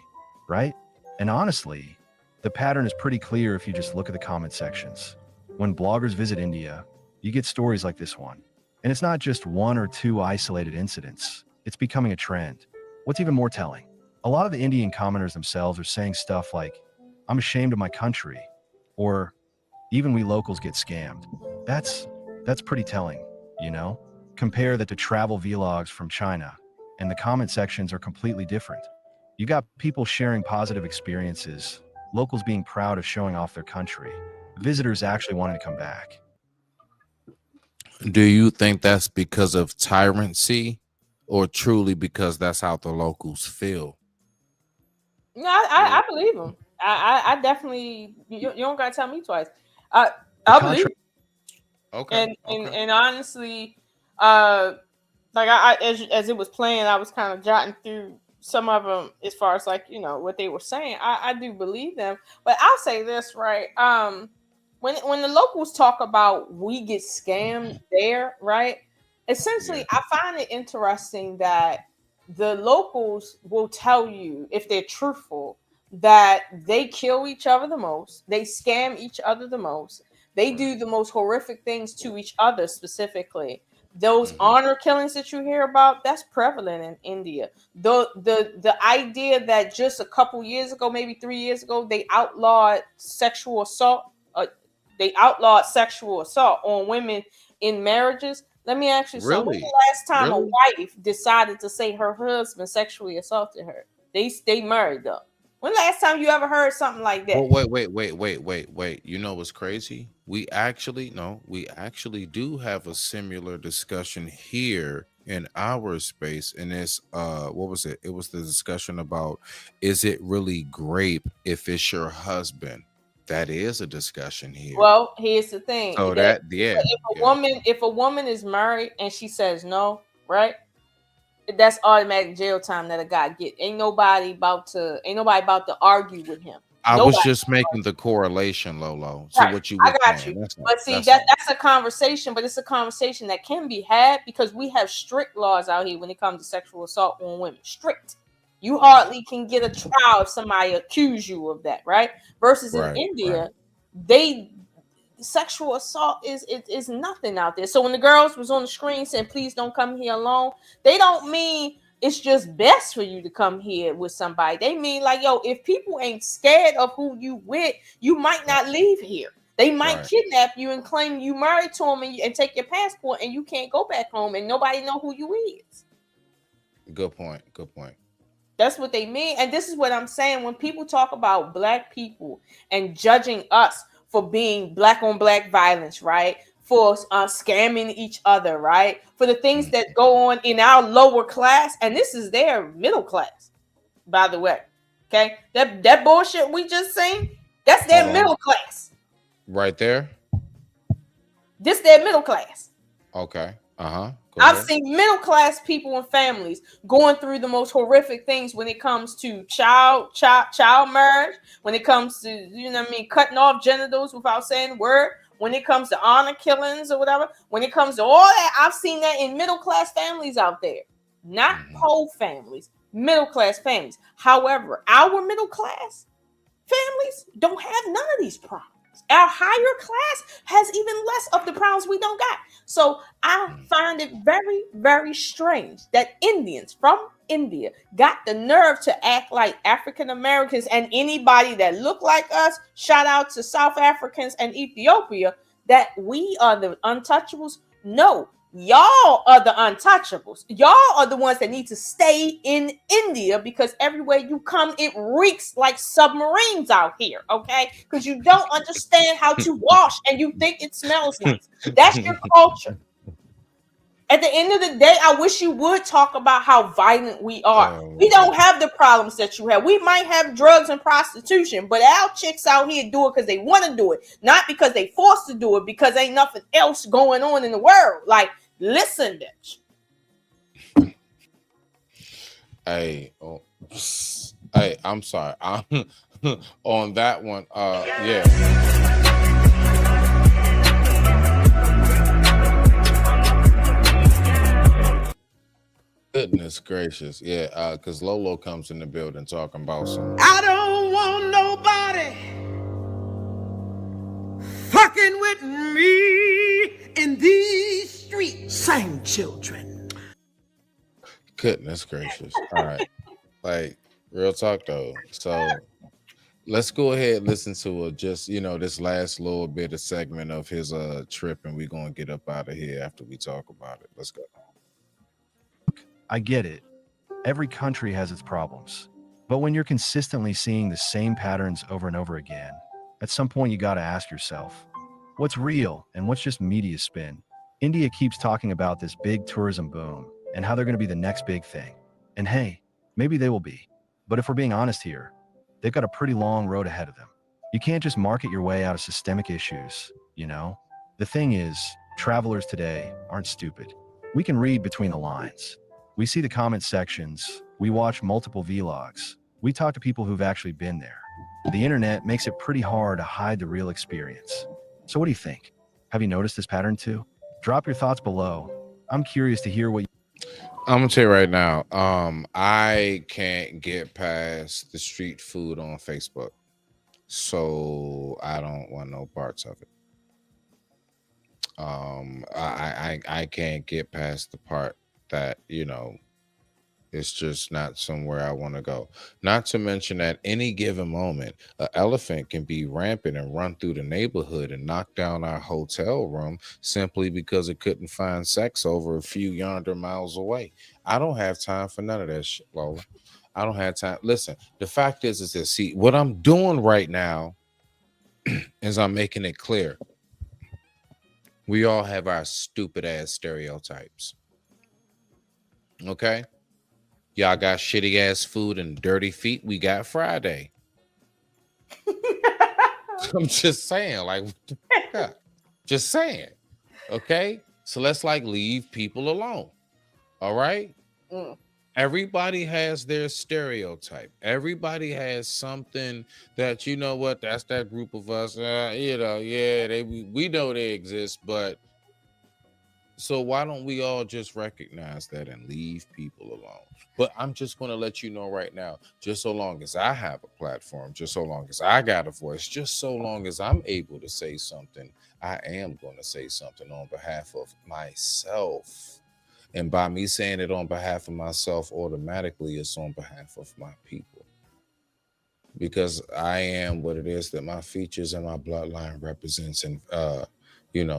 right? And honestly, the pattern is pretty clear if you just look at the comment sections. When bloggers visit India, you get stories like this one. And it's not just one or two isolated incidents. It's becoming a trend. What's even more telling? A lot of the Indian commenters themselves are saying stuff like, "I'm ashamed of my country," or "Even we locals get scammed." That's pretty telling, you know? Compare that to travel vlogs from China, and the comment sections are completely different. You got people sharing positive experiences, locals being proud of showing off their country, visitors actually wanting to come back. Do you think that's because of tyranny, or truly because that's how the locals feel? No, I believe him. I definitely. You don't gotta tell me twice. I believe. Okay. And honestly, like as it was playing, I was kind of jotting through some of them as far as like what they were saying. I do believe them, but I'll say this right. When the locals talk about we get scammed there, right? Essentially, I find it interesting that the locals will tell you, if they're truthful, that they kill each other the most, they scam each other the most, they do the most horrific things to each other specifically. Those honor killings that you hear about, that's prevalent in India. The idea that just a couple years ago, maybe 3 years ago, they outlawed sexual assault. They outlawed sexual assault on women in marriages. Let me ask you something. When Really? the last time a wife decided to say her husband sexually assaulted her? They married though. When the last time you ever heard something like that? Well, wait. You know what's crazy? We actually do have a similar discussion here in our space, and it's what was it? It was the discussion about, is it really grape if it's your husband? That is a discussion here. Well, here's the thing. So if a woman is married and she says no, right? That's automatic jail time that a guy get. Ain't nobody about to argue with him. I was just making the correlation, Lolo. So what you were saying. But see, that's a conversation, but it's a conversation that can be had because we have strict laws out here when it comes to sexual assault on women. Strict. You hardly can get a trial if somebody accuse you of that, right? Versus in India, sexual assault is nothing out there. So when the girls was on the screen saying, please don't come here alone, they don't mean it's just best for you to come here with somebody. They mean like, yo, if people ain't scared of who you with, you might not leave here. They might kidnap you and claim you married to them and take your passport and you can't go back home and nobody know who you is. Good point. That's what they mean. And this is what I'm saying. When people talk about black people and judging us for being black on black violence, right? For scamming each other, right? For the things that go on in our lower class. And this is their middle class, by the way. Okay. That bullshit we just seen, that's their middle class. Right there. This their middle class. Okay. I've seen middle class people and families going through the most horrific things when it comes to child marriage, when it comes to, cutting off genitals without saying the word, when it comes to honor killings or whatever, when it comes to all that, I've seen that in middle class families out there, not poor families, middle class families. However, our middle class families don't have none of these problems. Our higher class has even less of the problems we don't got. So I find it very, very strange that Indians from India got the nerve to act like African Americans and anybody that look like us. Shout out to South Africans and Ethiopia, that we are the untouchables. No, y'all are the untouchables. Y'all are the ones that need to stay in India because everywhere you come, it reeks like submarines out here, okay? Because you don't understand how to wash and you think it smells nice. That's your culture. At the end of the day, I wish you would talk about how violent we are. We don't have the problems that you have. We might have drugs and prostitution, but our chicks out here do it because they want to do it, not because they forced to do it because ain't nothing else going on in the world. Like, listen, bitch. Hey, I'm sorry. On that one, yeah. Goodness gracious, yeah. Because Lolo comes in the building talking about some. I don't want nobody fucking with me in these streets. Same children. Goodness gracious. All right. Like, real talk though. So let's go ahead and listen to this last little bit of segment of his trip, and we're gonna get up out of here after we talk about it. Let's go. I get it. Every country has its problems. But when you're consistently seeing the same patterns over and over again, at some point you gotta ask yourself, what's real and what's just media spin? India keeps talking about this big tourism boom and how they're gonna be the next big thing. And hey, maybe they will be. But if we're being honest here, they've got a pretty long road ahead of them. You can't just market your way out of systemic issues, you know? The thing is, travelers today aren't stupid. We can read between the lines. We see the comment sections, we watch multiple vlogs, we talk to people who've actually been there. The internet makes it pretty hard to hide the real experience. So what do you think? Have you noticed this pattern too? Drop your thoughts below. I'm curious to hear what I'm gonna tell you right now, I can't get past the street food on Facebook. So I don't want no parts of it. I can't get past the part that, It's just not somewhere I want to go. Not to mention at any given moment, an elephant can be rampant and run through the neighborhood and knock down our hotel room simply because it couldn't find sex over a few yonder miles away. I don't have time for none of that shit, Lola. I don't have time. Listen, the fact is that, see, what I'm doing right now is I'm making it clear. We all have our stupid ass stereotypes. Okay? Y'all got shitty ass food and dirty feet. We got Friday. I'm just saying, like, what the fuck up? Just saying. Okay? So let's like leave people alone. All right? Everybody has their stereotype. Everybody has something that, you know what, that's that group of us. You know, yeah, we know they exist, but so why don't we all just recognize that and leave people alone? But I'm just going to let you know right now, just so long as I have a platform, just so long as I got a voice, just so long as I'm able to say something, I am going to say something on behalf of myself. And by me saying it on behalf of myself, automatically it's on behalf of my people. Because I am what it is that my features and my bloodline represents and,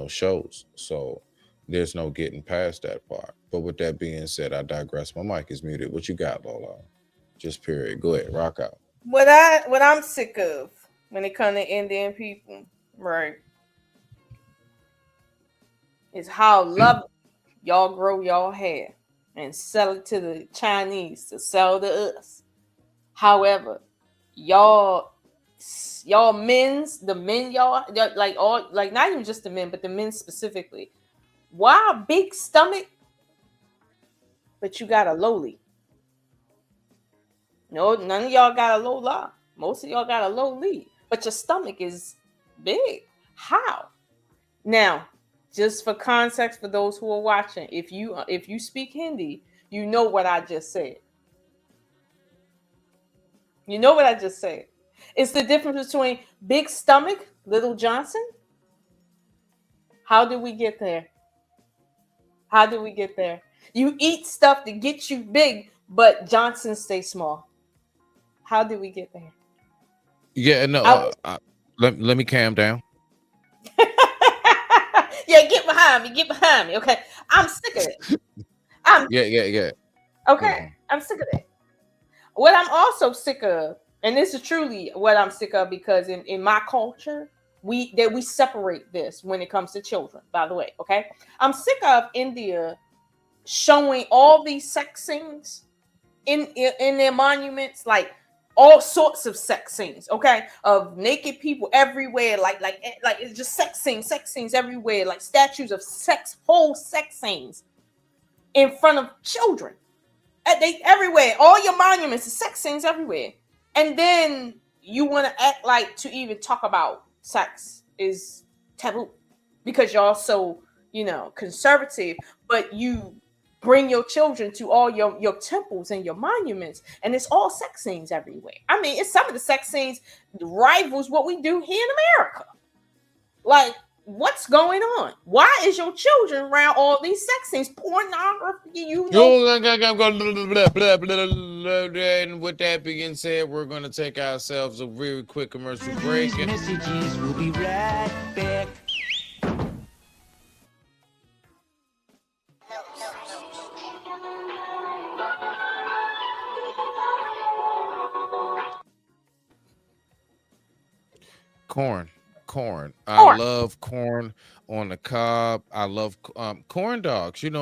shows. So there's no getting past that part. But with that being said, I digress. My mic is muted. What you got, Lola? Just period. Go ahead, rock out. What I'm sick of when it comes to Indian people, right, is how lovely y'all grow y'all hair and sell it to the Chinese to sell to us. However, y'all like not even just the men, but the men specifically. Why a big stomach, but you got a lowly? No, none of y'all got a low la. Most of y'all got a low lead, but your stomach is big. How? Now, just for context for those who are watching, if you speak Hindi, you know what I just said. You know what I just said. It's the difference between big stomach, Little Johnson. How did we get there? How did we get there? You eat stuff to get you big, but Johnson stay small. How did we get there? Yeah, no. Let me calm down. Yeah, get behind me. Okay, I'm sick of it. Yeah. Okay, I'm sick of it. What I'm also sick of, and this is truly what I'm sick of, because in my culture, we separate this when it comes to children. By the way, okay, I'm sick of India showing all these sex scenes in their monuments, like all sorts of sex scenes, okay, of naked people everywhere, like it's just sex scenes everywhere, like statues of whole sex scenes in front of children. They everywhere, all your monuments, is sex scenes everywhere, and then you want to act like to even talk about sex is taboo because y'all so conservative, but you bring your children to all your temples and your monuments, and it's all sex scenes everywhere. I mean, it's some of the sex scenes rivals what we do here in America. Like, what's going on? Why is your children around all these sex scenes, pornography? And with that being said, we're going to take ourselves a very quick commercial break. Messages, we'll be right back. Corn. I love corn on the cob. I love corn dogs. Good.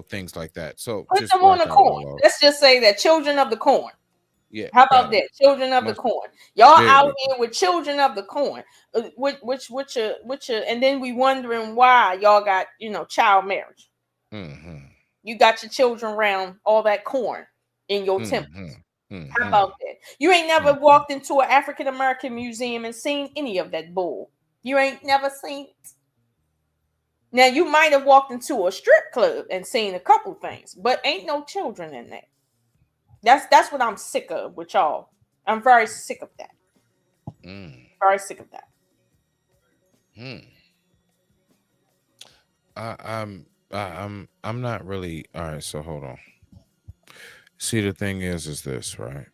Things like that. So put them on the corn. Let's just say that children of the corn. Yeah. How about that? Children of the corn. Y'all out here with children of the corn, which and then we wondering why y'all got child marriage. Mm-hmm. You got your children around all that corn in your temples. How about that? You ain't never walked into an African American museum and seen any of that bull. You ain't never seen it. Now, you might have walked into a strip club and seen a couple things, but ain't no children in there. That's what I'm sick of with y'all. I'm very sick of that. Very sick of that. I'm not really all right. So hold on. See, the thing is this, right?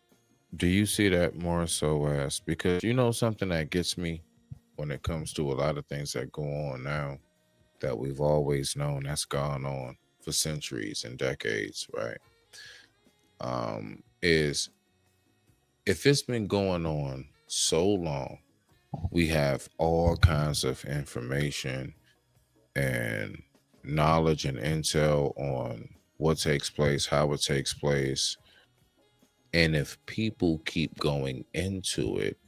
Do you see that more so as because you know something that gets me when it comes to a lot of things that go on now that we've always known that's gone on for centuries and decades, right? Is if it's been going on so long, we have all kinds of information and knowledge and intel on what takes place, how it takes place. And if people keep going into it,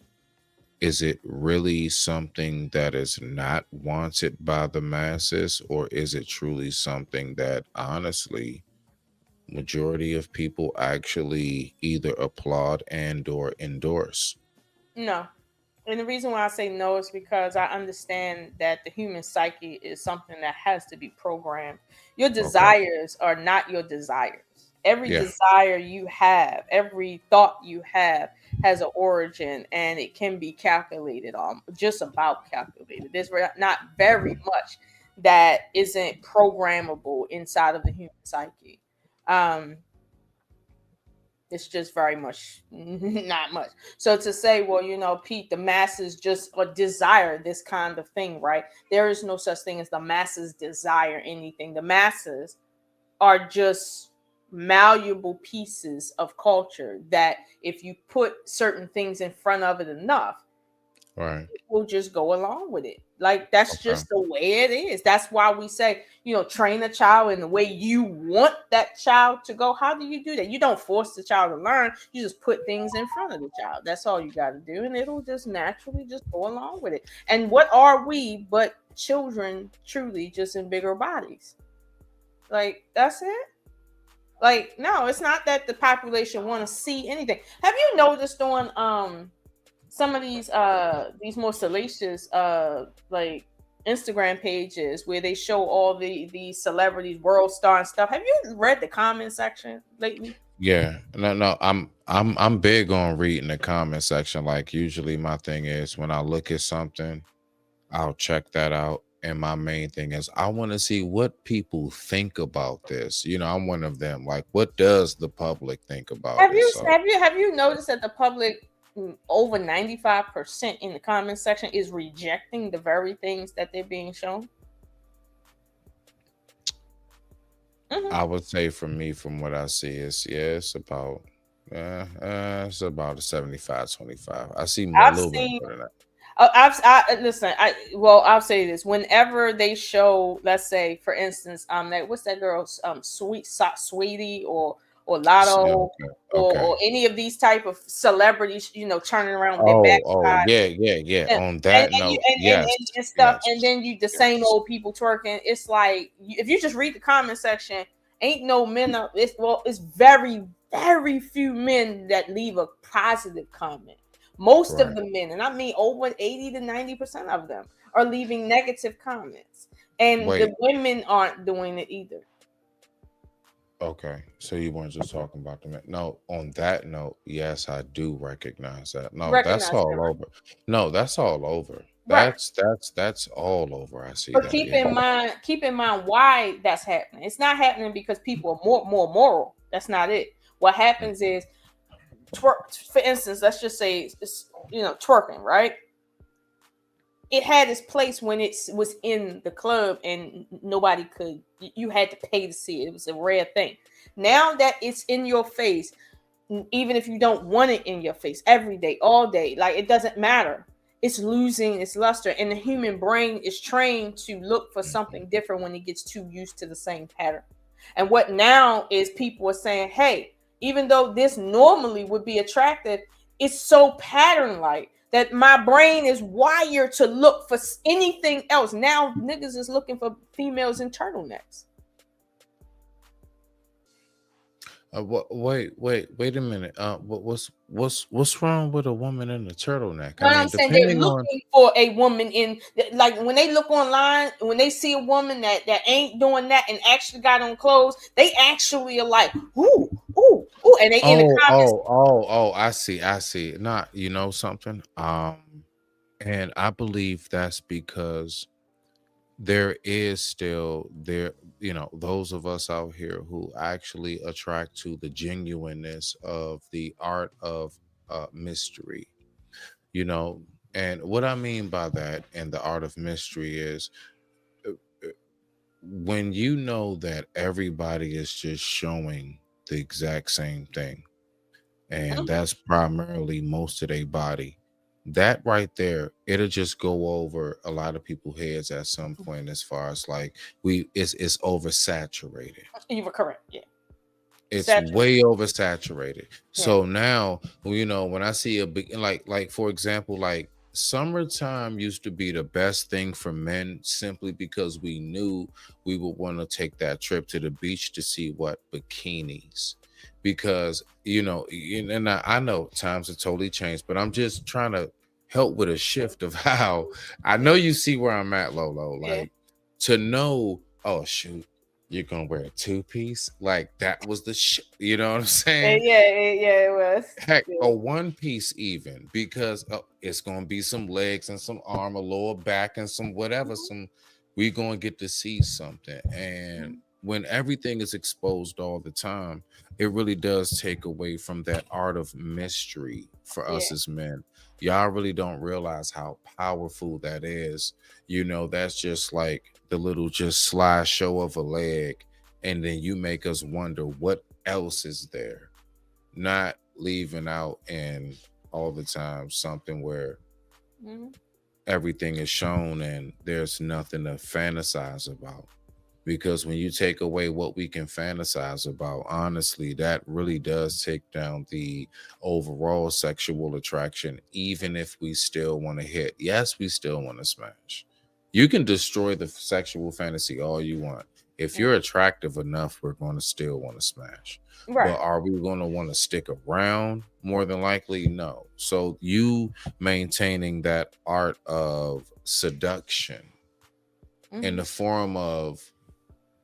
is it really something that is not wanted by the masses, or is it truly something that honestly majority of people actually either applaud and or endorse? No. And the reason why I say no is because I understand that the human psyche is something that has to be programmed. Your desires are not your desires. Every desire you have, every thought you have has an origin, and it can be calculated on, just about calculated. There's not very much that isn't programmable inside of the human psyche. It's just very much not much. So to say, well, you know, Pete, the masses just desire this kind of thing, right? There is no such thing as the masses desire anything. The masses are just malleable pieces of culture that if you put certain things in front of it enough, right, we'll just go along with it. Like that's just the way it is. That's why we say, you know, train a child in the way you want that child to go. How do you do that? You don't force the child to learn. You just put things in front of the child. That's all you got to do, and it'll just naturally just go along with it. And what are we but children, truly, just in bigger bodies? Like that's it. Like, no, it's not that the population want to see anything. Have you noticed on some of these more salacious like Instagram pages where they show all the celebrities, world star and stuff? Have you read the comment section lately? Yeah, no, I'm big on reading the comment section. Like usually my thing is when I look at something, I'll check that out. And my main thing is I want to see what people think about this. You know, I'm one of them. Like, what does the public think about it? Have you noticed that the public, over 95% in the comment section, is rejecting the very things that they're being shown? I would say for me, from what I see, it's about a 75-25. I see more, a little bit more than that. I'll say this. Whenever they show, let's say, for instance, what's that girl's Sweetie or Lotto or any of these type of celebrities, you know, turning around their backside. Yeah. On that note, and stuff, and then the same old people twerking. It's like if you just read the comment section, ain't no men. It's very, very few men that leave a positive comment. Most of the men, and I mean over 80 to 90% of them, are leaving negative comments. And the women aren't doing it either. Okay. So you weren't just talking about the men. No, on that note, yes, I do recognize that. No, that's all over. No, that's all over. That's all over. I see. But keep in mind why that's happening. It's not happening because people are more moral. That's not it. What happens is, twerk, for instance, let's just say it's, you know, twerking, right? It had its place when it was in the club and nobody could, you had to pay to see it. It was a rare thing. Now that it's in your face, even if you don't want it in your face every day, all day, like it doesn't matter. It's losing its luster, and the human brain is trained to look for something different when it gets too used to the same pattern. And what now is people are saying, hey, even though this normally would be attractive, it's so pattern-like that my brain is wired to look for anything else. Now niggas is looking for females in turtlenecks. Wait a minute. What's wrong with a woman in a turtleneck? I mean, I'm saying they're looking for a woman in, like when they look online, when they see a woman that ain't doing that and actually got on clothes, they actually are like, ooh, and they in the comments. I see. Not, you know something. And I believe that's because there is still there, those of us out here who actually attract to the genuineness of the art of mystery, and what I mean by that and the art of mystery is when you know that everybody is just showing the exact same thing, and that's primarily most of their body, that right there, it'll just go over a lot of people's heads at some point, as far as like it's oversaturated. You were correct. Yeah. It's way oversaturated. So now, when I see a big, like for example, like summertime used to be the best thing for men, simply because we knew we would want to take that trip to the beach to see what bikinis, because and I know times have totally changed, but I'm just trying to help with a shift of how I know you see where I'm at, Lolo. Like to know, oh shoot, you're gonna wear a 2-piece, like that was the shit. You know what I'm saying? Yeah, it was. Heck, a 1-piece even, because it's gonna be some legs and some arm, a lower back, and some whatever. We gonna get to see something, and when everything is exposed all the time, it really does take away from that art of mystery for us as men. Y'all really don't realize how powerful that is. That's just like the little just slide show of a leg, and then you make us wonder what else is there, not leaving out and all the time something where everything is shown and there's nothing to fantasize about. Because when you take away what we can fantasize about, honestly, that really does take down the overall sexual attraction, even if we still want to hit. Yes, we still want to smash. You can destroy the sexual fantasy all you want. If you're attractive enough, we're going to still want to smash. Right. But are we going to want to stick around? More than likely, no. So you maintaining that art of seduction in the form of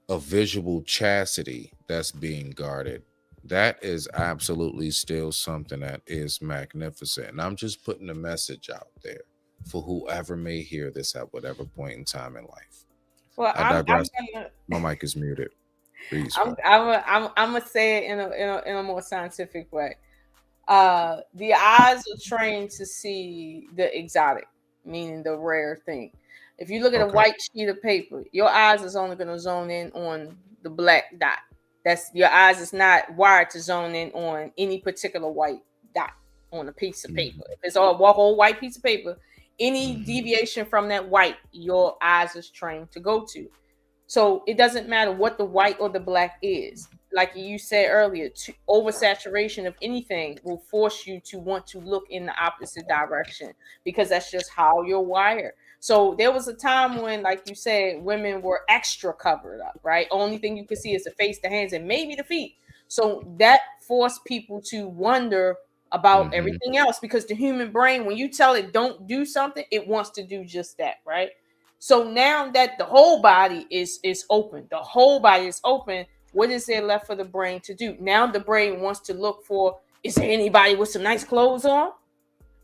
a visual chastity that's being guarded, that is absolutely still something that is magnificent. And I'm just putting a message out there for whoever may hear this at whatever point in time in life. Well, I digress. My mic is muted. Please. I'm gonna say it in a more scientific way. The eyes are trained to see the exotic, meaning the rare thing. If you look at a white sheet of paper, your eyes is only going to zone in on the black dot. That's your eyes is not wired to zone in on any particular white dot on a piece of paper. If it's a whole white piece of paper, any deviation from that white, your eyes is trained to go to. So it doesn't matter what the white or the black is. Like you said earlier, oversaturation of anything will force you to want to look in the opposite direction, because that's just how you're wired. So there was a time when, like you said, women were extra covered up, right? Only thing you could see is the face, the hands, and maybe the feet. So that forced people to wonder about everything else, because the human brain, when you tell it don't do something, it wants to do just that, right? So now that the whole body is open, what is there left for the brain to do? Now the brain wants to look for, is there anybody with some nice clothes on?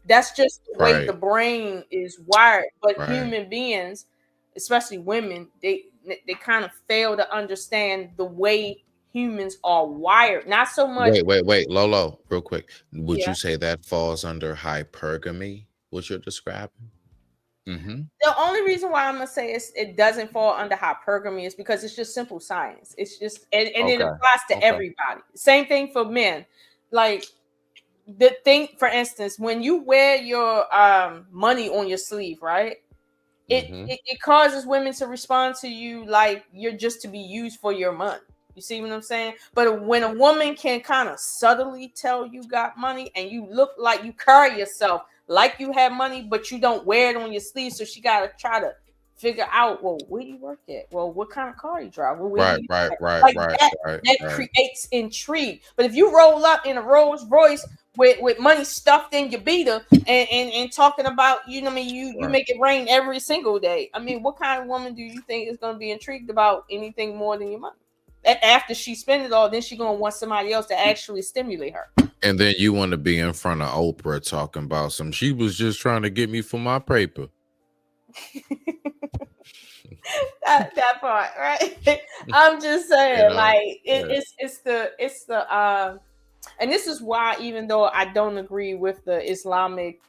That's just the way the brain is wired. But human beings, especially women, they kind of fail to understand the way humans are wired. Not so much. Wait, Lolo, real quick. Would you say that falls under hypergamy, what you're describing? The only reason why I'm gonna say it doesn't fall under hypergamy is because it's just simple science. It's just and it applies to everybody. Same thing for men. Like the thing, for instance, when you wear your money on your sleeve, right? It causes women to respond to you like you're just to be used for your money. You see what I'm saying? But when a woman can kind of subtly tell you got money, and you look like you carry yourself like you have money, but you don't wear it on your sleeve, so she got to try to figure out, well, where do you work at? Well, what kind of car you drive? Well, Right. That creates intrigue. But if you roll up in a Rolls Royce with money stuffed in your beater and talking about, you make it rain every single day. I mean, what kind of woman do you think is going to be intrigued about anything more than your money? After she spends it all, then she's going to want somebody else to actually stimulate her. And then you want to be in front of Oprah talking about she was just trying to get me for my paper. that part, right? I'm just saying, You know? like Yeah. it's the and this is why, even though I don't agree with the Islamic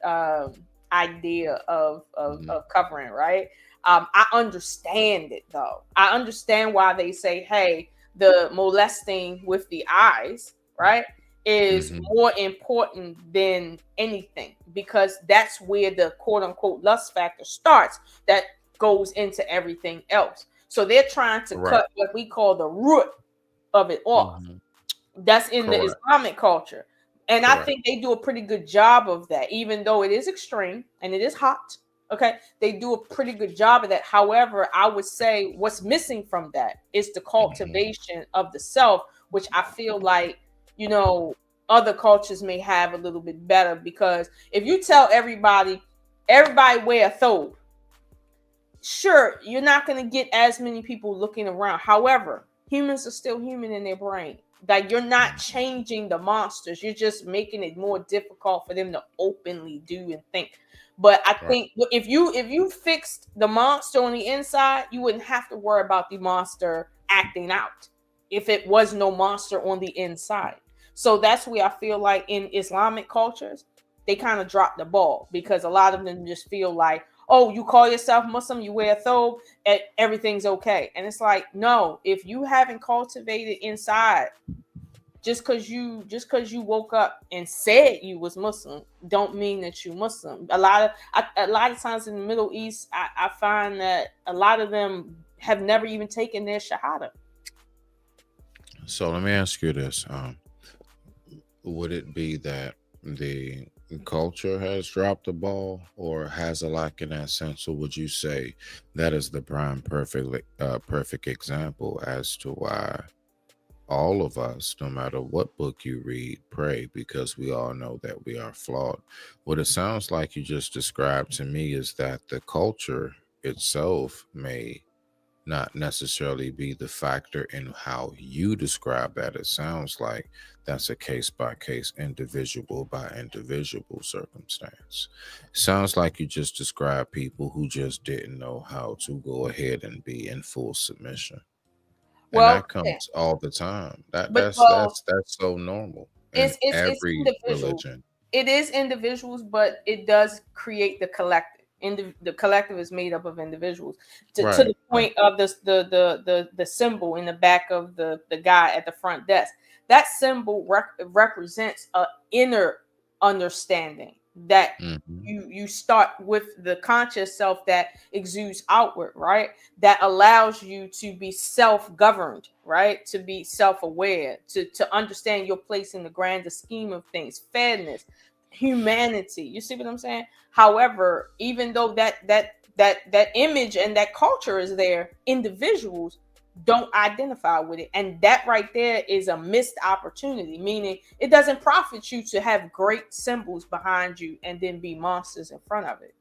idea of covering, right? I understand it though. I understand why they say, hey, the molesting with the eyes, right, is more important than anything, because that's where the quote unquote lust factor starts. That goes into everything else. So they're trying to cut what we call the root of it off. That's in the Islamic culture. And I think they do a pretty good job of that, even though it is extreme and it is hot. Okay. They do a pretty good job of that. However, I would say what's missing from that is the cultivation of the self, which I feel like, you know, other cultures may have a little bit better, because if you tell everybody wear a thobe, sure, you're not going to get as many people looking around. However, humans are still human in their brain. Like, you're not changing the monsters. You're just making it more difficult for them to openly do and think. But I think if you fixed the monster on the inside, you wouldn't have to worry about the monster acting out if it was no monster on the inside. So that's where I feel like in Islamic cultures, they kind of drop the ball, because a lot of them just feel like, oh, you call yourself Muslim, you wear a thobe, everything's okay. And it's like, no, if you haven't cultivated inside, just because you woke up and said you was Muslim, don't mean that you Muslim. A lot of times in the Middle East, I find that a lot of them have never even taken their shahada. So let me ask you this: would it be that the culture has dropped the ball, or has a lack in that sense, or would you say that is the prime perfect example as to why all of us, no matter what book you read, pray? Because we all know that we are flawed. What it sounds like you just described to me is that the culture itself may not necessarily be the factor in how you describe that. It sounds like that's a case by case, individual by individual circumstance. Sounds like you just described people who just didn't know how to go ahead and be in full submission. And that comes all the time. That's so normal in every religion. It is individuals, but it does create the collective. The collective is made up of individuals to the point of the symbol in the back of the guy at the front desk. That symbol represents an inner understanding that you start with the conscious self that exudes outward, right? That allows you to be self-governed, right? To be self-aware, to understand your place in the grander scheme of things, fairness, humanity. You see what I'm saying? However, even though that image and that culture is there, individuals don't identify with it. And that right there is a missed opportunity, meaning it doesn't profit you to have great symbols behind you and then be monsters in front of it.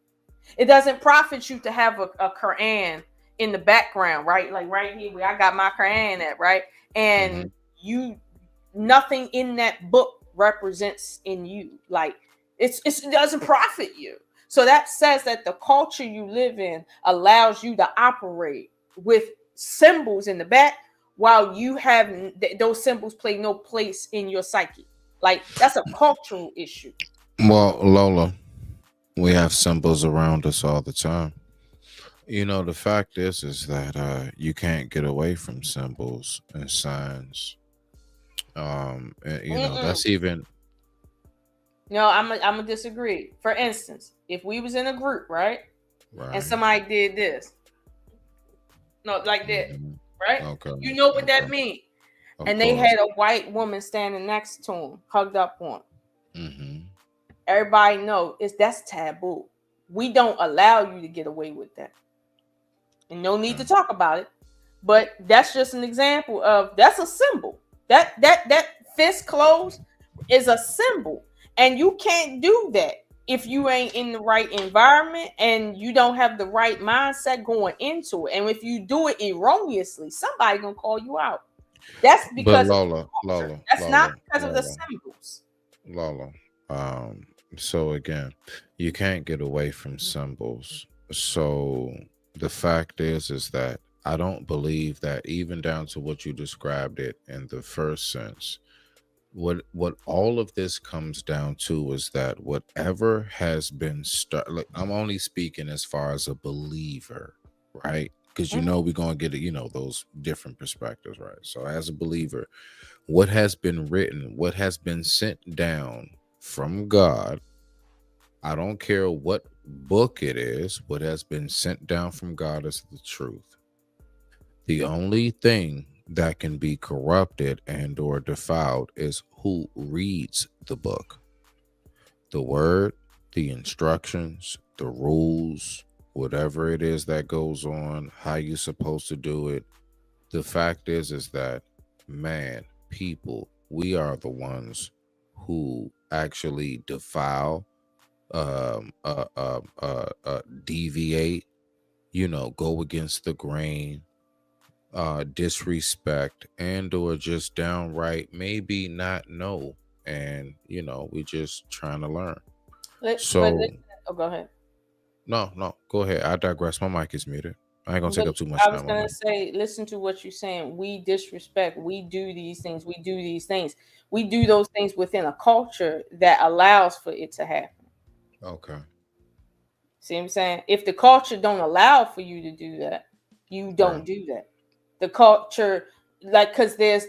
It doesn't profit you to have a Quran in the background, right? Like right here where I got my Quran at, right? And nothing in that book represents in you. Like it doesn't profit you. So that says that the culture you live in allows you to operate with symbols in the back, while you have those symbols play no place in your psyche. Like that's a cultural issue. Well, Lola, we have symbols around us all the time. You know, the fact is that you can't get away from symbols and signs. That's even. No, I'm gonna disagree. For instance, if we was in a group, right? And somebody did this. No, like that, right? Okay. You know what that means. And they had a white woman standing next to him, hugged up on him. Everybody knows that's taboo. We don't allow you to get away with that. And no need to talk about it. But that's just an example of that's a symbol. That fist closed is a symbol. And you can't do that if you ain't in the right environment and you don't have the right mindset going into it. And if you do it erroneously, somebody gonna call you out. That's because Lola, that's not because of the symbols. Lola. So again, you can't get away from symbols. So the fact is that I don't believe that, even down to what you described it in the first sense, what all of this comes down to is that whatever has been started, like, I'm only speaking as far as a believer, right? Because we're going to get those different perspectives, right? So as a believer, what has been written, what has been sent down from God, I don't care what book it is, what has been sent down from God is the truth. The only thing that can be corrupted and or defiled is who reads the book. The word, the instructions, the rules, whatever it is that goes on, how you're supposed to do it. The fact is that, man, people, we are the ones who actually defile, deviate, go against the grain, disrespect, and or just downright maybe not know, and we just trying to learn. Go ahead. No, go ahead. I digress. My mic is muted. I ain't gonna take up too much I time. was gonna say, listen to what you're saying. We disrespect. We do these things. We do these things. We do those things within a culture that allows for it to happen. Okay. See what I'm saying? If the culture don't allow for you to do that, you don't do that. The culture, like, because there's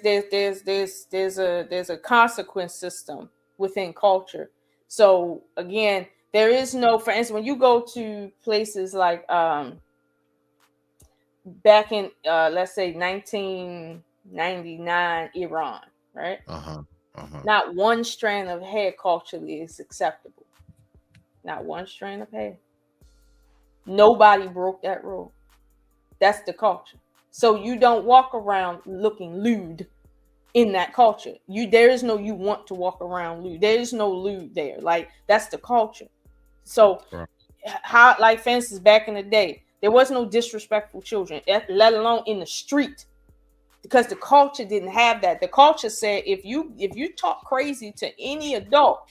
a consequence system within culture. So again, there is no, for instance, when you go to places like back in let's say 1999 Iran, right? Not one strand of hair culturally is acceptable. Not one strand of hair. Nobody broke that rule. That's the culture. So you don't walk around looking lewd in that culture. There is no you want to walk around lewd. There is no lewd there. Like, that's the culture. So how, like, for instance, back in the day, there was no disrespectful children, let alone in the street, because the culture didn't have that. The culture said if you talk crazy to any adult,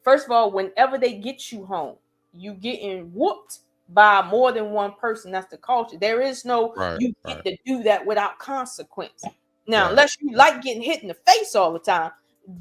first of all, whenever they get you home, you getting whooped by more than one person. That's the culture. There is no you get to do that without consequence. Now, unless you like getting hit in the face all the time,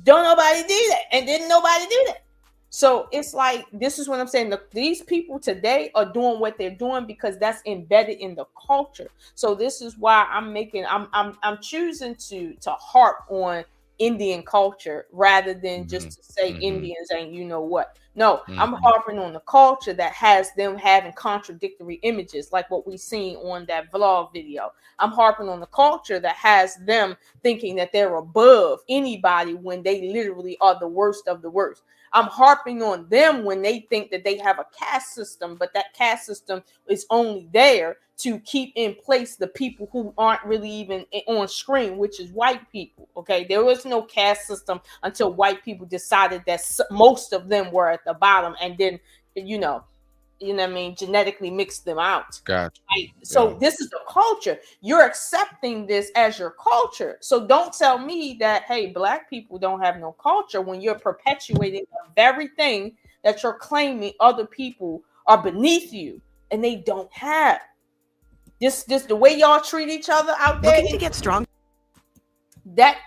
don't nobody do that, and didn't nobody do that. So it's like, this is what I'm saying. These people today are doing what they're doing because that's embedded in the culture. So this is why I'm choosing to harp on Indian culture rather than just to say Indians ain't you know what. No, I'm harping on the culture that has them having contradictory images, like what we seen on that vlog video. I'm harping on the culture that has them thinking that they're above anybody when they literally are the worst of the worst. I'm harping on them when they think that they have a caste system, but that caste system is only there to keep in place the people who aren't really even on screen, which is white people. Okay, there was no caste system until white people decided that most of them were at the bottom, and then what I mean, genetically mixed them out. Gotcha. Right? So this is the culture. You're accepting this as your culture. So don't tell me that, hey, black people don't have no culture when you're perpetuating the very thing that you're claiming other people are beneath you and they don't have. This the way y'all treat each other out there. Looking to get strong. That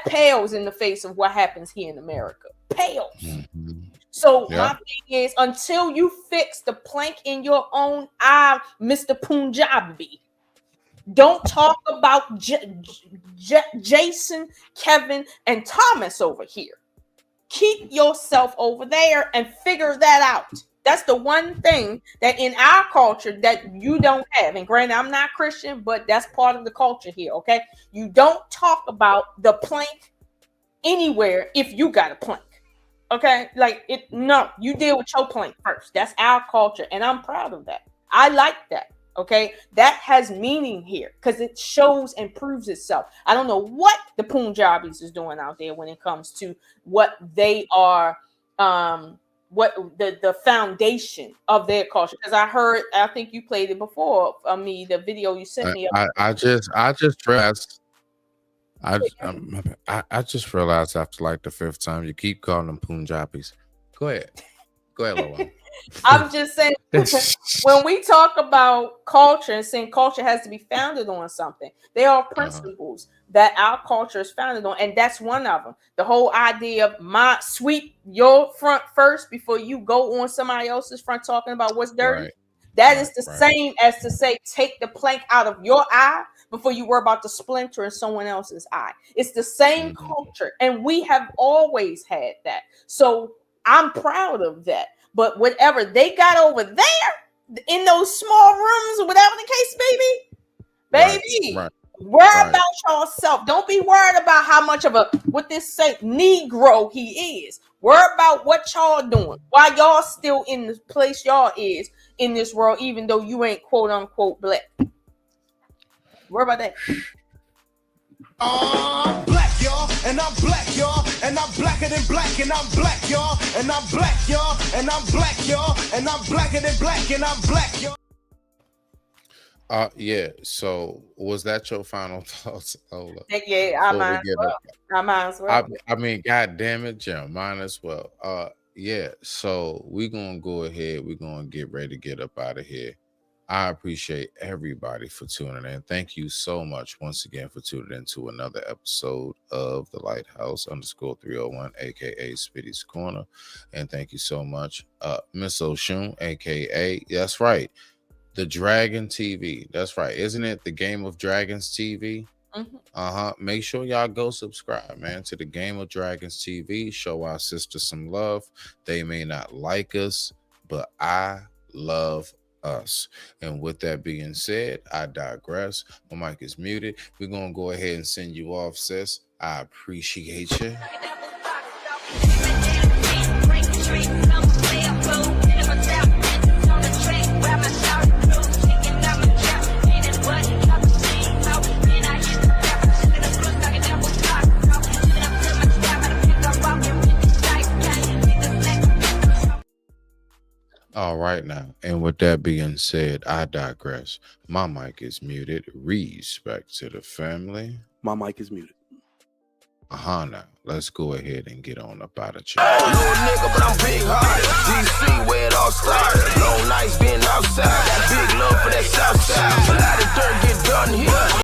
pales in the face of what happens here in America. Pales. So my thing is, until you fix the plank in your own eye, Mr. Punjabi, don't talk about Jason, Kevin, and Thomas over here. Keep yourself over there and figure that out. That's the one thing that in our culture that you don't have. And granted, I'm not Christian, but that's part of the culture here, okay? You don't talk about the plank anywhere if you got a plank. Okay, you deal with your plank first. That's our culture, and I'm proud of that. I like that. Okay, that has meaning here because it shows and proves itself. I don't know what the Punjabis is doing out there when it comes to what they are, what the foundation of their culture. Because I think you played it before. The video you sent me. I just realized. I just realized after like the fifth time you keep calling them Punjabis. Go ahead, Lolo. I'm just saying, when we talk about culture and saying culture has to be founded on something, there are principles that our culture is founded on, and that's one of them. The whole idea of sweep your front first before you go on somebody else's front talking about what's dirty. Right. That is the same as to say, take the plank out of your eye before you worry about the splinter in someone else's eye. It's the same culture, and we have always had that. So I'm proud of that. But whatever they got over there in those small rooms or whatever the case may be, worry about yourself. Don't be worried about how much of a, what this say, Negro he is. Worry about what y'all doing. Why y'all still in the place y'all is in this world, even though you ain't quote unquote black. Worry about that. I'm black, y'all, and I'm black, y'all, and I'm blacker than black, and I'm black, y'all, and I'm black, y'all, and I'm black, y'all, and I'm blacker than black, and I'm black, y'all. Yeah. So was that your final thoughts, Ola? Yeah, I might as well. I mean, God damn it, Jim, mine as well. Yeah. So we're gonna go ahead. We're gonna get ready to get up out of here. I appreciate everybody for tuning in. Thank you so much once again for tuning in to another episode of the Lighthouse _301, aka Spitty's Corner. And thank you so much, Miss Oshun, aka, that's right, the Dragon TV. That's right. Isn't it the Game of Dragons TV? Make sure y'all go subscribe, man, to the Game of Dragons TV. Show our sisters some love. They may not like us, but I love us. And with that being said, I digress. My mic is muted. We're gonna go ahead and send you off, sis. I appreciate you. All right now, and with that being said, I digress. My mic is muted. Respect to the family. My mic is muted. Now let's go ahead and get on up out of chat. Little nigga, but I'm big hearted. DC, where it all started. Long nights being outside. Got big love for that south side. A lot of dirt get